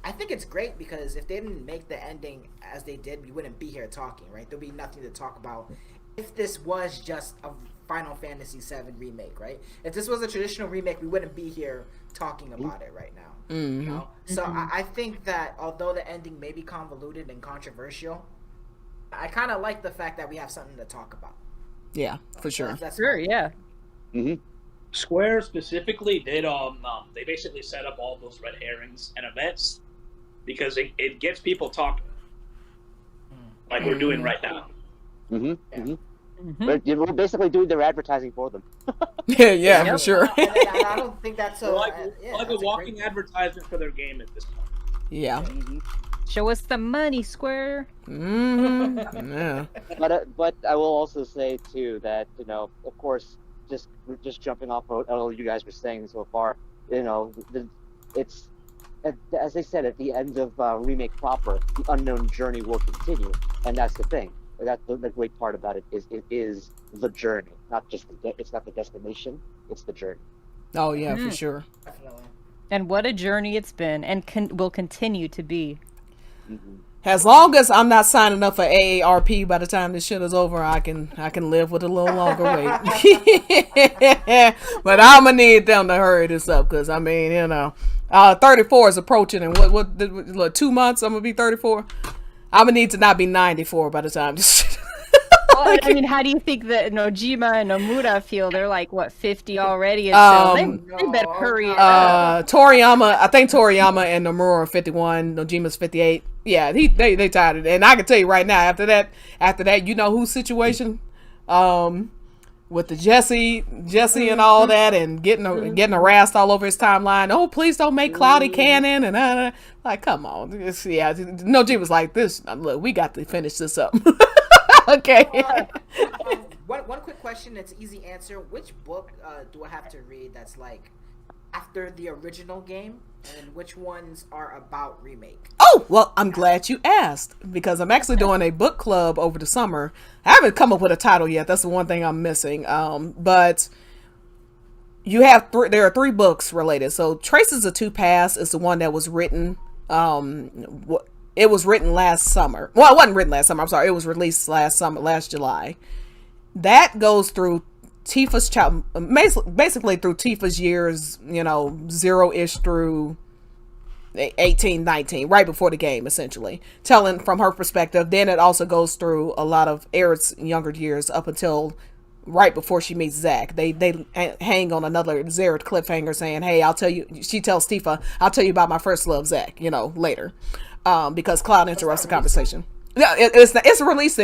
Speaker 6: I think it's great, because if they didn't make the ending as they did, we wouldn't be here talking, right? There'll be nothing to talk about if this was just a Final Fantasy VII remake, right? If this was a traditional remake, we wouldn't be here talking about it right now. So I think that although the ending may be convoluted and controversial, I kind of like the fact that we have something to talk about.
Speaker 1: Yeah, for sure.
Speaker 6: That's
Speaker 7: sure, yeah.
Speaker 5: Square specifically did they basically set up all those red herrings and events because it gets people talking, like we're doing right now.
Speaker 4: We're basically doing their advertising for them.
Speaker 1: yeah, for sure.
Speaker 6: I don't think that's
Speaker 5: like a walking advertisement for their game at this point.
Speaker 1: Yeah.
Speaker 7: Show us the money, Square.
Speaker 1: Yeah.
Speaker 4: But I will also say too that of course, just jumping off what all you guys were saying so far, it's as they said at the end of Remake proper, the unknown journey will continue, and that's the thing. That's the great part about it is the journey, not just it's not the destination, it's the journey.
Speaker 1: Oh yeah, for sure.
Speaker 6: Definitely.
Speaker 7: And what a journey it's been, and will continue to be.
Speaker 1: As long as I'm not signing up for AARP by the time this shit is over, I can live with a little longer wait. But I'm gonna need them to hurry this up, because 34 is approaching, and what 2 months I'm gonna be 34. I'm gonna need to not be 94 by the time this shit.
Speaker 7: Well, I mean, how do you think that Nojima and Nomura feel? They're like, what, 50 already? And so they better hurry it up.
Speaker 1: Toriyama, I think Toriyama and Nomura are 51. Nojima's 58. Yeah, they tied it. And I can tell you right now, after that, you know whose situation? With the Jesse and all that, and getting harassed all over his timeline. Oh, please don't make Cloudy canon, and like, come on. Nojima was like, this. Look, we got to finish this up. Okay.
Speaker 6: One quick question. It's an easy answer. Which book do I have to read that's like after the original game, and which ones are about remake?
Speaker 1: Oh, well, I'm glad you asked, because I'm actually doing a book club over the summer. I haven't come up with a title yet. That's the one thing I'm missing. But you have there are 3 books related. So Traces of Two Paths is the one that was written. It was written last summer. Well, it wasn't written last summer. I'm sorry. It was released last July. That goes through Tifa's child, basically through Tifa's years, 0-ish through 18, 19, right before the game, essentially, telling from her perspective. Then it also goes through a lot of Aerith's younger years up until right before she meets Zack. They hang on another Xerath cliffhanger saying, hey, I'll tell you, she tells Tifa, I'll tell you about my first love, Zack, later, because Cloud interrupts the conversation. Yeah, it's released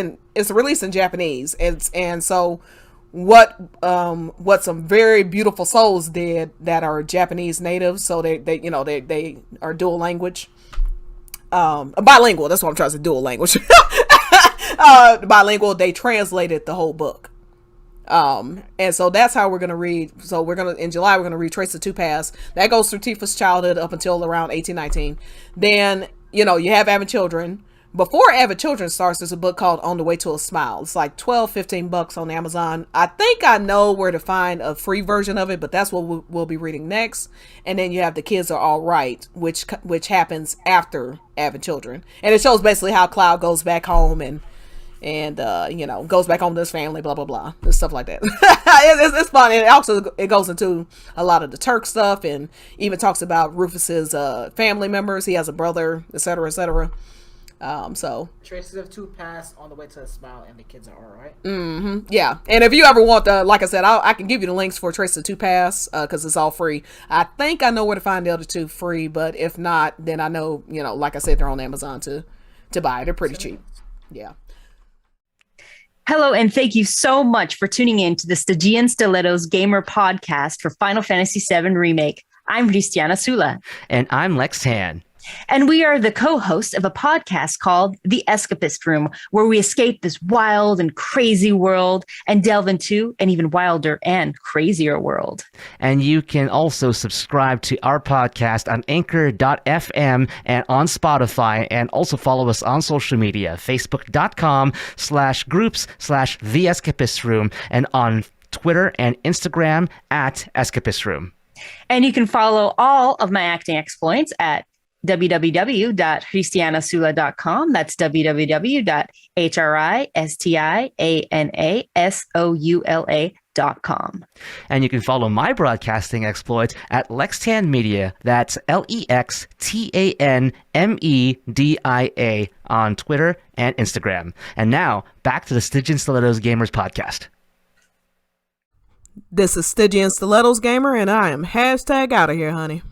Speaker 1: in Japanese, and so what some very beautiful souls did that are Japanese natives, so they are dual language, bilingual. That's what I'm trying to say, dual language. Bilingual. They translated the whole book, and so that's how we're gonna read. So in July we're gonna read Trace of Two Paths. That goes through Tifa's childhood up until around 18-19. Then you have Avid Children. Before Avid Children starts, there's a book called On the Way to a Smile. It's like $12-15 on Amazon. I think I know where to find a free version of it, but that's what we'll be reading next. And then you have The Kids Are All Right, which happens after Avid Children. And it shows basically how Cloud goes back home and goes back home to his family, blah, blah, blah, and stuff like that. It's fun. And it goes into a lot of the Turk stuff, and even talks about Rufus's family members. He has a brother, etc., etc. So
Speaker 6: Traces of Two Paths, On the Way to a Smile, and The Kids Are All Right.
Speaker 1: Yeah, and if you ever want like I said, I can give you the links for Traces of Two Paths because it's all free. I think I know where to find the other 2 free, but if not, then I know like I said, they're on Amazon to buy. They're pretty cheap. Yeah.
Speaker 2: Hello, and thank you so much for tuning in to the Stygian Stilettos Gamer Podcast for Final Fantasy VII Remake. I'm Hristiana Sula.
Speaker 3: And I'm Lex Han.
Speaker 2: And we are the co-hosts of a podcast called The Escapists Room, where we escape this wild and crazy world and delve into an even wilder and crazier world.
Speaker 3: And you can also subscribe to our podcast on Anchor.fm and on Spotify, and also follow us on social media, Facebook.com/groups/The Escapists Room, and on Twitter and Instagram at Escapists Room.
Speaker 2: And you can follow all of my acting exploits at www.hristianasula.com. That's www.hristianasoula.com.
Speaker 3: And you can follow my broadcasting exploits at Lextan Media. That's LEXTANMEDIA on Twitter and Instagram. And now back to the Stygian Stilettos Gamers podcast.
Speaker 1: This is Stygian Stilettos Gamer, and I am # out of here, honey.